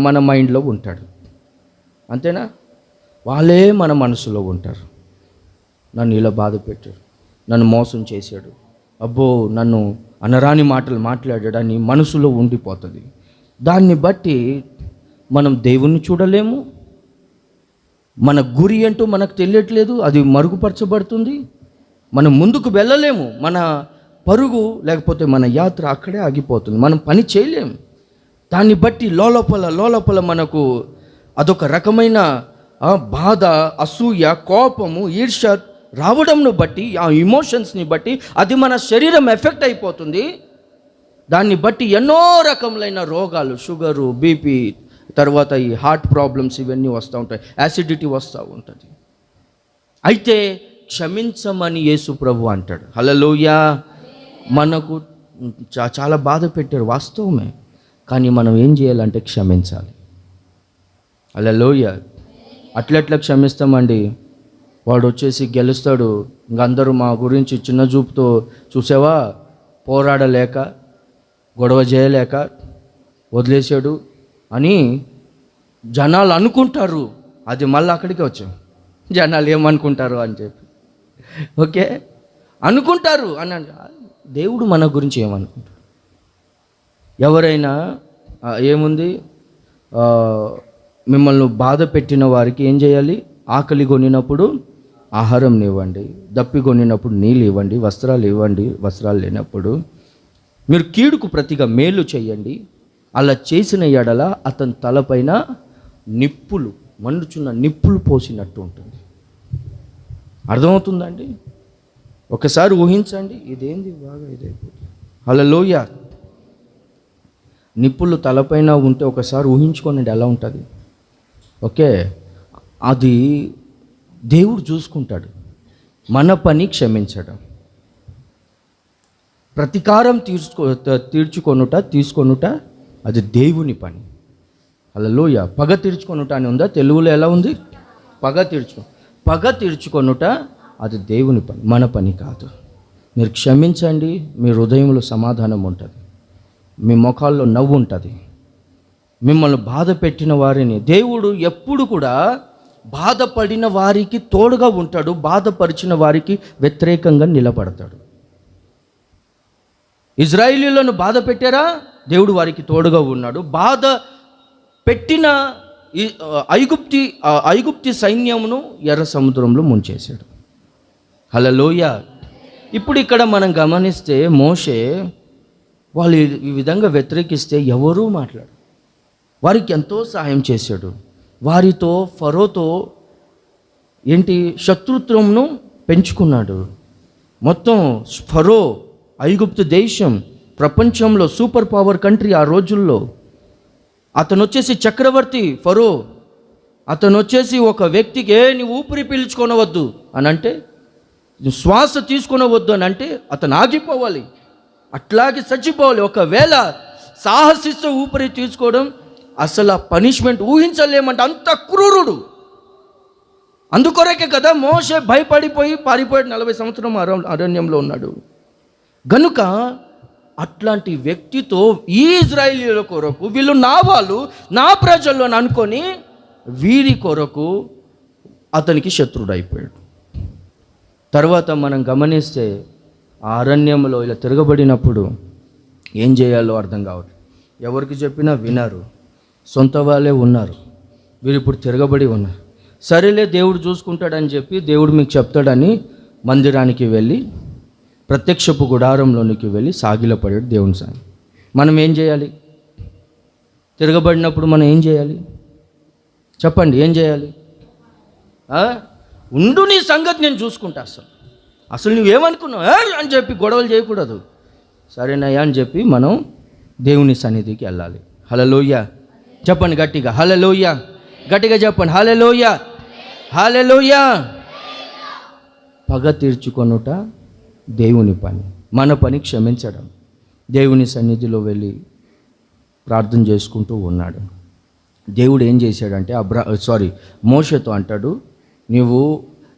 మన మైండ్లో ఉంటాడు, అంతేనా? వాళ్ళే మన మనసులో ఉంటారు. నన్ను ఇలా బాధ పెట్టాడు, నన్ను మోసం చేశాడు, అబ్బో నన్ను అనరాని మాటలు మాట్లాడాడని మనసులో ఉండిపోతుంది. దాన్ని బట్టి మనం దేవుణ్ణి చూడలేము, మన గురి ఏంటో మనకు తెలియట్లేదు, అది మరుగుపరచబడుతుంది, మనం ముందుకు వెళ్ళలేము, మన పరుగు లేకపోతే మన యాత్ర అక్కడే ఆగిపోతుంది, మనం పని చేయలేము. దాన్ని బట్టి లోలోపల మనకు అదొక రకమైన బాధ, అసూయ, కోపము, ఈర్ష్య రావడంను బట్టి, ఆ ఇమోషన్స్ని బట్టి అది మన శరీరం ఎఫెక్ట్ అయిపోతుంది. దాన్ని బట్టి ఎన్నో రకములైన రోగాలు, షుగరు, బీపీ, తర్వాత ఈ హార్ట్ ప్రాబ్లమ్స్ ఇవన్నీ వస్తూ ఉంటాయి, యాసిడిటీ వస్తూ ఉంటుంది. అయితే క్షమించమని యేసు ప్రభు అంటాడు. హల్లెలూయా. మనకు చాలా బాధ పెట్టారు, వాస్తవమే. కానీ మనం ఏం చేయాలంటే క్షమించాలి. హల్లెలూయా. అట్లెట్లా క్షమిస్తామండి? వాడు వచ్చేసి గెలుస్తాడు, ఇంక అందరూ మా గురించి చిన్న చూపుతో చూసావా, పోరాడలేక గొడవ చేయలేక వదిలేశాడు అని జనాలు అనుకుంటారు. అది మళ్ళీ అక్కడికే వచ్చాం, జనాలు ఏమనుకుంటారు అని చెప్పి, ఓకే అనుకుంటారు అని. దేవుడు మన గురించి ఏమనుకుంటారు? ఎవరైనా ఏముంది, మిమ్మల్ని బాధ పెట్టిన వారికి ఏం చేయాలి? ఆకలి కొనినప్పుడు ఆహారం ఇవ్వండి, దప్పి కొనినప్పుడు నీళ్ళు ఇవ్వండి, వస్త్రాలు ఇవ్వండి, వస్త్రాలు లేనప్పుడు మీరు కీడుకు ప్రతిగా మేలు చేయండి. అలా చేసిన ఎడల అతని తలపైన నిప్పులు, మండుచున్న నిప్పులు పోసినట్టు ఉంటుంది. అర్థమవుతుందండి? ఒకసారి ఊహించండి, ఇదేంది బాగా ఇదైపోతుంది. హల్లెలూయా. నిప్పులు తలపైన ఉంటే ఒకసారి ఊహించుకోనండి ఎలా ఉంటుంది. ఓకే, అది దేవుడు చూసుకుంటాడు. మన పని క్షమించడం, ప్రతీకారం తీసుకొనుట అది దేవుని పని. హల్లెలూయా. పగ తీర్చుకొనుట అని ఉందా? తెలుగులో ఎలా ఉంది? పగ తీర్చుకొనుట అది దేవుని పని, మన పని కాదు. మీరు క్షమించండి, మీ హృదయంలో సమాధానం ఉంటుంది, మీ ముఖాల్లో నవ్వు ఉంటుంది. మిమ్మల్ని బాధ పెట్టిన వారిని దేవుడు ఎప్పుడు కూడా బాధపడిన వారికి తోడుగా ఉంటాడు, బాధపరిచిన వారికి వ్యతిరేకంగా నిలబడతాడు. ఇజ్రాయేలీయులను బాధ పెట్టారా? దేవుడు వారికి తోడుగా ఉన్నాడు. బాధ పెట్టిన ఐగుప్తి సైన్యమును ఎర్ర సముద్రంలో ముంచేశాడు. హల్లెలూయా. ఇప్పుడు ఇక్కడ మనం గమనిస్తే మోషే వాళ్ళు ఈ విధంగా వ్యతిరేకిస్తే ఎవరూ మాట్లాడు, వారికి ఎంతో సహాయం చేశాడు. వారితో ఫరోతో శత్రుత్వంను పెంచుకున్నాడు. మొత్తం ఫరో ఐగుప్తు దేశం ప్రపంచంలో సూపర్ పవర్ కంట్రీ ఆ రోజుల్లో. అతను వచ్చేసి చక్రవర్తి ఫరో. అతను వచ్చేసి ఒక వ్యక్తికి నీ ఊపిరి పీల్చుకొనవద్దు అని అంటే, శ్వాస తీసుకొనవద్దు అని అంటే అతను ఆగిపోవాలి, అట్లాగే చచ్చిపోవాలి. ఒకవేళ సాహసిస్తూ ఊపిరి తీసుకోవడం అసలు ఆ పనిష్మెంట్ ఊహించలేమంటే అంత క్రూరుడు. అందుకొరకే కదా మోషే భయపడిపోయి పారిపోయాడు, 40 సంవత్సరం అరణ్యంలో ఉన్నాడు. గనుక అట్లాంటి వ్యక్తితో ఈ ఇజ్రాయేలీయుల కొరకు వీళ్ళు నా వాళ్ళు, నా ప్రజల్లో అనుకొని వీరి కొరకు అతనికి శత్రుడు అయిపోయాడు. తర్వాత మనం గమనిస్తే ఆ అరణ్యంలో ఇలా తిరగబడినప్పుడు ఏం చేయాలో అర్థం కావట్లేదు. ఎవరికి చెప్పినా వినరు, సొంత వాళ్ళే ఉన్నారు, వీరు ఇప్పుడు తిరగబడి ఉన్నారు. సరేలే దేవుడు చూసుకుంటాడని చెప్పి దేవుడు మీకు చెప్తాడని మందిరానికి వెళ్ళి ప్రత్యక్షపు గుడారంలోనికి వెళ్ళి సాగిలపడాడు దేవుని సాగి. మనం ఏం చేయాలి? తిరగబడినప్పుడు మనం ఏం చేయాలి చెప్పండి? ఏం చేయాలి? ఉండు, నీ సంగతి నేను చూసుకుంటా, అసలు నువ్వేమనుకున్నావు అని చెప్పి గొడవలు చేయకూడదు. సరేనయ్యా అని చెప్పి మనం దేవుని సన్నిధికి వెళ్ళాలి. హల్లెలూయా చెప్పండి గట్టిగా, హల్లెలూయా గట్టిగా చెప్పండి, హల్లెలూయా హల్లెలూయా. పగ తీర్చుకొనుట దేవుని పని, మన పని క్షమించడం. దేవుని సన్నిధిలో వెళ్ళి ప్రార్థన చేసుకుంటూ ఉన్నాడు. దేవుడు ఏం చేశాడంటే మోషేతో అంటాడు, నీవు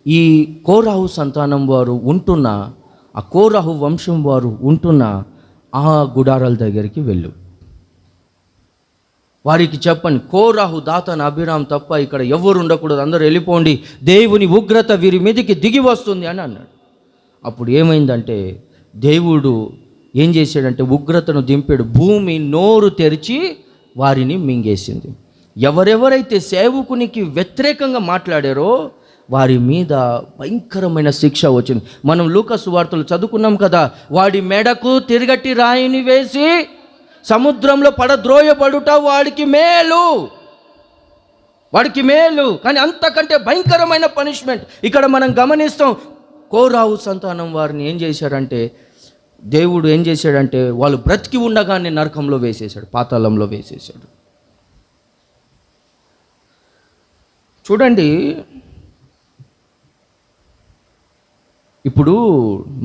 ఈ కోరాహు సంతానం వారు ఉంటున్న, ఆ కోరాహు వంశం వారు ఉంటున్న ఆ గుడారాల దగ్గరికి వెళ్ళు, వారికి చెప్పండి, కోరాహు, దాతాన్, అభిరామ్ తప్ప ఇక్కడ ఎవరు ఉండకూడదు, అందరూ వెళ్ళిపోండి, దేవుని ఉగ్రత వీరి మీదకి దిగి వస్తుంది అని అన్నాడు. అప్పుడు ఏమైందంటే దేవుడు ఏం చేశాడంటే ఉగ్రతను దింపాడు, భూమి నోరు తెరిచి వారిని మింగేసింది. ఎవరెవరైతే సేవకునికి వ్యతిరేకంగా మాట్లాడారో వారి మీద భయంకరమైన శిక్ష వచ్చింది. మనం లూకా సువార్తలు చదువుకున్నాం కదా, వాడి మెడకు తిరగటి రాయిని వేసి సముద్రంలో పడద్రోయబడుట వాడికి మేలు, వాడికి మేలు. కానీ అంతకంటే భయంకరమైన పనిష్మెంట్ ఇక్కడ మనం గమనిస్తాం. కోరాహు సంతానం వారిని ఏం చేశాడంటే దేవుడు ఏం చేశాడంటే వాళ్ళు బ్రతికి ఉండగానే నరకంలో వేసేశాడు, పాతాళంలో వేసేశాడు. చూడండి, ఇప్పుడు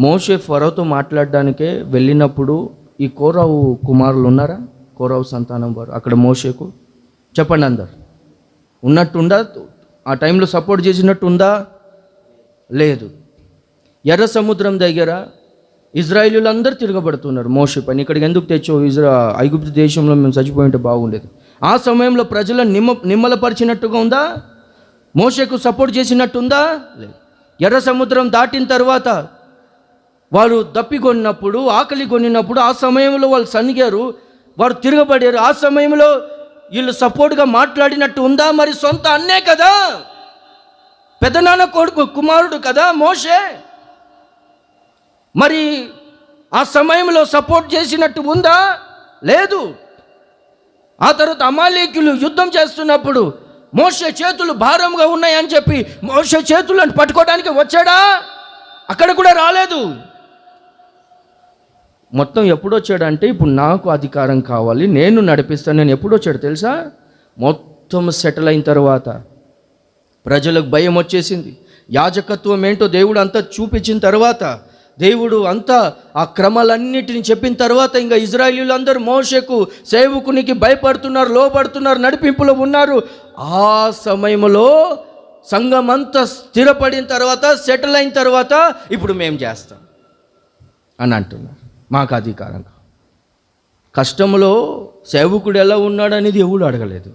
మోషే ఫరోతో మాట్లాడడానికే వెళ్ళినప్పుడు ఈ కోరావు కుమారులు ఉన్నారా? కోరావు సంతానం వారు అక్కడ మోషేకు చెప్పండి అందరు ఉన్నట్టుందా? ఆ టైంలో సపోర్ట్ చేసినట్టు ఉందా? లేదు. ఎర్ర సముద్రం దగ్గర ఇజ్రాయేలీలు అందరూ తిరగబడుతున్నారు మోషే పని. ఇక్కడికి ఎందుకు తెచ్చో? ఐగుప్తు దేశంలో మేము చచ్చిపోయింటే బాగుండేది. ఆ సమయంలో ప్రజలను నిమ్మలపరిచినట్టుగా ఉందా? మోషేకు సపోర్ట్ చేసినట్టుందా? లేదు. ఎర్ర సముద్రం దాటిన తర్వాత వారు దప్పికొన్నప్పుడు, ఆకలి కొనినప్పుడు ఆ సమయంలో వాళ్ళు సనిగారు, వారు తిరగబడారు. ఆ సమయంలో వీళ్ళు సపోర్ట్గా మాట్లాడినట్టు ఉందా? మరి సొంత అన్నే కదా, పెదనాన్న కొడుకు కుమారుడు కదా మోషే. మరి ఆ సమయంలో సపోర్ట్ చేసినట్టు ఉందా? లేదు. ఆ తర్వాత అమాలేకీయులు యుద్ధం చేస్తున్నప్పుడు మోషే చేతులు భారంగా ఉన్నాయని చెప్పి మోషే చేతులను పట్టుకోవడానికి వచ్చాడా? అక్కడ కూడా రాలేదు. మొత్తం ఎప్పుడు వచ్చాడంటే, ఇప్పుడు నాకు అధికారం కావాలి, నేను నడిపిస్తాను, నేను ఎప్పుడు వచ్చాడు తెలుసా? మొత్తం సెటిల్ అయిన తర్వాత, ప్రజలకు భయం వచ్చేసింది, యాజకత్వం ఏంటో దేవుడు అంతా చూపించిన తర్వాత, దేవుడు అంతా ఆ క్రమాలన్నిటిని చెప్పిన తర్వాత, ఇంకా ఇజ్రాయేలీలు అందరూ మోషేకు సేవకునికి భయపడుతున్నారు, లోపడుతున్నారు, నడిపింపులో ఉన్నారు. ఆ సమయంలో సంఘం అంతా స్థిరపడిన తర్వాత, సెటిల్ అయిన తర్వాత, ఇప్పుడు మేము చేస్తాం అని అంటున్నారు. మాకు అధికారం. కష్టంలో సేవకుడు ఎలా ఉన్నాడు అనేది ఎవడు అడగలేదు.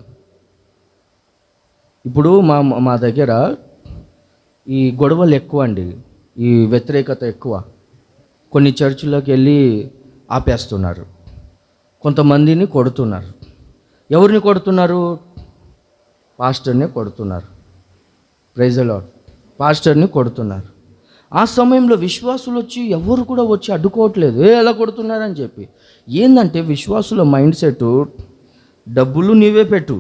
ఇప్పుడు మా దగ్గర ఈ గొడవలు ఎక్కువ అండి, ఈ వ్యతిరేకత ఎక్కువ. కొన్ని చర్చిలోకి వెళ్ళి ఆపేస్తున్నారు, కొంతమందిని కొడుతున్నారు. ఎవరిని కొడుతున్నారు? పాస్టర్ని కొడుతున్నారు. Praise the lord. పాస్టర్ని కొడుతున్నారు. ఆ సమయంలో విశ్వాసులు వచ్చి ఎవరు కూడా వచ్చి అడ్డుకోవట్లేదు, ఎలా కొడుతున్నారని చెప్పి. ఏంటంటే విశ్వాసుల మైండ్ సెట్, డబ్బులు నీవే పెట్టు,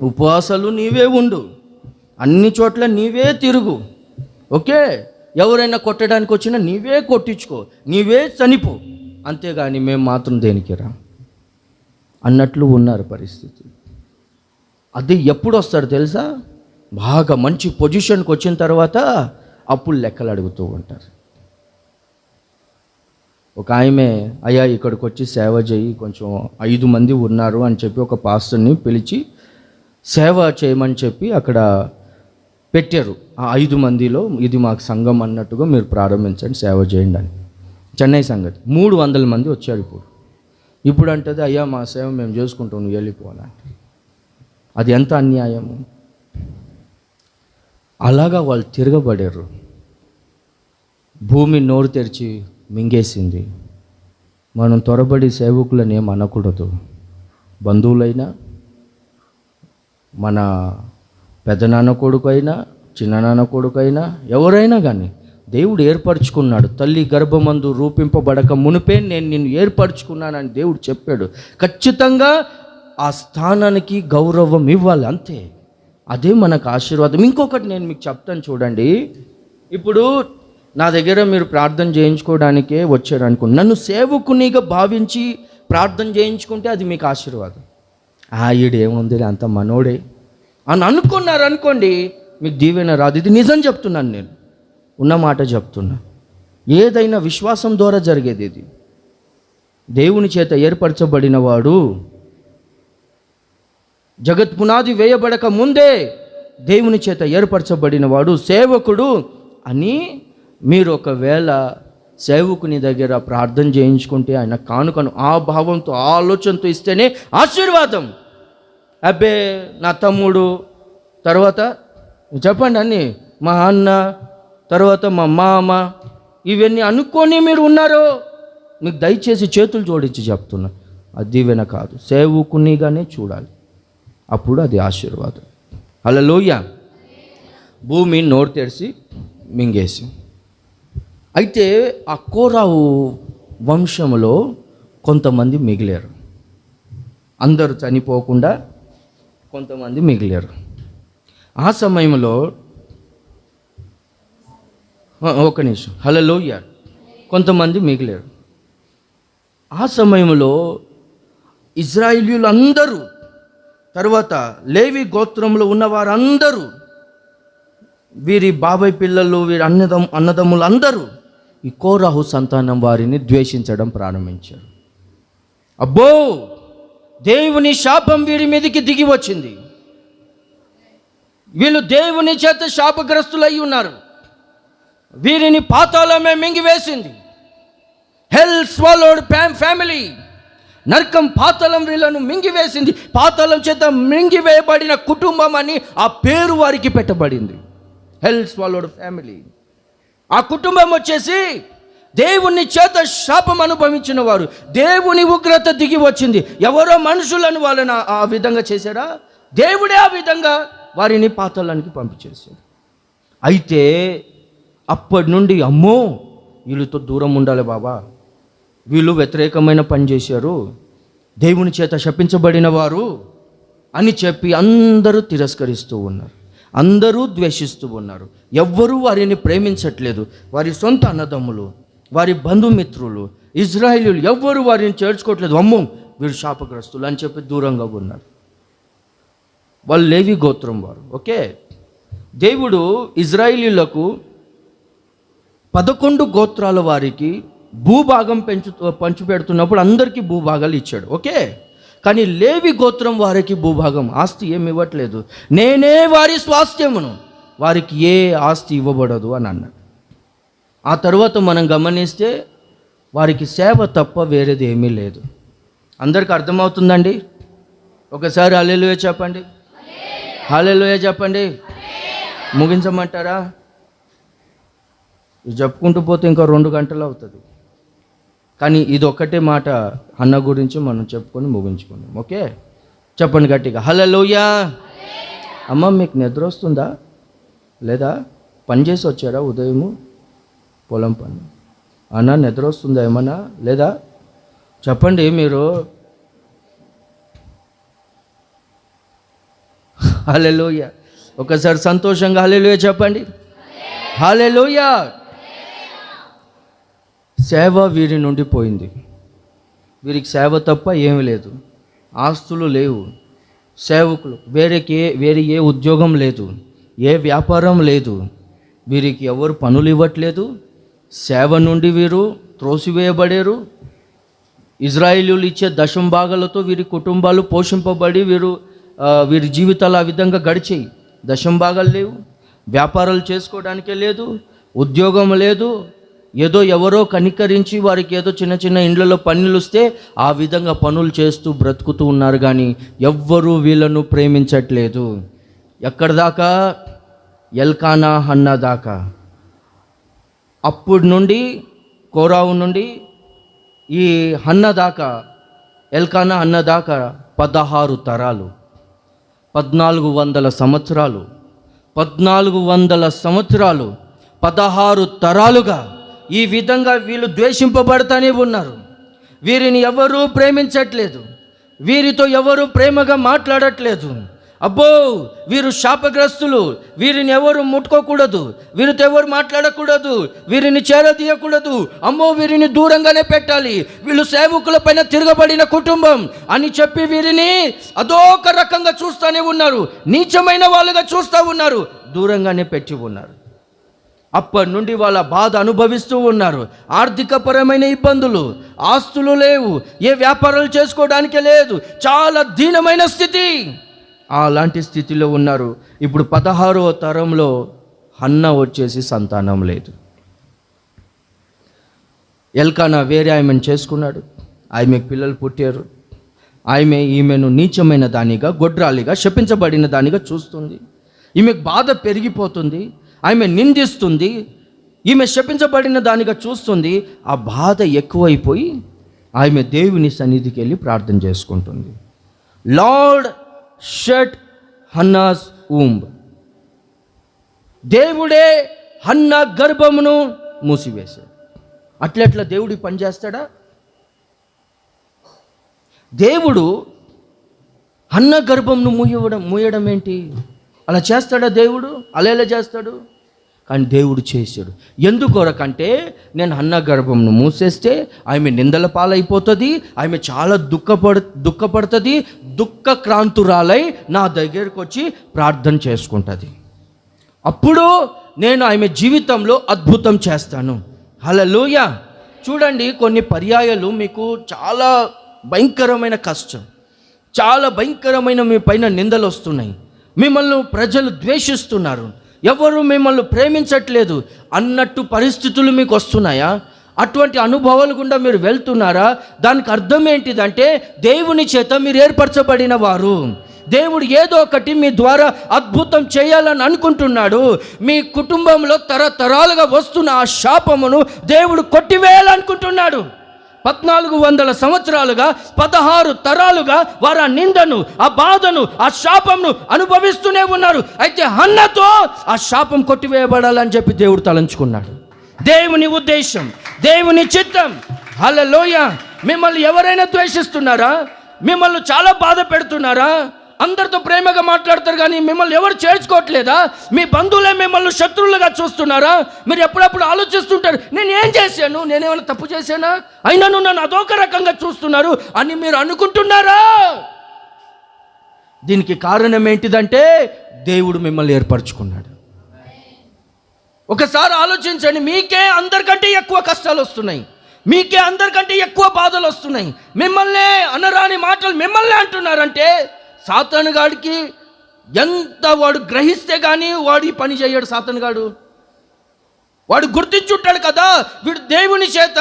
ఉపవాసాలు నీవే ఉండు, అన్ని చోట్ల నీవే తిరుగు, ఓకే, ఎవరైనా కొట్టడానికి వచ్చినా నీవే కొట్టించుకో, నీవే చనిపో, అంతేగాని మేము మాత్రం దేనికి రా అన్నట్లు ఉన్నారు పరిస్థితి. అది ఎప్పుడు వస్తారు తెలుసా? బాగా మంచి పొజిషన్కి వచ్చిన తర్వాత అప్పుడు లెక్కలు అడుగుతూ ఉంటారు. ఒక ఆమె, అయ్యా ఇక్కడికి వచ్చి సేవ చేయి, కొంచెం 5 మంది ఉన్నారు అని చెప్పి ఒక పాస్టర్ని పిలిచి సేవ చేయమని చెప్పి అక్కడ పెట్టారు. ఆ 5 మందిలో ఇది మాకు సంఘం అన్నట్టుగా మీరు ప్రారంభించండి, సేవ చేయండి అని. చెన్నై సంగతి 300 మంది వచ్చారు. ఇప్పుడు అంటది, అయ్యా మా సేవ మేము చేసుకుంటాం, నువ్వు వెళ్ళిపోవాలంటే. అది ఎంత అన్యాయము. అలాగా వాళ్ళు తిరగబడారు. భూమి నోరు తెరిచి మింగేసింది. మనం త్వరబడి సేవకులను ఏం అనకూడదు. బంధువులైనా, మన పెదనాన్న కొడుకు అయినా, చిన్ననాన్న కొడుకు అయినా, ఎవరైనా కానీ దేవుడు ఏర్పరచుకున్నాడు. తల్లి గర్భమందు రూపింపబడక మునిపే నేను నిన్ను ఏర్పరచుకున్నానని దేవుడు చెప్పాడు. ఖచ్చితంగా ఆ స్థానానికి గౌరవం ఇవ్వాలి, అంతే. అదే మనకు ఆశీర్వాదం. ఇంకొకటి నేను మీకు చెప్తాను చూడండి. ఇప్పుడు నా దగ్గర మీరు ప్రార్థన చేయించుకోవడానికే వచ్చారు అనుకోండి, నన్ను సేవకునిగా భావించి ప్రార్థన చేయించుకుంటే అది మీకు ఆశీర్వాదం. ఈడేముంది అంత మనోడే అని అనుకున్నారు అనుకోండి, మీకు దీవెన రాదు. ఇది నిజం చెప్తున్నాను, నేను ఉన్న మాట చెప్తున్నా. ఏదైనా విశ్వాసం ద్వారా జరిగేది. ఇది దేవుని చేత ఏర్పరచబడిన వాడు, జగత్ పునాది వేయబడక ముందే దేవుని చేత ఏర్పరచబడిన వాడు సేవకుడు అని మీరు ఒకవేళ సేవకుని దగ్గర ప్రార్థన చేయించుకుంటే ఆయన కానుకను ఆ భావంతో, ఆ ఆలోచనతో ఇస్తేనే ఆశీర్వాదం. అబ్బే నా తమ్ముడు, తర్వాత చెప్పండి అన్నీ, మా అన్న, తర్వాత మా మామ, ఇవన్నీ అనుకొని మీరు ఉన్నారో, మీకు దయచేసి చేతులు జోడించి చెప్తున్నా, అది దీవెన కాదు. సేవకునిగానే చూడాలి, అప్పుడు అది ఆశీర్వాదం. హల్లెలూయా. భూమి నోరు తెరిచి మింగేసి. అయితే ఆ కోరావు వంశంలో కొంతమంది మిగిలారు. అందరూ చనిపోకుండా కొంతమంది మిగిలారు. ఆ సమయంలో ఒక నిమిషం, హల్లెలూయా, కొంతమంది మిగిలారు. ఆ సమయంలో ఇశ్రాయేలీయులు అందరూ, తర్వాత లేవి గోత్రంలో ఉన్న వారందరూ వీరి బాబాయ్ పిల్లలు, వీరి అన్నదమ్ములు అందరూ ఈ కోరాహు సంతానం వారిని ద్వేషించడం ప్రారంభించారు. అబ్బో, దేవుని శాపం వీరి మీదకి దిగి వచ్చింది. వీళ్ళు దేవుని చేత శాపగ్రస్తులై ఉన్నారు. వీరిని పాతాళమే మింగివేసింది. హెల్ స్వాలోడ్ ఫ్యామిలీ. నరకం, పాతాళం వీళ్ళను మింగివేసింది. పాతాళం చేత మింగివేయబడిన కుటుంబం అని ఆ పేరు వారికి పెట్టబడింది. హెల్ స్వాలోడ్ ఫ్యామిలీ. ఆ కుటుంబం వచ్చేసి దేవుని చేత శాపం అనుభవించిన వారు. దేవుని ఉగ్రత దిగి వచ్చింది. ఎవరో మనుషులను వాళ్ళని ఆ విధంగా చేశారా? దేవుడే ఆ విధంగా వారిని పాతాళానికి పంపించేశాడు. అయితే అప్పటి నుండి అమ్మో, వీళ్ళతో దూరం ఉండాలి బాబా, వీళ్ళు వ్యతిరేకమైన పని చేశారు, దేవుని చేత శపించబడిన వారు అని చెప్పి అందరూ తిరస్కరిస్తూ ఉన్నారు. అందరూ ద్వేషిస్తూ ఉన్నారు. ఎవ్వరూ వారిని ప్రేమించట్లేదు. వారి సొంత అన్నదమ్ములు, వారి బంధుమిత్రులు, ఇజ్రాయేలీలు ఎవ్వరూ వారిని చేర్చుకోవట్లేదు. అమ్మో, వీరు శాపగ్రస్తులు అని చెప్పి దూరంగా ఉన్నారు. వాళ్ళు లేవి గోత్రం వారు. ఓకే, దేవుడు ఇజ్రాయేలీలకు 11 గోత్రాల వారికి భూభాగం పంచిపెడుతున్నప్పుడు అందరికీ భూభాగాలు ఇచ్చాడు. ఓకే, కానీ లేవి గోత్రం వారికి భూభాగం, ఆస్తి ఏమి ఇవ్వట్లేదు. నేనే వారి స్వాస్థ్యమును, వారికి ఏ ఆస్తి ఇవ్వబడదు అని అన్నాడు. ఆ తర్వాత మనం గమనిస్తే వారికి సేవ తప్ప వేరేది ఏమీ లేదు. అందరికి అర్థమవుతుందండి? ఒకసారి హల్లెలూయా చెప్పండి. హల్లెలూయా చెప్పండి. ముగించమంటారా? ఇది చెప్పుకుంటూ పోతే ఇంకా 2 గంటలు అవుతుంది. కానీ ఇది ఒక్కటే మాట అన్న గురించి మనం చెప్పుకొని ముగించుకున్నాం. ఓకే, చెప్పండి గట్టిగా హల్లెలూయా. అమ్మ, మీకు నిద్ర వస్తుందా లేదా? పని చేసి వచ్చారా ఉదయము? పొలం పని. అన్న, నిద్ర వస్తుందా ఏమన్నా లేదా? చెప్పండి మీరు. హల్లెలూయా. ఒకసారి సంతోషంగా హల్లెలూయా చెప్పండి. హల్లెలూయా. సేవ వీరి నుండి పోయింది. వీరికి సేవ తప్ప ఏమీ లేదు. ఆస్తులు లేవు, సేవకులు వేరే ఏ ఉద్యోగం లేదు, ఏ వ్యాపారం లేదు. వీరికి ఎవరు పనులు ఇవ్వట్లేదు. సేవ నుండి వీరు త్రోసివేయబడారు. ఇజ్రాయేలీయులు ఇచ్చే దశంభాగాలతో వీరి కుటుంబాలు పోషింపబడి వీరి జీవితాలు ఆ విధంగా గడిచాయి. దశంభాగాలు లేవు, వ్యాపారాలు చేసుకోవడానికే లేదు, ఉద్యోగం లేదు. ఏదో ఎవరో కనికరించి వారికి ఏదో చిన్న చిన్న ఇండ్లలో పనులు వస్తే ఆ విధంగా పనులు చేస్తూ బ్రతుకుతూ ఉన్నారు. కానీ ఎవ్వరూ వీళ్ళను ప్రేమించట్లేదు. ఎక్కడి దాకా? ఎల్కానా హన్నా దాకా. అప్పుడు నుండి కోరావు నుండి ఈ హన్న దాకా, ఎల్కానా హన్న దాకా 16 తరాలు, 1400 సంవత్సరాలు, 1400 సంవత్సరాలు, 16 తరాలుగా ఈ విధంగా వీళ్ళు ద్వేషింపబడతానే ఉన్నారు. వీరిని ఎవరూ ప్రేమించట్లేదు. వీరితో ఎవరు ప్రేమగా మాట్లాడట్లేదు. అబ్బో, వీరు శాపగ్రస్తులు, వీరిని ఎవరు ముట్టుకోకూడదు, వీరితో ఎవరు మాట్లాడకూడదు, వీరిని చేరదీయకూడదు, అమ్మో వీరిని దూరంగానే పెట్టాలి, వీళ్ళు సేవకుల పైన తిరగబడిన కుటుంబం అని చెప్పి వీరిని అదొక రకంగా చూస్తూనే ఉన్నారు. నీచమైన వాళ్ళుగా చూస్తూ ఉన్నారు, దూరంగానే పెట్టి ఉన్నారు. అప్పటి నుండి వాళ్ళ బాధ అనుభవిస్తూ ఉన్నారు. ఆర్థికపరమైన ఇబ్బందులు, ఆస్తులు లేవు, ఏ వ్యాపారాలు చేసుకోవడానికే లేదు, చాలా దీనమైన స్థితి. అలాంటి స్థితిలో ఉన్నారు. ఇప్పుడు 16వ తరంలో హన్న వచ్చేసి సంతానం లేదు. ఎల్కానా వేరే ఆమెను చేసుకున్నాడు. ఆమెకు పిల్లలు పుట్టారు. ఈమెను నీచమైన దానిగా, గొడ్రాలిగా, శపించబడిన దానిగా చూస్తుంది. ఈమెకు బాధ పెరిగిపోతుంది. ఆమె నిందిస్తుంది. ఈమె శపించబడిన దానిగా చూస్తుంది. ఆ బాధ ఎక్కువైపోయి ఆమె దేవుని సన్నిధికి వెళ్ళి ప్రార్థన చేసుకుంటుంది. Lord shut Hannah's womb. దేవుడే హన్న గర్భమును మూసివేశాడు. అట్లెట్లా దేవుడి పని చేస్తాడా? దేవుడు హన్న గర్భంను మూయడం ఏంటి? అలా చేస్తాడా దేవుడు? అలా ఎలా చేస్తాడు? కానీ దేవుడు చేశాడు. ఎందుకొరకంటే నేను హన్న గర్భంను మూసేస్తే ఆమె నిందల పాలైపోతుంది, ఆమె చాలా దుఃఖపడుతుంది, దుఃఖక్రాంతురాలై నా దగ్గరకు వచ్చి ప్రార్థన చేసుకుంటుంది. అప్పుడు నేను ఆమె జీవితంలో అద్భుతం చేస్తాను. హల్లెలూయా. చూడండి, కొన్ని పర్యాయాలు మీకు చాలా భయంకరమైన కష్టం, చాలా భయంకరమైన మీ పైన నిందలు వస్తున్నాయి, మిమ్మల్ని ప్రజలు ద్వేషిస్తున్నారు, ఎవరు మిమ్మల్ని ప్రేమించట్లేదు అన్నట్టు పరిస్థితులు మీకు వస్తున్నాయా? అటువంటి అనుభవాలు గుండా మీరు వెళ్తున్నారా? దానికి అర్థం ఏంటిదంటే దేవుని చేత మీరు ఏర్పరచబడిన వారు. దేవుడు ఏదో ఒకటి మీ ద్వారా అద్భుతం చేయాలని అనుకుంటున్నాడు. మీ కుటుంబంలో తరతరాలుగా వస్తున్న ఆ శాపమును దేవుడు కొట్టివేయాలనుకుంటున్నాడు. 1400 సంవత్సరాలుగా 16 తరాలుగా వారు ఆ నిందను, ఆ బాధను, ఆ శాపంను అనుభవిస్తూనే ఉన్నారు. అయితే హన్నతో ఆ శాపం కొట్టివేయబడాలని చెప్పి దేవుడు తలంచుకున్నాడు. దేవుని ఉద్దేశం, దేవుని చిత్తం. హల్లెలూయా. మిమ్మల్ని ఎవరైనా ద్వేషిస్తున్నారా? మిమ్మల్ని చాలా బాధ పెడుతున్నారా? అందరితో ప్రేమగా మాట్లాడతారు కానీ మిమ్మల్ని ఎవరు చేర్చుకోవట్లేదా? మీ బంధువులే మిమ్మల్ని శత్రువులుగా చూస్తున్నారా? మీరు ఎప్పుడప్పుడు ఆలోచిస్తుంటారు, నేను ఏం చేశాను, నేనేమైనా తప్పు చేశానా, అయినా నన్ను అదొక రకంగా చూస్తున్నారు అని మీరు అనుకుంటున్నారా? దీనికి కారణం ఏంటిదంటే దేవుడు మిమ్మల్ని ఏర్పరచుకున్నాడు. ఒకసారి ఆలోచించండి, మీకే అందరికంటే ఎక్కువ కష్టాలు వస్తున్నాయి, మీకే అందరికంటే ఎక్కువ బాధలు వస్తున్నాయి, మిమ్మల్ని అనరాని మాటలు మిమ్మల్ని అంటున్నారంటే సాతాను గాడికి ఎంత వాడు గ్రహిస్తే కానీ వాడు ఈ పని చేయడు. సాతాను గాడు వాడు గుర్తించుంటాడు కదా, వీడు దేవుని చేత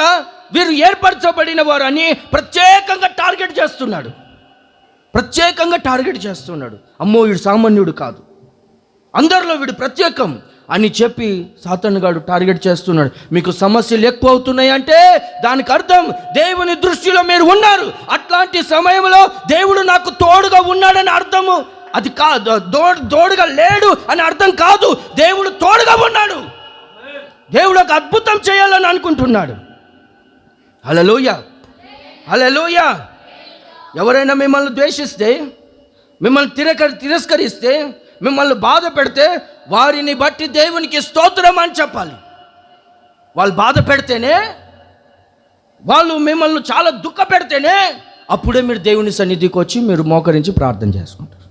వీరు ఏర్పరచబడిన వారు అని ప్రత్యేకంగా టార్గెట్ చేస్తున్నాడు, ప్రత్యేకంగా టార్గెట్ చేస్తున్నాడు. అమ్మో వీడు సామాన్యుడు కాదు, అందరిలో వీడు ప్రత్యేకం అని చెప్పి సాతాను గాడు టార్గెట్ చేస్తున్నాడు. మీకు సమస్యలు ఎక్కువ అవుతున్నాయి అంటే దానికి అర్థం దేవుని దృష్టిలో మీరు ఉన్నారు. అట్లాంటి సమయంలో దేవుడు నాకు తోడుగా ఉన్నాడని అర్థము. అది కాదు, తోడుగా లేడు అని అర్థం కాదు. దేవుడు తోడుగా ఉన్నాడు. దేవుడు ఒక అద్భుతం చేయాలని అనుకుంటున్నాడు. హల్లెలూయా, హల్లెలూయా. ఎవరైనా మిమ్మల్ని ద్వేషిస్తే, మిమ్మల్ని తిరస్కరిస్తే, మిమ్మల్ని బాధ పెడితే వారిని బట్టి దేవునికి స్తోత్రం అని చెప్పాలి. వాళ్ళు బాధ పెడితేనే, వాళ్ళు మిమ్మల్ని చాలా దుఃఖ పెడితేనే అప్పుడే మీరు దేవుని సన్నిధికి వచ్చి మీరు మోకరించి ప్రార్థన చేసుకుంటారు.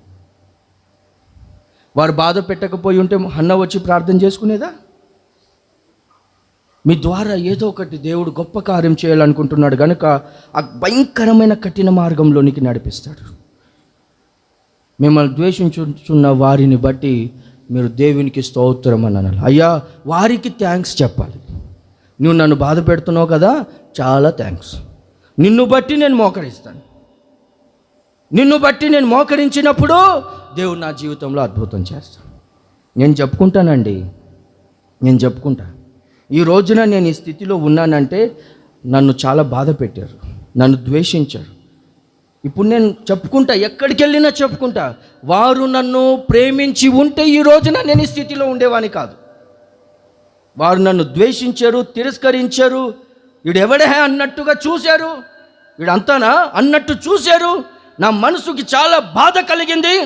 వారు బాధ పెట్టకపోయి ఉంటే హన్న వచ్చి ప్రార్థన చేసుకునేదా? మీ ద్వారా ఏదో ఒకటి దేవుడు గొప్ప కార్యం చేయాలనుకుంటున్నాడు కనుక ఆ భయంకరమైన కఠిన మార్గంలోనికి నడిపిస్తాడు. మిమ్మల్ని ద్వేషించుచున్న వారిని బట్టి మీరు దేవునికి స్తోత్రం అని అనాలి. అయ్యా వారికి థ్యాంక్స్ చెప్పాలి. నువ్వు నన్ను బాధ పెడుతున్నావు కదా, చాలా థ్యాంక్స్, నిన్ను బట్టి నేను మోకరిస్తాను, నిన్ను బట్టి నేను మోకరించినప్పుడు దేవుడు నా జీవితంలో అద్భుతం చేస్తాను. నేను చెప్పుకుంటానండి, నేను చెప్పుకుంటా. ఈ రోజున నేను ఈ స్థితిలో ఉన్నానంటే నన్ను చాలా బాధ పెట్టారు, నన్ను ద్వేషించారు. ఇప్పుడు నేను చెప్పుకుంటా, ఎక్కడికి వెళ్ళినా చెప్పుకుంటా, వారు నన్ను ప్రేమించి ఉంటే ఈ రోజున నేను ఈ స్థితిలో ఉండేవాని కాదు. వారు నన్ను ద్వేషించారు, తిరస్కరించారు, వీడెవడే అన్నట్టుగా చూశారు, వీడంతానా అన్నట్టు చూశారు. నా మనసుకి చాలా బాధ కలిగింది.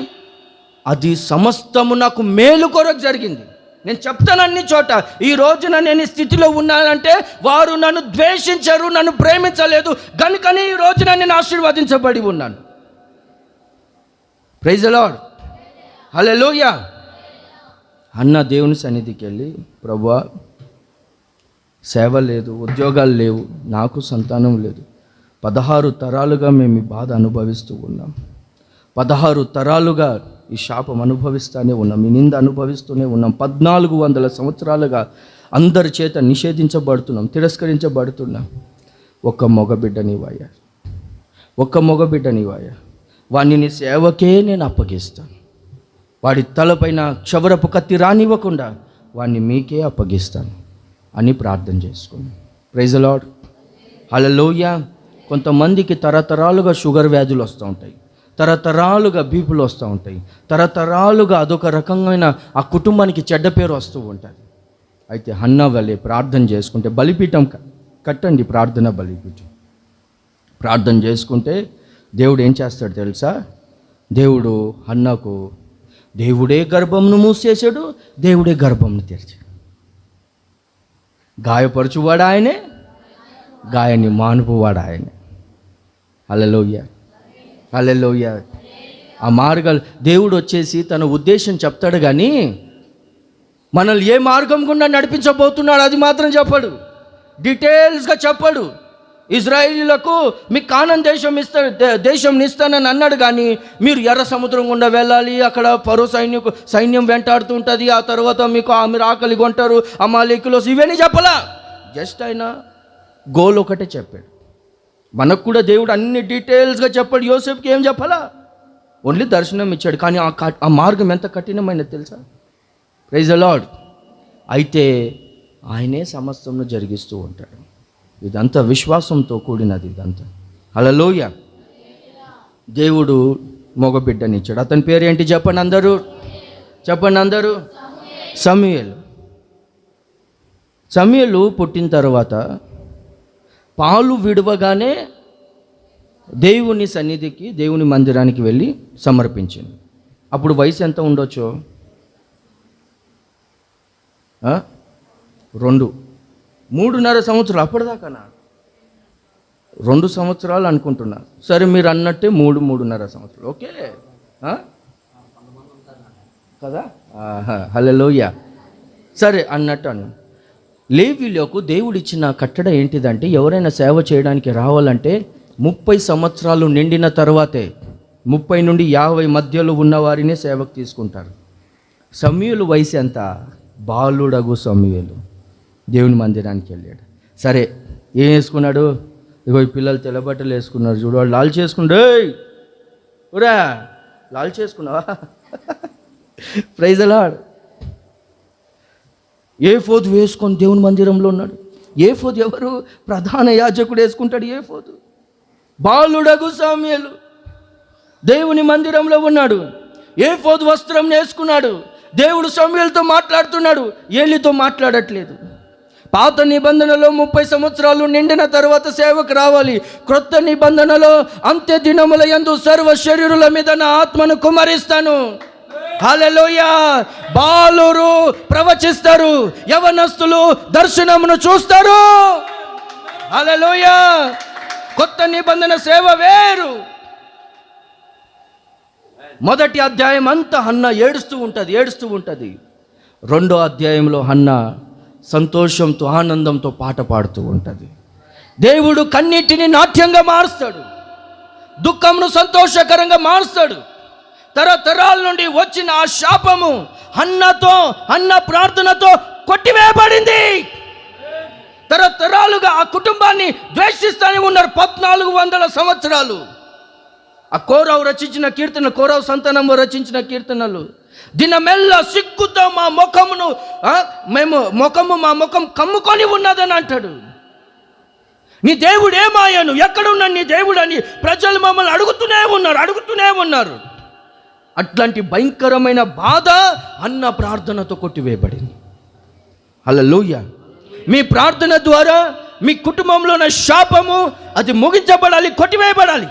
అది సమస్తము నాకు మేలు కొరకు జరిగింది. నేను చెప్తాను అన్ని చోట, ఈ రోజున నేను ఈ స్థితిలో ఉన్నానంటే వారు నన్ను ద్వేషించారు, నన్ను ప్రేమించలేదు కనుకనే ఈ రోజున నేను ఆశీర్వదించబడి ఉన్నాను. ప్రైజ్ ది లార్డ్, హల్లెలూయా. అన్న దేవుని సన్నిధికి వెళ్ళి, ప్రభువా సేవ లేదు, ఉద్యోగాలు లేవు, నాకు సంతానం లేదు, 16 తరాలుగా మేము ఈ బాధ అనుభవిస్తూ ఉన్నాం, 16 తరాలుగా ఈ శాపం అనుభవిస్తూనే ఉన్నాం, ఈ నింద అనుభవిస్తూనే ఉన్నాం, 1400 సంవత్సరాలుగా అందరి చేత నిషేధించబడుతున్నాం, తిరస్కరించబడుతున్నాం. ఒక్క మగబిడ్డ నీవయ్యా, ఒక్క మగబిడ్డ నీవయ్యా, వాడిని నీ సేవకే నేను అప్పగిస్తాను, వాడి తలపైన క్షవరపు కత్తి రానివ్వకుండా వాడిని మీకే అప్పగిస్తాను అని ప్రార్థన చేసుకున్నాను. ప్రైజ్ ది లార్డ్, హల్లెలూయా. కొంతమందికి తరతరాలుగా షుగర్ వ్యాధులు వస్తూ ఉంటాయి, తరతరాలుగా బీపులు వస్తూ ఉంటాయి, తరతరాలుగా అదొక రకమైన ఆ కుటుంబానికి చెడ్డ పేరు వస్తూ ఉంటుంది. అయితే హన్నా వలె ప్రార్థన చేసుకుంటే, బలిపీఠం కట్టండి, ప్రార్థన బలిపీఠం, ప్రార్థన చేసుకుంటే దేవుడు ఏం చేస్తాడు తెలుసా? దేవుడు హన్నాకు దేవుడే గర్భంను మూసేశాడు, దేవుడే గర్భంను తెరిచాడు. గాయపరచువాడు ఆయనే, గాయాన్ని మానుపువాడు ఆయనే. హల్లెలూయా, హల్లెలూయా. ఆ మార్గాలు దేవుడు వచ్చేసి తన ఉద్దేశం చెప్తాడు కానీ మనల్ని ఏ మార్గం గుండా నడిపించబోతున్నాడు అది మాత్రం చెప్పడు, డీటెయిల్స్గా చెప్పడు. ఇజ్రాయేలీలకు మీకు కానాను దేశం ఇస్తానని అన్నాడు, కానీ మీరు ఎర్ర సముద్రం గుండా వెళ్ళాలి, అక్కడ ఫరో సైన్యం వెంటాడుతూ ఉంటుంది, ఆ తర్వాత మీరు ఆకలి కొంటారు, అమాలేకులు ఇవన్నీ చెప్పలా. జస్ట్ ఆయన గోల్ ఒకటే చెప్పాడు. మనకు కూడా దేవుడు అన్ని డీటెయిల్స్గా చెప్పాడు. యోసేపుకి ఏం చెప్పాలా, ఓన్లీ దర్శనం ఇచ్చాడు. కానీ ఆ మార్గం ఎంత కఠినమైనది తెలుసా? Praise the Lord. అయితే ఆయనే సమస్తమును జరిగిస్తూ ఉంటాడు. ఇదంతా విశ్వాసంతో కూడినది. ఇదంతా హల్లెలూయా. దేవుడు మగబిడ్డనిచ్చాడు. అతని పేరు ఏంటి చెప్పండి అందరూ, సమూయేలు పుట్టిన తర్వాత పాలు విడవగానే దేవుని సన్నిధికి, దేవుని మందిరానికి వెళ్ళి సమర్పించింది. అప్పుడు వయసు ఎంత ఉండొచ్చో? 3.5 సంవత్సరాలు. అప్పటిదాకానా? 2 సంవత్సరాలు అనుకుంటున్నా. సరే, మీరు అన్నట్టే 3.5 సంవత్సరాలు. ఓకే కదా, హల్లెలూయా. సరే అన్నట్టు అన్న. లేవీయులకు దేవుడిచ్చిన కట్టడ ఏంటిదంటే, ఎవరైనా సేవ చేయడానికి రావాలంటే 30 సంవత్సరాలు నిండిన తర్వాతే, 30 నుండి 50 మధ్యలో ఉన్న వారిని సేవకు తీసుకుంటారు. సమూయేలు వయసు ఎంత? బాలుడగు సమూయేలు దేవుని మందిరానికి వెళ్ళాడు. సరే, ఏం వేసుకున్నాడు? ఇగో ఈ పిల్లలు తెల్లబట్టలు వేసుకున్నారు చూడు, వాళ్ళు లాల్ చేసుకుంటే ఊరా లాల్ చేసుకున్నావా? Praise the Lord. ఏఫోదు వేసుకొని దేవుని మందిరంలో ఉన్నాడు. ఏఫోదు ఎవరు? ప్రధాన యాజకుడు వేసుకుంటాడు ఏఫోదు. బాలుడగు సమూయేలు దేవుని మందిరంలో ఉన్నాడు, ఏఫోదు వస్త్రం వేసుకున్నాడు. దేవుడు సమూయేలుతో మాట్లాడుతున్నాడు, ఏలితో మాట్లాడట్లేదు. పాత నిబంధనలో 30 సంవత్సరాలు నిండిన తర్వాత సేవకు రావాలి. క్రొత్త నిబంధనలో అంత్య దినముల యందు సర్వ శరీరుల మీద నా ఆత్మను కుమ్మరిస్తాను. హల్లెలూయా. బాలురు ప్రవచిస్తారు, యవనస్తులు దర్శనమును చూస్తారు. హల్లెలూయా. కొత్త నిబంధన సేవ వేరు. మొదటి అధ్యాయం అంతా హన్న ఏడుస్తూ ఉంటుంది. 2వ అధ్యాయంలో హన్న సంతోషంతో, ఆనందంతో పాట పాడుతూ ఉంటుంది. దేవుడు కన్నీటిని నాట్యంగా మారుస్తాడు, దుఃఖంను సంతోషకరంగా మారుస్తాడు. తరతరాల నుండి వచ్చిన ఆ శాపము హన్న ప్రార్థనతో కొట్టివేయబడింది. తరతరాలుగా ఆ కుటుంబాన్ని ద్వేషిస్తూనే ఉన్నారు 1400 సంవత్సరాలు. ఆ కోరవు రచించిన కీర్తన, కోరవు సంతానము రచించిన కీర్తనలు, దినమెల్ల సిగ్గుతో మా ముఖమును మా ముఖం కమ్ముకొని ఉన్నదని అంటాడు. నీ దేవుడు ఏమాయను, ఎక్కడున్నాడు నీ దేవుడు అని ప్రజలు మమ్మల్ని అడుగుతూనే ఉన్నారు. అట్లాంటి భయంకరమైన బాధ అన్న ప్రార్థనతో కొట్టివేయబడింది. హల్లెలూయా. మీ ప్రార్థన ద్వారా మీ కుటుంబంలో ఉన్న శాపము అది ముగించబడాలి, కొట్టివేయబడాలి.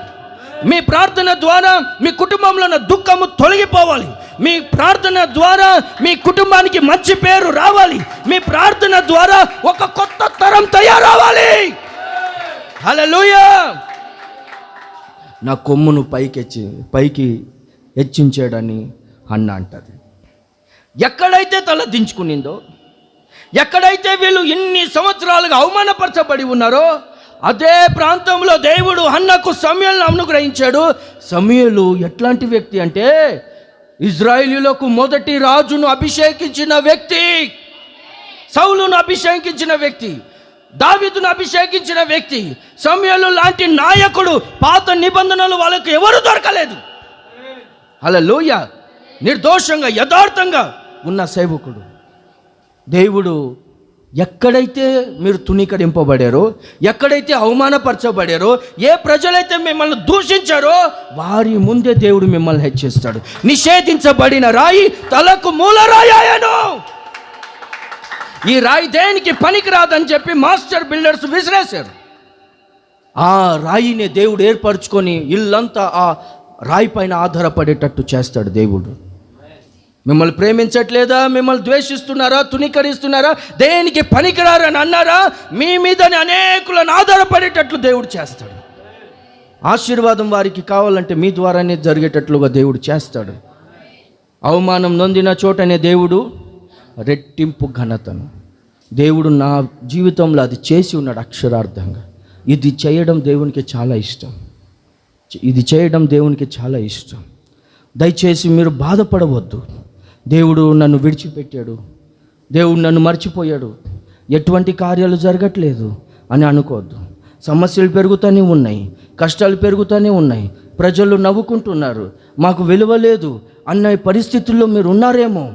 మీ ప్రార్థన ద్వారా మీ కుటుంబంలో ఉన్న దుఃఖము తొలగిపోవాలి. మీ ప్రార్థన ద్వారా మీ కుటుంబానికి మంచి పేరు రావాలి. మీ ప్రార్థన ద్వారా ఒక కొత్త తరం తయారవ్వాలి. హల్లెలూయా. నా కొమ్మును పైకి హెచ్చించాడని అన్న అంటది. ఎక్కడైతే తల దించుకునిందో, ఎక్కడైతే వీళ్ళు ఇన్ని సంవత్సరాలుగా అవమానపరచబడి ఉన్నారో, అదే ప్రాంతంలో దేవుడు హన్నకు సమూయేలును అనుగ్రహించాడు. సమూయేలు ఎట్లాంటి వ్యక్తి అంటే, ఇజ్రాయేలీయులకు మొదటి రాజును అభిషేకించిన వ్యక్తి, సౌలును అభిషేకించిన వ్యక్తి, దావీదును అభిషేకించిన వ్యక్తి. సమూయేలు లాంటి నాయకుడు పాత నిబంధనలు వాళ్ళకు ఎవరు దొరకలేదు. హల్లెలూయా. నిర్దోషంగా యథార్థంగా ఉన్న సేవకుడు. దేవుడు ఎక్కడైతే మీరు తునీకరింపబడారో, ఎక్కడైతే అవమానపరచబడారో, ఏ ప్రజలైతే మిమ్మల్ని దూషించారో వారి ముందే దేవుడు మిమ్మల్ని హెచ్చిస్తాడు. నిషేధించబడిన రాయి తలకు మూల రాయను. ఈ రాయి దేనికి పనికిరాదని చెప్పి మాస్టర్ బిల్డర్స్ విసిరేశారు. ఆ రాయిని దేవుడు ఏర్పరచుకొని ఇల్లంతా ఆ రాయి పైన ఆధారపడేటట్టు చేస్తాడు దేవుడు. మిమ్మల్ని ప్రేమించట్లేదా, మిమ్మల్ని ద్వేషిస్తున్నారా, తునీకరిస్తున్నారా, దేనికి పనికిరారని అన్నారా, మీ మీదని అనేకులను ఆధారపడేటట్లు దేవుడు చేస్తాడు. ఆశీర్వాదం వారికి కావాలంటే మీ ద్వారానే జరిగేటట్లుగా దేవుడు చేస్తాడు. అవమానం నొందిన చోటనే దేవుడు రెట్టింపు ఘనతను దేవుడు నా జీవితంలో అది చేసి ఉన్నాడు అక్షరార్థంగా. ఇది చేయడం దేవునికి చాలా ఇష్టం. ఇది చేయడం దేవునికి చాలా ఇష్టం. దయచేసి మీరు బాధపడవద్దు. దేవుడు నన్ను విడిచిపెట్టాడు, దేవుడు నన్ను మర్చిపోయాడు, ఎటువంటి కార్యాలు జరగట్లేదు అని అనుకోవద్దు. సమస్యలు పెరుగుతూనే ఉన్నాయి, కష్టాలు పెరుగుతూనే ఉన్నాయి, ప్రజలు నవ్వుకుంటున్నారు, మాకు విలువ లేదు అన్న పరిస్థితుల్లో మీరు ఉన్నారేమో.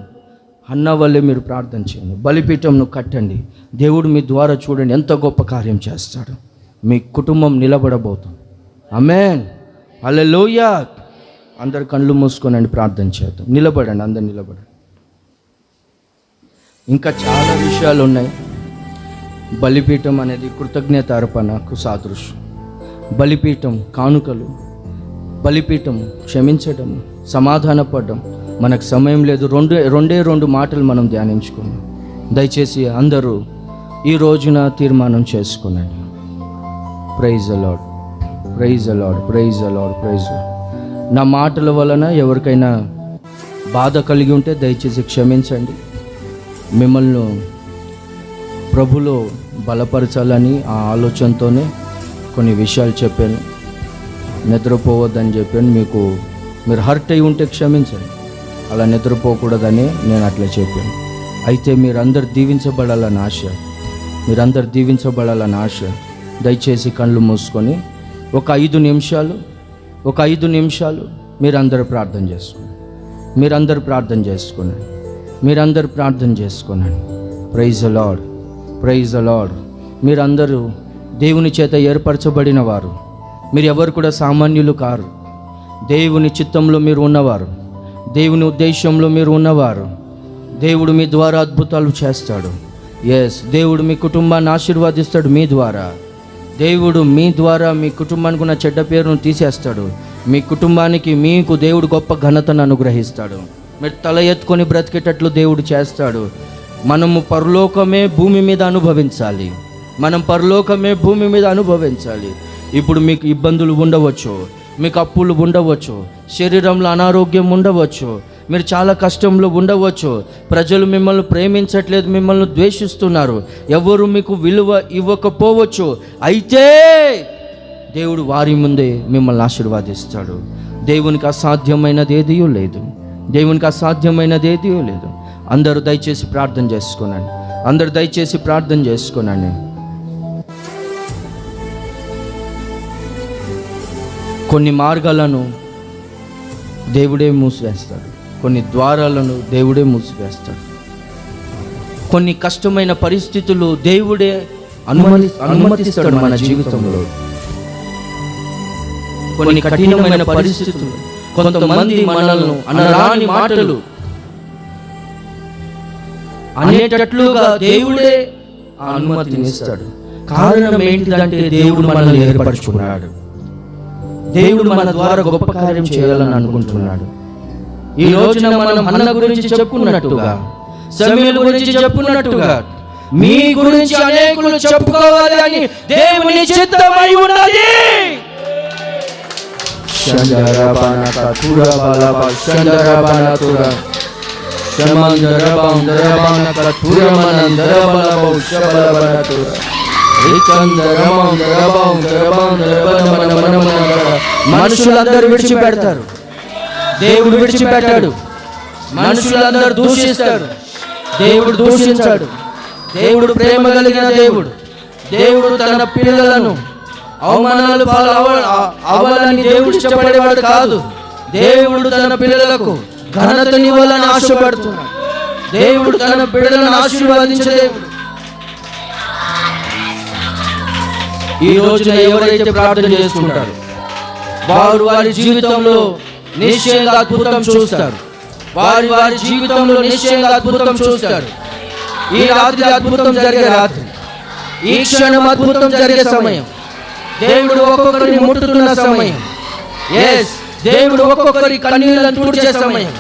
అన్న వల్లే మీరు ప్రార్థన చేయండి, బలిపీఠంను కట్టండి. దేవుడు మీ ద్వారా చూడండి ఎంత గొప్ప కార్యం చేస్తాడు. మీ కుటుంబం నిలబడబోతుంది. ఆమేన్, హల్లెలూయా. అందరు కళ్ళు మూసుకోనండి, ప్రార్థన చేద్దాం. నిలబడండి, అందరు నిలబడండి. ఇంకా చాలా విషయాలు ఉన్నాయి. బలిపీఠం అనేది కృతజ్ఞత అర్పణకు సాదృశ్యం. బలిపీఠం కానుకలు, బలిపీఠం క్షమించడం, సమాధానపడడం. మనకు సమయం లేదు. రెండు మాటలు మనం ధ్యానించుకున్నాం. దయచేసి అందరూ ఈ రోజున తీర్మానం చేసుకునండి. Praise the Lord, praise the Lord, praise the Lord, praise. నా మాటల వలన ఎవరికైనా బాధ కలిగి ఉంటే దయచేసి క్షమించండి. మిమ్మల్ని ప్రభులో బలపరచాలని ఆ ఆలోచనతోనే కొన్ని విషయాలు చెప్పాను. నిద్రపోవద్దని చెప్పాను. మీరు హర్ట్ అయి ఉంటే క్షమించండి. అలా నిద్రపోకూడదని నేను అట్లా చెప్పాను. అయితే మీరందరు దీవించబడాలని ఆశ, దయచేసి కళ్ళు మూసుకొని ఒక 5 నిమిషాలు మీరందరూ ప్రార్థన చేసుకోండి. Praise the Lord, praise the Lord. మీరందరూ దేవుని చేత ఏర్పరచబడిన వారు. మీరు ఎవరు కూడా సామాన్యులు కారు. దేవుని చిత్తంలో మీరు ఉన్నవారు, దేవుని ఉద్దేశంలో మీరు ఉన్నవారు. దేవుడు మీ ద్వారా అద్భుతాలు చేస్తాడు. దేవుడు మీ కుటుంబాన్ని ఆశీర్వదిస్తాడు. మీ ద్వారా దేవుడు మీ కుటుంబానికి ఉన్న చెడ్డ పేరును తీసేస్తాడు. మీ కుటుంబానికి మీకు దేవుడు గొప్ప ఘనతను అనుగ్రహిస్తాడు. మీరు తల ఎత్తుకొని బ్రతికేటట్లు దేవుడు చేస్తాడు. మనము పరలోకమే భూమి మీద అనుభవించాలి. ఇప్పుడు మీకు ఇబ్బందులు ఉండవచ్చు, మీకు అప్పులు ఉండవచ్చు, శరీరంలో అనారోగ్యం ఉండవచ్చు, మీరు చాలా కష్టంలో ఉండవచ్చు, ప్రజలు మిమ్మల్ని ప్రేమించట్లేదు, మిమ్మల్ని ద్వేషిస్తున్నారు, ఎవరు మీకు విలువ ఇవ్వకపోవచ్చు. అయితే దేవుడు వారి ముందే మిమ్మల్ని ఆశీర్వదిస్తాడు. దేవునికి అసాధ్యమైనది ఏదియూ లేదు. అందరూ దయచేసి ప్రార్థన చేసుకోనండి. కొన్ని మార్గాలను దేవుడే మూసివేస్తాడు, కొన్ని ద్వారాలను దేవుడే మూసివేస్తాడు. కొన్ని కష్టమైన పరిస్థితులు దేవుడే అనుమతిస్తాడు మన జీవితంలో. కొన్ని కఠినమైన పరిస్థితులు, కొంతమంది మనల్ని అనరాని మాటలు అనేటట్లుగా దేవుడే అనుమతినిస్తాడు. కారణం ఏంటిదంటే దేవుడు మనల్ని ఏర్పరచుకున్నాడు. దేవుడు మన ద్వారా గొప్ప కార్యం చేయాలని అనుకుంటున్నాడు. ఈ రోజున మనం హన్న గురించి చెప్పుకున్నట్టుగా, సమూయేలు గురించి చెప్పుకున్నట్టుగా మీ గురించి అనేకులు చెప్పుకోవాలి అని దేవుని చిత్తమై ఉన్నది. మనుషులందరూ విడిచిపెడతారు, దేవుడు విడిచిపెట్టాడు. మనుషులందరూ దూషిస్తారు, దేవుడు దూషించాడు. దేవుడు ప్రేమ కలిగిన దేవుడు. దేవుడు తన పిల్లలను అవమానాలు అవ్వాలని దేవుడు ఇష్టపడేవాడు కాదు. దేవుడు తన పిల్లలకు ఘనతనివ్వాలని ఆశపడుతున్నాడు. దేవుడు తన బిడ్డలను ఆశీర్వదించే దేవుడు. ఈ రోజున ఎవరైతే ప్రార్థన చేసుకుంటారు వారు వారి జీవితంలో నిశ్చయంగా అద్భుతం చూస్తారు. వారి జీవితంలో నిశ్చయంగా అద్భుతం చూస్తారు. ఈ రాత్రి అద్భుతం జరిగే రాత్రి, ఈ క్షణం అద్భుతం జరిగే సమయం, దేవుడు ఒక్కొక్కరిని ముట్టుతున్న సమయం. దేవుడు ఒక్కొక్కరి కన్నీళ్లను తుడిచే సమయం.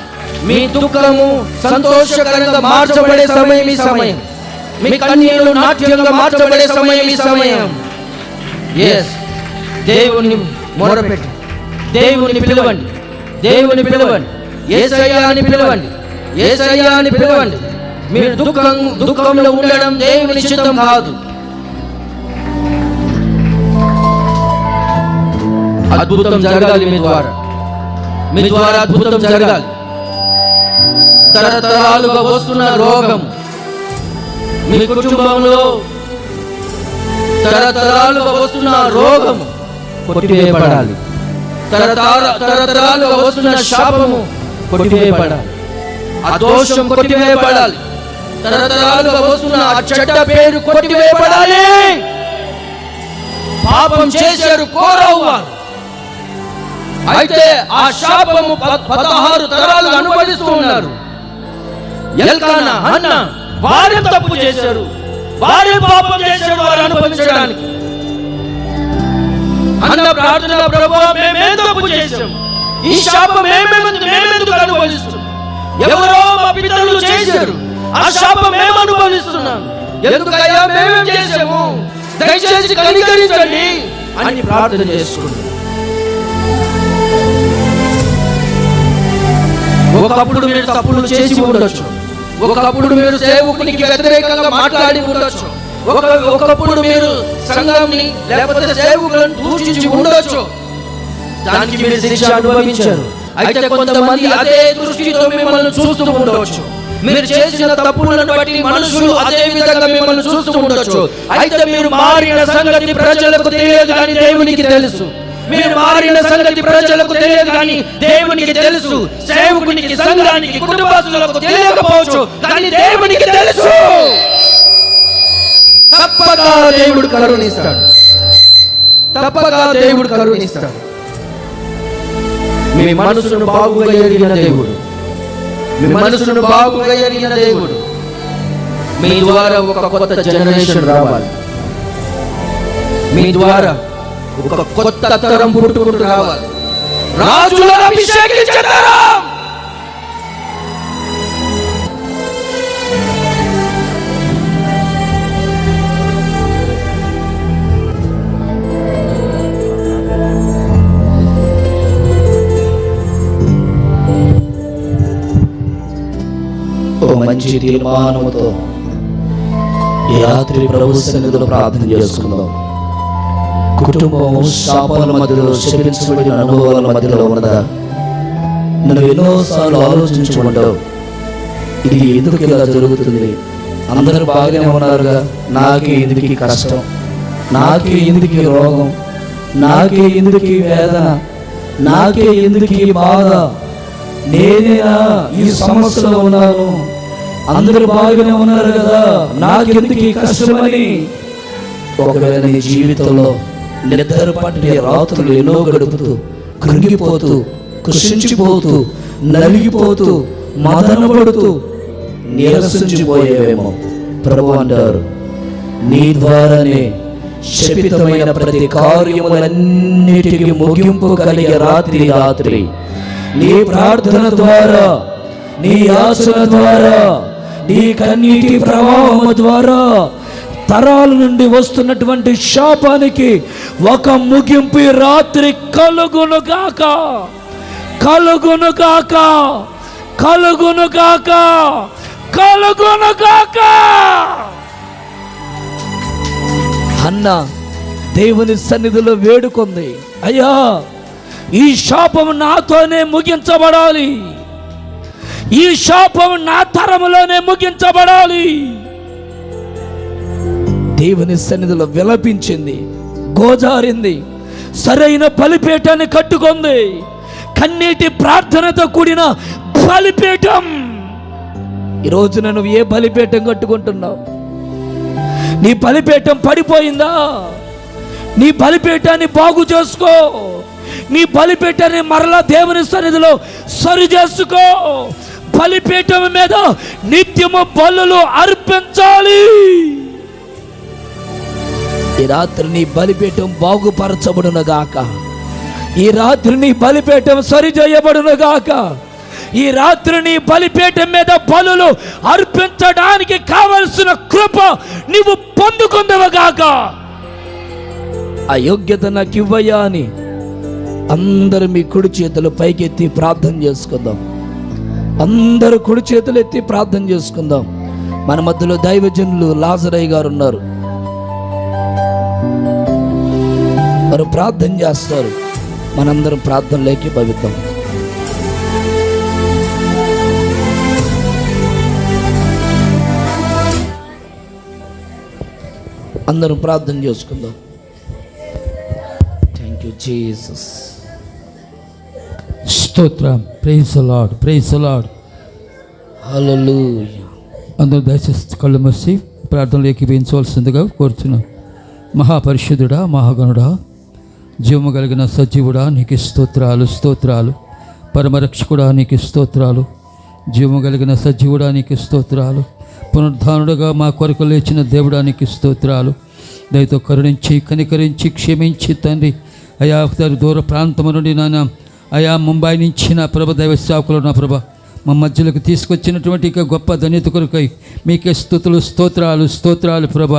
మీ దుఃఖము సంతోషకరంగా మార్చబడే సమయం ఈ సమయం. మీ కన్నీళ్లు నాట్యంగా మార్చబడే సమయం ఈ సమయం. దేవుని మొరపెట్టి దేవుని పిలవండి. యేసయ్యా అని పిలవండి. మీరు దుఃఖంలో ఉండడం దేవుని చిత్తం కాదు. అద్భుతం జరగాలి మీ ద్వారా అద్భుతం జరగాలి. తరతరాలుగా వస్తున్న రోగం మీ కుటుంబంలో, తరతరాలుగా వస్తున్న రోగం కొట్టివేయబడాలి. తరతరాలుగా వస్తున్న శాపము కొట్టివేయబడాలి. ఆ దోషం కొట్టివేయబడాలి. తరతరాలుగా వస్తున్న ఆ చెడ్డ పేరు కొట్టివేయబడాలి. పాపం చేశారు కోరవు వారు, అయితే ఆ శాపము 16 తరాలు అనుభవిస్తూ ఉన్నారు. ఎల్కానా, హన్నా వారే తప్పు చేశారు, వారే పాపం చేశారు వారు అనుభవించడానికి. అన్న ప్రార్థన, ప్రభువా మేమే తప్పు చేశాం, ఈ శాపం మేమెందుకు అనుభవిస్తున్నాం? ఎవరో మా పితరులు చేశారు, ఆ శాపం మేము అనుభవిస్తున్నాం. ఎందుకయ్యా మేమేం చేశాము? దయచేసి కనికరించండి అని ప్రార్థన చేసుకున్నాం. ఒకప్పుడు మీరు తప్పులు చేసి ఉండొచ్చు, ఒకప్పుడు మీరు సేవకునికి వ్యతిరేకంగా మాట్లాడి ఉండొచ్చు, ఒకప్పుడు మీరు సంఘంని లేకపోతే సేవకులను దూషించి ఉండొచ్చు. దానికి మీరు శిక్ష అనుభవించారు. అయితే కొంతమంది అదే దృష్టితో మిమ్మల్ని చూస్తూ ఉండవచ్చు. మీరు చేసిన తప్పులను బట్టి మనుషులు అదే విధంగా మిమ్మల్ని చూస్తూ ఉండొచ్చు. అయితే మీరు మారిన సంగతి ప్రజలకు తెలియదు కానీ దేవునికి తెలుసు. మీరు మారిన సంగతి ప్రజలకు తెలియదు కానీ దేవునికి తెలుసు. సేవకునికి, సంఘానికి, కుటుంబస్తులకు తెలియకపోవచ్చు కానీ దేవునికి తెలుసు. తప్పక దేవుడు కరుణిస్తాడు, తప్పక దేవుడు కరుణిస్తాడు. మీ మనసును బాగుగా ఎరిగిన దేవుడు, మీ మనసును బాగుగా ఎరిగిన దేవుడు. మీ ద్వారా ఒక కొత్త జనరేషన్ రావాలి, మీ ద్వారా ఒక కొత్త తరం పుట్టుకుంటూ రావాలి. రాజులను అభిషేకించే తరం. మంచి తీర్మానముతో ఈ రాత్రి ప్రభు సన్నిధిలో ప్రార్థన చేసుకుందాం. కుటుంబం శాపాల మధ్యలో, శపించబడిన అనుభవాల మధ్యలో ఉన్నదా? నువ్వు ఎన్నోసార్లు ఆలోచించుకుంటావు, ఇది ఎందుకు ఇలా జరుగుతుంది? అందరూ బాగానే ఉన్నారుగా, నాకే ఎందుకు కష్టం, నాకే ఎందుకు రోగం, నాకే ఎందుకు వేదన, నాకే ఎందుకు బాధ, నేనేనా ఈ సమస్యలో ఉన్నాను, అందరూ బాగానే ఉన్నారు కదా, నాకెందుకు కష్టమని. ఒకవేళ నీ జీవితంలో నిద్రపట్టి రాత్రులు ఎన్నో గడుపుతూ కృంగిపోతూ, కృషించిపోతూ, నలిగిపోతూ, మదనపడుతూ నీరసించిపోయేవేమో. ప్రభు అంటారు, నీ ద్వారానే శపితమైన ప్రతి కార్యములన్నిటికీ ముగింపు కలిగే రాత్రి నీ ప్రార్థన ద్వారా, నీ ఆశల ద్వారా, నీ కన్నీటి ప్రవాహము ద్వారా తరాల నుండి వస్తున్నటువంటి శాపానికి ఒక ముగింపు రాత్రి కలుగునుగాక, కలుగునుగాక, కలుగునుగాక, కలుగునుగాక. అన్న దేవుని సన్నిధిలో వేడుకుంది, అయ్యా ఈ శాపం నాతోనే ముగించబడాలి, ఈ శాపం నా తరములోనే ముగించబడాలి. దేవుని సన్నిధిలో విలపించింది, గోజారింది, సరైన బలిపీఠాన్ని కట్టుకుంది. కన్నీటి ప్రార్థనతో కూడిన బలిపీఠం. ఈరోజు నువ్వు ఏ బలిపీఠం కట్టుకుంటున్నావు? నీ బలిపీఠం పడిపోయిందా? నీ బలిపీఠాన్ని బాగు చేసుకో, నీ బలిపీఠాన్ని మరలా దేవుని సన్నిధిలో సరి చేసుకో. బలిపీఠం మీద నిత్యము బలులు అర్పించాలి. ఈ రాత్రి నీ బలిపీఠం బాగుపరచబడునుగాక, ఈ రాత్రి నీ బలిపీఠం సరి చేయబడునుగాక, ఈ రాత్రి నీ బలిపీఠం మీద బలులు అర్పించడానికి కావలసిన కృప నీవు పొందుకుందవుగాక. ఆ యోగ్యత నాకు ఇవ్వయా అని అందరూ మీ కుడి చేతులు పైకెత్తి ప్రార్థన చేసుకుందాం. అందరూ కుడి చేతులు ఎత్తి ప్రార్థన చేసుకుందాం. మన మధ్యలో దైవజనులు లాజరయ్య గారు ఉన్నారు. వారు ప్రార్థన చేస్తారు. మనందరం ప్రార్థనలోకి పవిత్రం. అందరం ప్రార్థన చేసుకుందాం. Thank you Jesus. స్తోత్రం. Praise the Lord, praise the Lord. Hallelujah. అందరూ దయచేసి కళ్ళు మూసి ప్రార్థనలు ఏకీభవించవలసిందిగా కోరుచున్నాం. మహాపరిశుద్ధుడా, మహాగణుడా, జీవము కలిగిన సజీవుడా, నీకు స్తోత్రాలు, స్తోత్రాలు. పరమరక్షకుడా, నీకు స్తోత్రాలు. జీవము కలిగిన సజీవుడా, నీకు స్తోత్రాలు. పునరుద్ధానుడుగా మా కొరకు లేచిన దేవుడా, నీకు స్తోత్రాలు. దయతో కరుణించి, కనికరించి, క్షమించి తండ్రి, అయా దూర ప్రాంతము నుండి నాన్న, అయా ముంబై నుంచి నా ప్రభ దైవ సేవకులు నా ప్రభ మా మధ్యలోకి తీసుకొచ్చినటువంటి ఇక గొప్ప ధన్యత కొరకై మీకే స్తుతులు, స్తోత్రాలు, స్తోత్రాలు ప్రభ.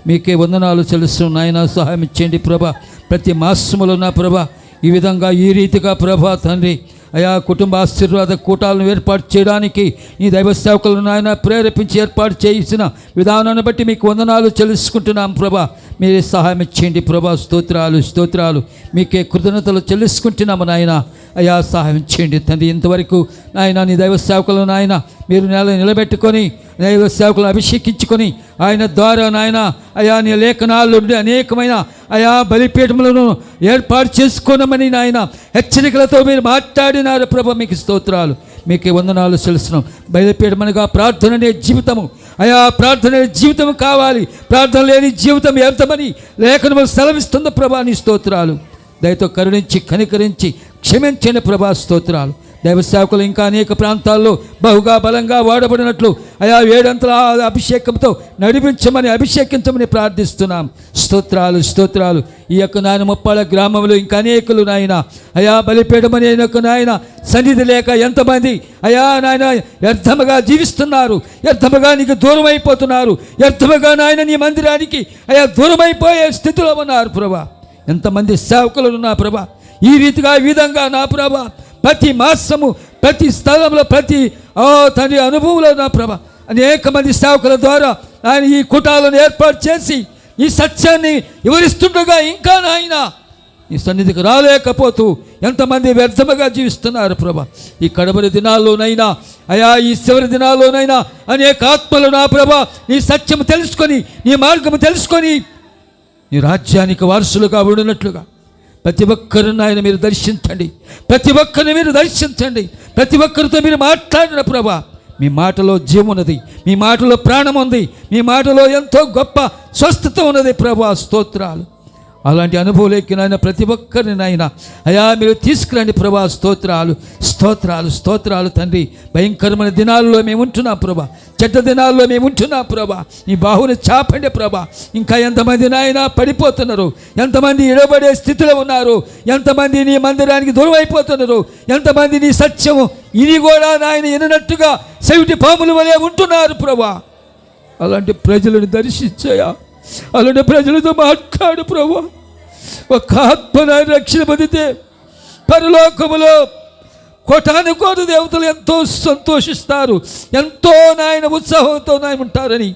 మీకే వందనాలు చెల్లిస్తున్నాం నాయన. సహాయం ఇచ్చేయండి ప్రభ. ప్రతి మాసములో నా ప్రభ ఈ విధంగా ఈ రీతిగా ప్రభ తండ్రి అయా కుటుంబ ఆశీర్వాద కూటాలను ఏర్పాటు చేయడానికి నీ దైవ సేవకులను నాయన ప్రేరేపించి ఏర్పాటు చేసిన విధానాన్ని బట్టి మీకు వందనాలు చెల్లించుకుంటున్నాం ప్రభా. మీరే సహాయం ఇచ్చేయండి ప్రభా. స్తోత్రాలు, స్తోత్రాలు. మీకే కృతజ్ఞతలు చెల్లించుకుంటున్నాము నాయన. అయా సహాయం చేయండి తండ్రి. ఇంతవరకు నాయన నీ దైవ సేవకులను నాయన మీరు నిలబెట్టుకొని దైవ సేవకులను అభిషేకించుకొని ఆయన ద్వారా నాయన అయా నీ లేఖనాల నుండి అనేకమైన అయా బలిపీఠములను ఏర్పాటు చేసుకోనమని నాయన హెచ్చరికలతో మీరు మాట్లాడినారు ప్రభా. మీకు స్తోత్రాలు, మీకే వందనాలు చెల్లిస్తున్నాం. బలిపీఠమనగా ప్రార్థన అనే జీవితము, అయా ప్రార్థన అనే జీవితం కావాలి. ప్రార్థన లేని జీవితం వ్యర్థమని లేఖనము సెలవిస్తుంది ప్రభా. నీ స్తోత్రాలు. దయతో కరుణించి, కనికరించి, క్షమించండి ప్రభా. స్తోత్రాలు. దైవ సేవకులు ఇంకా అనేక ప్రాంతాల్లో బహుగా బలంగా వాడబడినట్లు అయా వేడంతల అభిషేకంతో నడిపించమని, అభిషేకించమని ప్రార్థిస్తున్నాం. స్తోత్రాలు, స్తోత్రాలు. ఈ యొక్క నాయన ముప్పాళ్ళ గ్రామంలో ఇంకా అనేకులు నాయన అయా బలిపీఠమని యొక్క నాయన సన్నిధి లేక ఎంతమంది అయా నాయన వ్యర్థముగా జీవిస్తున్నారు, వ్యర్థముగా నీకు దూరం అయిపోతున్నారు, వ్యర్థముగా నాయన నీ మందిరానికి అయా దూరం అయిపోయే స్థితిలో ఉన్నారు ప్రభా. ఎంతమంది సేవకులు నా ప్రభా ఈ రీతిగా ఈ విధంగా నా ప్రభా ప్రతి మాసము ప్రతి స్థలంలో ప్రతి తండ్రి అనుభవంలో నా ప్రభ అనేక మంది సేవకుల ద్వారా ఆయన ఈ కూటాలను ఏర్పాటు చేసి ఈ సత్యాన్ని వివరిస్తుండగా ఇంకా నాయన ఈ సన్నిధికి రాలేకపోతూ ఎంతమంది వ్యర్థముగా జీవిస్తున్నారు ప్రభ. ఈ కడబరి దినాల్లోనైనా అయా ఈ చివరి దినాల్లోనైనా అనేక ఆత్మలు నా ప్రభ నీ సత్యము తెలుసుకొని, నీ మార్గము తెలుసుకొని నీ రాజ్యానికి వారసులుగా ఉండినట్లుగా ప్రతి ఒక్కరిని ఆయన మీరు దర్శించండి. ప్రతి ఒక్కరిని మీరు దర్శించండి. ప్రతి ఒక్కరితో మీరు మాట్లాడిన ప్రభా. మీ మాటలో జీవం ఉన్నది, మీ మాటలో ప్రాణం ఉంది, మీ మాటలో ఎంతో గొప్ప స్వస్థత ఉన్నది ప్రభా. స్తోత్రాలు. అలాంటి అనుభవంలోకి నాయన ప్రతి ఒక్కరిని నాయన అయా మీరు తీసుకురండి ప్రభా. స్తోత్రాలు, స్తోత్రాలు, స్తోత్రాలు తండ్రి. భయంకరమైన దినాల్లో మేము ఉంటున్నాం ప్రభా. చెడ్డ దినాల్లో మేము ఉంటున్నాం ప్రభా. నీ బాహుని చాపండి ప్రభా. ఇంకా ఎంతమంది నాయన పడిపోతున్నారు, ఎంతమంది ఇడబడే స్థితిలో ఉన్నారు, ఎంతమంది నీ మందిరానికి దూరం అయిపోతున్నారు, ఎంతమంది నీ సత్యము ఇది కూడా నాయన వినట్టుగా చెవిటి పాముల వలె ఉంటున్నారు ప్రభా. అలాంటి ప్రజలను దర్శించాయా, అలాంటి ప్రజలతో మాట్లాడు ప్రభా. ఒక ఆత్మ రక్షణ పొందితే పరలోకములో కోటాను కోటి దేవతలు ఎంతో సంతోషిస్తారు, ఎంతో నాయన ఉత్సాహంతో నాయన ఉంటారని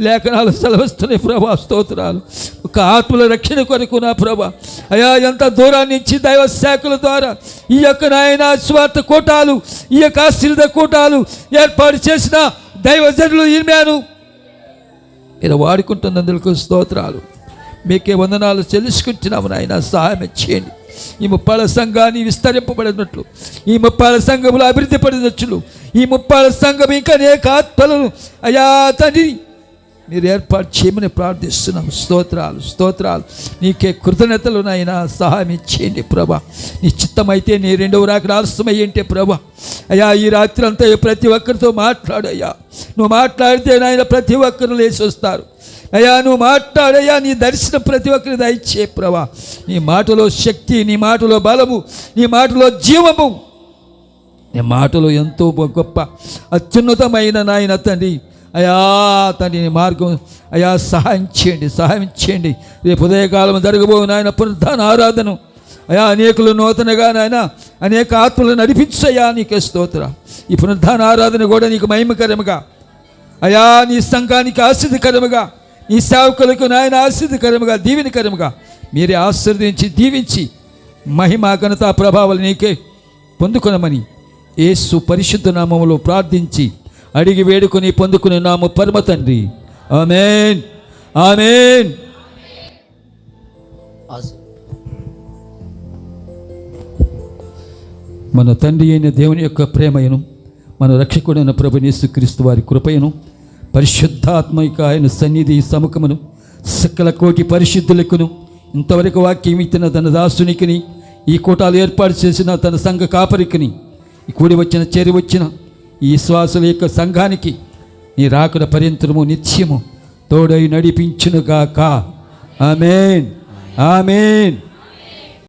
లేఖనాలు సెలవిస్తున్నాయి ప్రభా. స్తోత్రాలు. ఒక ఆత్మల రక్షణ కొరకు నా ప్రభా అయా ఎంత దూరాన్ని ఇచ్చి దైవ శాఖల ద్వారా ఈ యొక్క నాయన స్వార్థ కూటాలు, ఈ యొక్క ఆశీర్వాద కూటాలు ఏర్పాటు చేసిన దైవజనులు ఈమెను మీరు వాడుకుంటున్నందుకు స్తోత్రాలు. మీకే వందనాలు చెల్లించుకుంటున్నాము నాయన. సహాయం చేయండి. ఈ ముప్పాళ్ళ సంఘాన్ని విస్తరింపబడినట్లు, ఈ ముప్పాళ్ళ సంఘములు అభివృద్ధి పడినట్లు, ఈ ముప్పాళ్ళ సంఘం ఇంకా అనేక ఆత్మలను అయా తండ్రి మీరు ఏర్పాటు చేయమని ప్రార్థిస్తున్నాం. స్తోత్రాలు, స్తోత్రాలు. నీకే కృతజ్ఞతలు నాయన. సహాయం చేయండి ప్రభా. నీ చిత్తమైతే నీ రెండవ రాకడ ఆలస్యమయ్యింటే ప్రభా అయ్యా ఈ రాత్రి అంతా ప్రతి ఒక్కరితో మాట్లాడు అయ్యా. నువ్వు మాట్లాడితే నాయన ప్రతి ఒక్కరు లేచి వస్తారు అయ్యా. నువ్వు మాట్లాడయ్యా. నీ దర్శనం ప్రతి ఒక్కరి దయచే ప్రభా. నీ మాటలో శక్తి, నీ మాటలో బలము, నీ మాటలో జీవము, నీ మాటలో ఎంతో గొప్ప అత్యున్నతమైన నాయన తండ్రి అయా తండ్రి నీ మార్గం అయా సహాయం చేయండి, సహాయం చేయండి. రేపు ఉదయకాలం జరగబో నాయన పునరుద్ధాన ఆరాధన అయా అనేకులు నూతనగా నాయన అనేక ఆత్మలను నడిపించయ్యా. నీకే స్తోత్ర. ఈ పునరుద్ధాన ఆరాధన కూడా నీకు మహిమకరముగా అయా నీ సంఘానికి ఆశీర్వదకరముగా, నీ సేవకులకు నాయన ఆశీర్వదకరముగా, దీవెనకరముగా మీరే ఆశీర్వదించి దీవించి మహిమ ఘనత ప్రభావాలు నీకే పొందుకొనమని యేసు పరిశుద్ధ నామములో ప్రార్థించి అడిగి వేడుకొని పొందుకునే నామ పరమ తండ్రి. ఆమేన్, ఆమేన్. మన తండ్రి అయిన దేవుని యొక్క ప్రేమయను, మన రక్షకుడైన ప్రభువైన యేసుక్రీస్తు వారి కృపయను, పరిశుద్ధాత్మిక ఆయన సన్నిధి సముఖమును, సకల కోటి పరిశుద్ధులకును, ఇంతవరకు వాక్యం ఇచ్చిన తన దాసునికిని, ఈ కూటాలు ఏర్పాటు చేసిన తన సంఘ కాపరికిని, ఈ కూడి వచ్చిన చేరి వచ్చిన ఈ విశ్వాసుల యొక్క సంఘానికి నీ రాకడ పర్యంతరము నిత్యము తోడై నడిపించునుగాక. ఆమేన్, ఆమేన్.